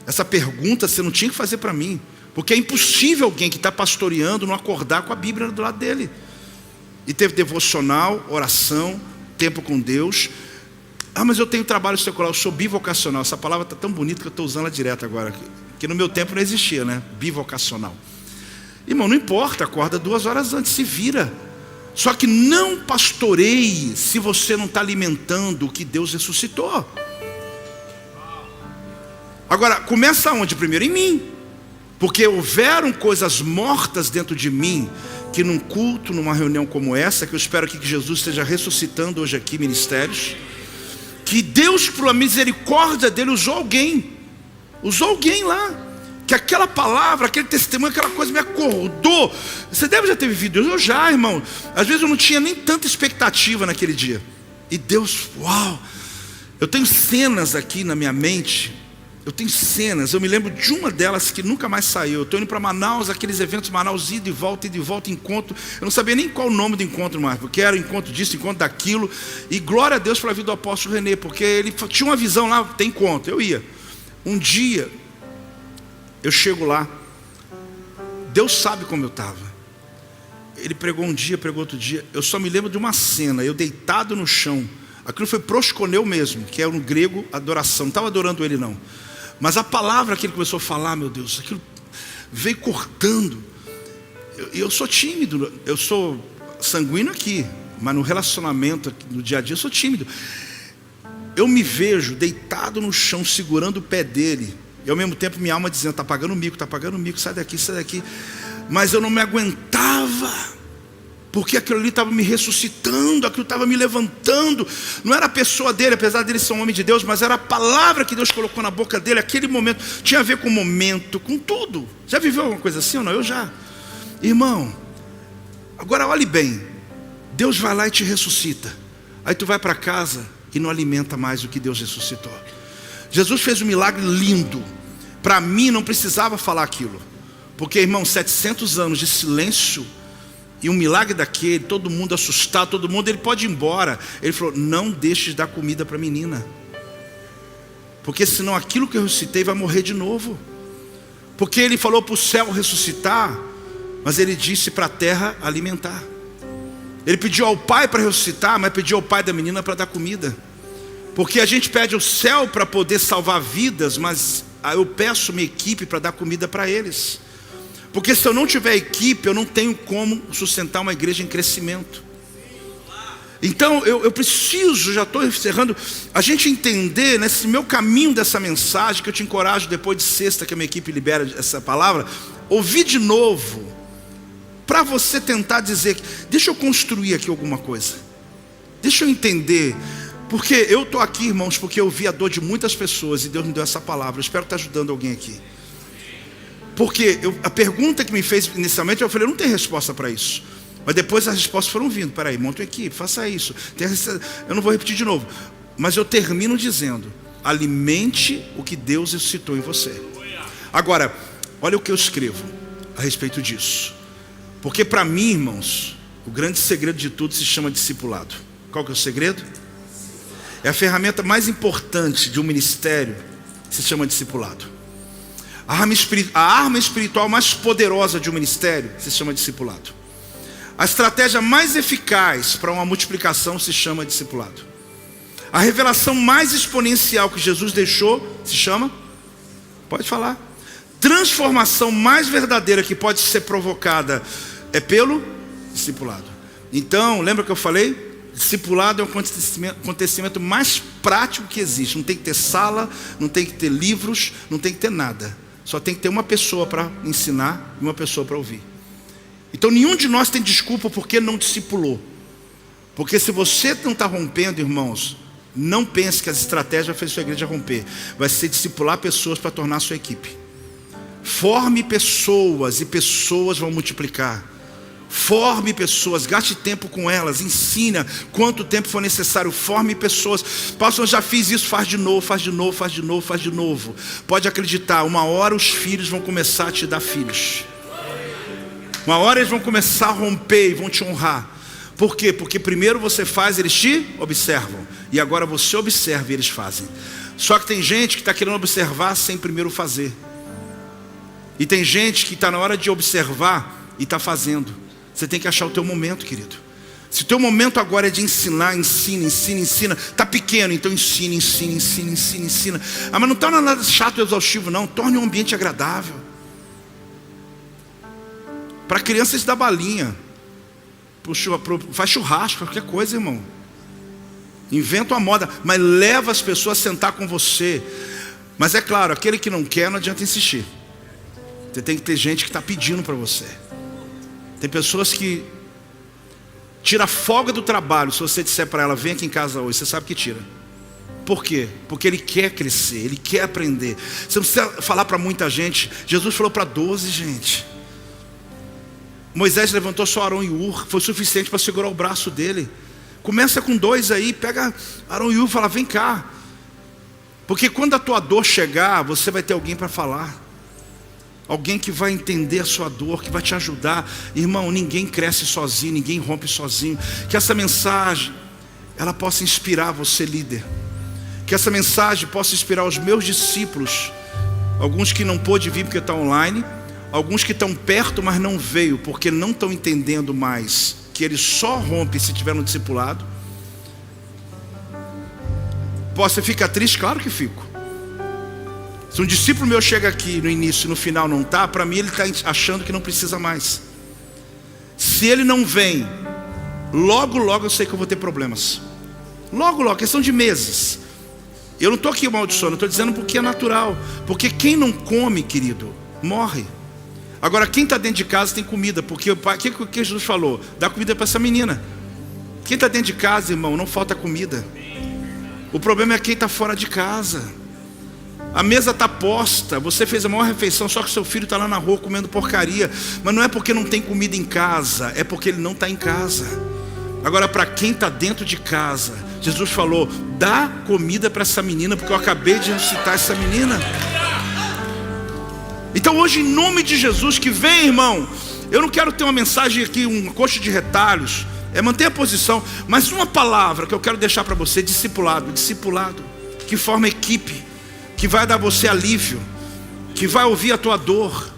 Essa pergunta você não tinha que fazer para mim. Porque é impossível alguém que está pastoreando não acordar com a Bíblia do lado dele. E teve devocional, oração, tempo com Deus. Ah, mas eu tenho trabalho secular, eu sou bivocacional. Essa palavra está tão bonita que eu estou usando ela direto agora. Que no meu tempo não existia, né? Bivocacional. Irmão, não importa, acorda 2 horas antes, se vira. Só que não pastoreie se você não está alimentando o que Deus ressuscitou. Agora, começa onde? Primeiro em mim. Porque houveram coisas mortas dentro de mim, que num culto, numa reunião como essa, que eu espero que Jesus esteja ressuscitando hoje aqui ministérios, que Deus, por a misericórdia dele, usou alguém lá, que aquela palavra, aquele testemunho, aquela coisa me acordou. Você deve já ter vivido isso. Eu já, irmão. Às vezes eu não tinha nem tanta expectativa naquele dia, e Deus, uau. Eu tenho cenas aqui na minha mente. Eu me lembro de uma delas que nunca mais saiu. Eu estou indo para Manaus, aqueles eventos Manaus, ida e volta, encontro. Eu não sabia nem qual o nome do encontro mais, porque era encontro disso, encontro daquilo. E glória a Deus pela vida do apóstolo Renê, porque ele tinha uma visão lá, tem encontro, eu ia. Um dia, eu chego lá, Deus sabe como eu estava. Ele pregou um dia, pregou outro dia. Eu só me lembro de uma cena, eu deitado no chão. Aquilo foi prosconeu mesmo, que é no grego adoração. Não estava adorando ele não. Mas a palavra que ele começou a falar, meu Deus, aquilo veio cortando. Eu sou tímido, eu sou sanguíneo aqui, mas no relacionamento, no dia a dia, eu sou tímido. Eu me vejo deitado no chão, segurando o pé dele, e ao mesmo tempo minha alma dizendo: está pagando mico, sai daqui, sai daqui. Mas eu não me aguentava, porque aquilo ali estava me ressuscitando, aquilo estava me levantando. Não era a pessoa dele, apesar dele ser um homem de Deus, mas era a palavra que Deus colocou na boca dele. Aquele momento tinha a ver com o momento, com tudo. Já viveu alguma coisa assim ou não? Eu já. Irmão, agora olhe bem. Deus vai lá e te ressuscita. Aí tu vai para casa e não alimenta mais o que Deus ressuscitou. Jesus fez um milagre lindo. Para mim não precisava falar aquilo, porque, irmão, 700 anos de silêncio e um milagre daquele, todo mundo assustado, todo mundo, ele pode ir embora. Ele falou: não deixe de dar comida para a menina, porque senão aquilo que eu ressuscitei vai morrer de novo. Porque ele falou para o céu ressuscitar, mas ele disse para a terra alimentar. Ele pediu ao pai para ressuscitar, mas pediu ao pai da menina para dar comida. Porque a gente pede ao céu para poder salvar vidas, mas eu peço minha equipe para dar comida para eles. Porque se eu não tiver equipe, eu não tenho como sustentar uma igreja em crescimento. Então eu preciso, já estou encerrando, a gente entender nesse meu caminho dessa mensagem, que eu te encorajo depois de sexta, que a minha equipe libera essa palavra, ouvir de novo, para você tentar dizer: deixa eu construir aqui alguma coisa. deixa eu entender. Porque eu estou aqui, irmãos, porque eu vi a dor de muitas pessoas e Deus me deu essa palavra. Eu espero estar ajudando alguém aqui. Porque a pergunta que me fez inicialmente, eu falei, eu não tenho resposta para isso. Mas depois as respostas foram vindo. Peraí, monta uma equipe, faça isso. Eu não vou repetir de novo. Mas eu termino dizendo, alimente o que Deus suscitou em você. Agora, olha o que eu escrevo a respeito disso. Porque para mim, irmãos, o grande segredo de tudo se chama discipulado. Qual que é o segredo? É a ferramenta mais importante de um ministério, se chama discipulado. A arma espiritual mais poderosa de um ministério se chama discipulado. A estratégia mais eficaz para uma multiplicação se chama discipulado. A revelação mais exponencial que Jesus deixou se chama? Pode falar. Transformação mais verdadeira que pode ser provocada é pelo discipulado. Então, lembra que eu falei? Discipulado é o acontecimento mais prático que existe. Não tem que ter sala, não tem que ter livros, não tem que ter nada. Só tem que ter uma pessoa para ensinar e uma pessoa para ouvir. Então nenhum de nós tem desculpa porque não discipulou. Porque se você não está rompendo, irmãos, não pense que as estratégias fez sua igreja romper. Vai ser discipular pessoas para tornar a sua equipe. Forme pessoas e pessoas vão multiplicar. Forme pessoas, gaste tempo com elas, ensina quanto tempo for necessário, forme pessoas. Pastor, eu já fiz isso, faz de novo, faz de novo, faz de novo, faz de novo. Pode acreditar, uma hora os filhos vão começar a te dar filhos. Uma hora eles vão começar a romper e vão te honrar. Por quê? Porque primeiro você faz, eles te observam. E agora você observa e eles fazem. Só que tem gente que está querendo observar sem primeiro fazer. E tem gente que está na hora de observar e está fazendo. Você tem que achar o teu momento, querido. Se o teu momento agora é de ensinar, ensina. Está pequeno, então ensina. Ah, mas não torna nada chato ou exaustivo, não. Torne um ambiente agradável. Para crianças dá balinha. Faz churrasco, qualquer coisa, irmão. Inventa uma moda, mas leva as pessoas a sentar com você. Mas é claro, aquele que não quer, não adianta insistir. Você tem que ter gente que está pedindo para você. Tem pessoas que tira folga do trabalho. Se você disser para ela, vem aqui em casa hoje, você sabe que tira. Por quê? Porque ele quer crescer, ele quer aprender. Você não precisa falar para muita gente. Jesus falou para 12, gente. Moisés levantou só Arão e Ur, foi suficiente para segurar o braço dele. Começa com 2 aí, pega Arão e Ur e fala, vem cá. Porque quando a tua dor chegar, você vai ter alguém para falar. Alguém que vai entender a sua dor, que vai te ajudar. Irmão, ninguém cresce sozinho, ninguém rompe sozinho. Que essa mensagem, ela possa inspirar você, líder. Que essa mensagem possa inspirar os meus discípulos. Alguns que não pôde vir porque estão online. Alguns que estão perto, mas não veio, porque não estão entendendo mais que ele só rompe se tiver no discipulado. Você fica triste? Claro que fico. Se um discípulo meu chega aqui no início e no final não está, para mim ele está achando que não precisa mais. Se ele não vem, logo eu sei que eu vou ter problemas. Logo, questão de meses. Eu não estou aqui amaldiçoando, eu estou dizendo porque é natural. Porque quem não come, querido, morre. Agora quem está dentro de casa tem comida. Porque o que Jesus falou? Dá comida para essa menina. Quem está dentro de casa, irmão, não falta comida. O problema é quem está fora de casa. A mesa está posta, você fez a maior refeição, só que seu filho está lá na rua comendo porcaria. Mas não é porque não tem comida em casa, é porque ele não está em casa. Agora, para quem está dentro de casa, Jesus falou, dá comida para essa menina, porque eu acabei de ressuscitar essa menina. Então hoje, em nome de Jesus, que vem, irmão, eu não quero ter uma mensagem aqui, um coxo de retalhos, é manter a posição, mas uma palavra que eu quero deixar para você, discipulado, que forma equipe, que vai dar a você alívio, que vai ouvir a tua dor.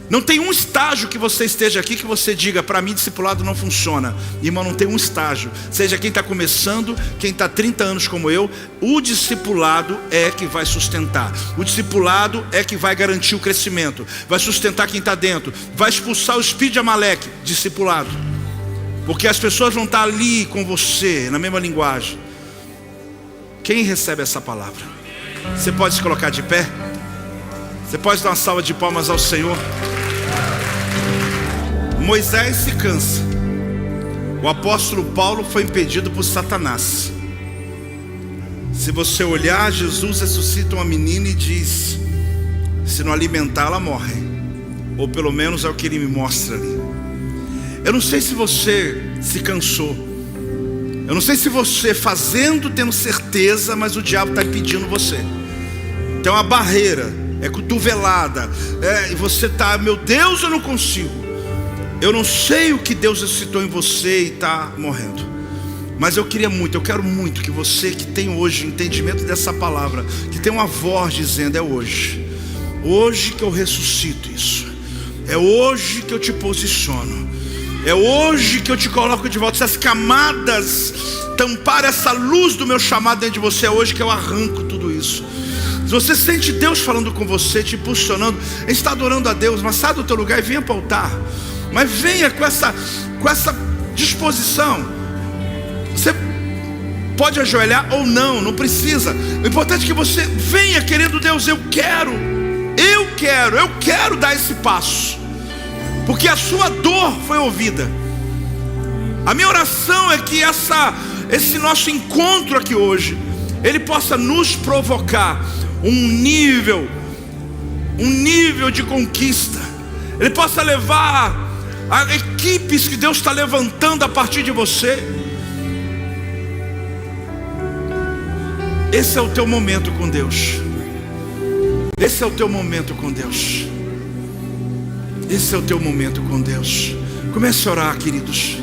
Não tem um estágio que você esteja aqui que você diga, para mim discipulado não funciona. Irmão, não tem um estágio. Seja quem está começando, quem está 30 anos como eu, o discipulado é que vai sustentar. O discipulado é que vai garantir o crescimento, vai sustentar quem está dentro, vai expulsar o espírito de Amaleque, discipulado. Porque as pessoas vão estar ali com você, na mesma linguagem. Quem recebe essa palavra? Você pode se colocar de pé? Você pode dar uma salva de palmas ao Senhor? Moisés se cansa. O apóstolo Paulo foi impedido por Satanás. Se você olhar, Jesus ressuscita uma menina e diz: se não alimentar, ela morre. Ou pelo menos é o que ele me mostra ali. Eu não sei se você se cansou. Eu não sei se você fazendo, tendo certeza, mas o diabo está impedindo você. Tem uma barreira, é cotovelada, e você está, meu Deus, eu não consigo. Eu não sei o que Deus ressuscitou em você e está morrendo. Mas eu quero muito que você que tem hoje entendimento dessa palavra, que tem uma voz dizendo: é hoje. Hoje que eu ressuscito isso. É hoje que eu te posiciono. É hoje que eu te coloco de volta. Se as camadas tamparem essa luz do meu chamado dentro de você, é hoje que eu arranco tudo isso. Se você sente Deus falando com você, te impulsionando, a gente está adorando a Deus, mas sai do teu lugar e venha para o altar. Mas venha com essa disposição. Você pode ajoelhar ou não, não precisa. O importante é que você venha querendo: Deus, eu quero dar esse passo, porque a sua dor foi ouvida. A minha oração é que esse nosso encontro aqui hoje, ele possa nos provocar um nível de conquista. Ele possa levar a equipes que Deus está levantando a partir de você. Esse é o teu momento com Deus. Esse é o teu momento com Deus. Esse é o teu momento com Deus. Comece a orar, queridos.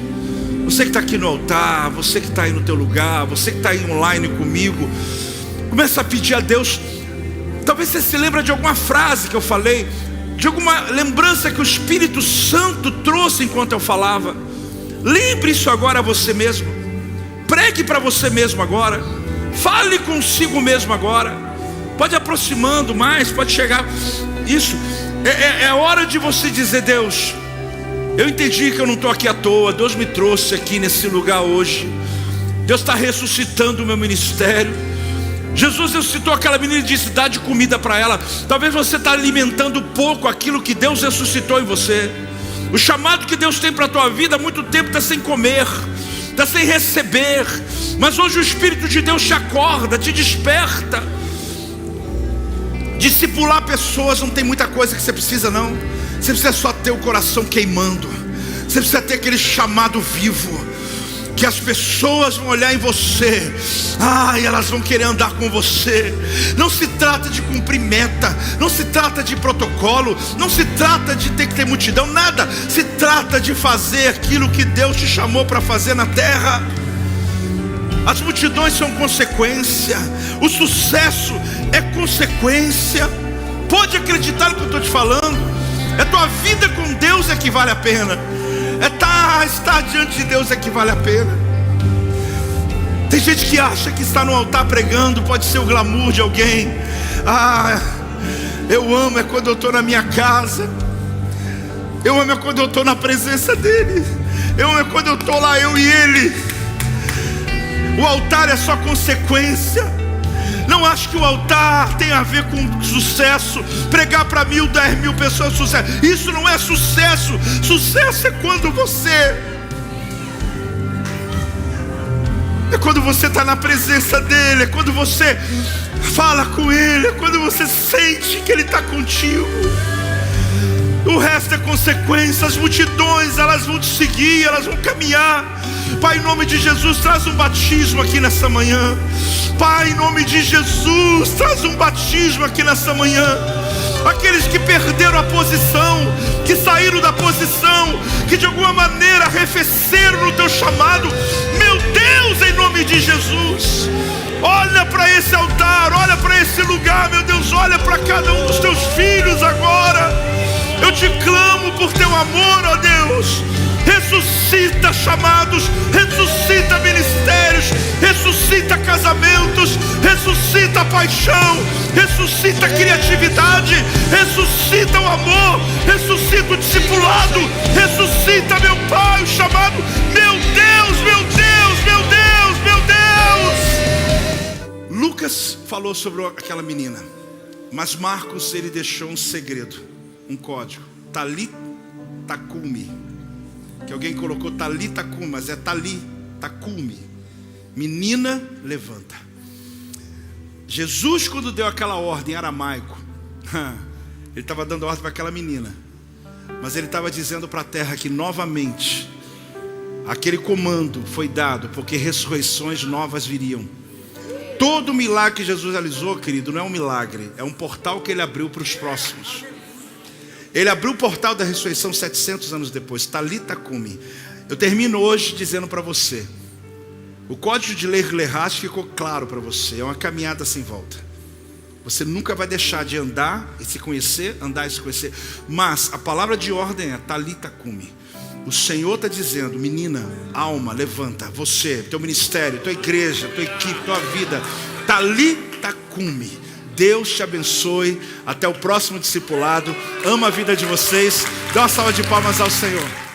Você que está aqui no altar, você que está aí no teu lugar, você que está aí online comigo, comece a pedir a Deus. Talvez você se lembre de alguma frase que eu falei, de alguma lembrança que o Espírito Santo trouxe enquanto eu falava. Lembre isso agora a você mesmo. Pregue para você mesmo agora. Fale consigo mesmo agora. Pode ir aproximando mais, pode chegar. Isso, é hora de você dizer: Deus, eu entendi que eu não estou aqui à toa. Deus me trouxe aqui nesse lugar hoje. Deus está ressuscitando o meu ministério. Jesus ressuscitou aquela menina e disse: dá de comida para ela. Talvez você está alimentando pouco aquilo que Deus ressuscitou em você. O chamado que Deus tem para a tua vida há muito tempo está sem comer, está sem receber. Mas hoje o Espírito de Deus te acorda, te desperta. Discipular pessoas não tem muita coisa que você precisa, não. Você precisa só ter o coração queimando. Você precisa ter aquele chamado vivo, que as pessoas vão olhar em você, e elas vão querer andar com você. Não se trata de cumprir meta, não se trata de protocolo, não se trata de ter que ter multidão, nada. Se trata de fazer aquilo que Deus te chamou para fazer na terra. As multidões são consequência, o sucesso é consequência. Pode acreditar no que eu estou te falando. É tua vida com Deus é que vale a pena. Estar diante de Deus é que vale a pena. Tem gente que acha que estar no altar pregando pode ser o glamour de alguém. Eu amo é quando eu estou na minha casa. Eu amo é quando eu estou na presença dEle. Eu amo é quando eu estou lá, eu e Ele. O altar é só consequência. Não acho que o altar tem a ver com sucesso. Pregar para 1.000, 10.000 pessoas é sucesso. Isso não é sucesso. Sucesso é quando você está na presença dEle. É quando você fala com Ele. É quando você sente que Ele está contigo. O resto é consequência. As multidões, elas vão te seguir, elas vão caminhar. Pai, em nome de Jesus, traz um batismo aqui nessa manhã. Pai, em nome de Jesus, traz um batismo aqui nessa manhã. Aqueles que perderam a posição, que saíram da posição, que de alguma maneira arrefeceram no teu chamado, meu Deus, em nome de Jesus, olha para esse altar, olha para esse lugar, meu Deus, olha para cada um dos teus filhos agora. Eu te clamo por teu amor, ó Deus. Ressuscita chamados, ressuscita ministérios, ressuscita casamentos, ressuscita paixão, ressuscita criatividade, ressuscita o amor, ressuscita o discipulado, ressuscita, meu Pai, o chamado. Meu Deus, meu Deus, meu Deus, meu Deus. Lucas falou sobre aquela menina, mas Marcos, ele deixou um segredo, um código: Talitha cumi. que alguém colocou Talita Cumi, mas é Talita Cumi. Menina, levanta. Jesus, quando deu aquela ordem em aramaico, ele estava dando ordem para aquela menina, mas ele estava dizendo para a terra que novamente aquele comando foi dado, porque ressurreições novas viriam. Todo milagre que Jesus realizou, querido, não é um milagre, é um portal que ele abriu para os próximos. Ele abriu o portal da ressurreição 700 anos depois. Talita Cumi. Eu termino hoje dizendo para você, o código de Ler ficou claro para você. É uma caminhada sem volta. Você nunca vai deixar de andar e se conhecer, andar e se conhecer. Mas a palavra de ordem é Talita Cumi. O Senhor está dizendo, menina, alma, levanta. Você, teu ministério, tua igreja, tua equipe, tua vida. Talita Cumi. Deus te abençoe. Até o próximo discipulado. Amo a vida de vocês. Dá uma salva de palmas ao Senhor.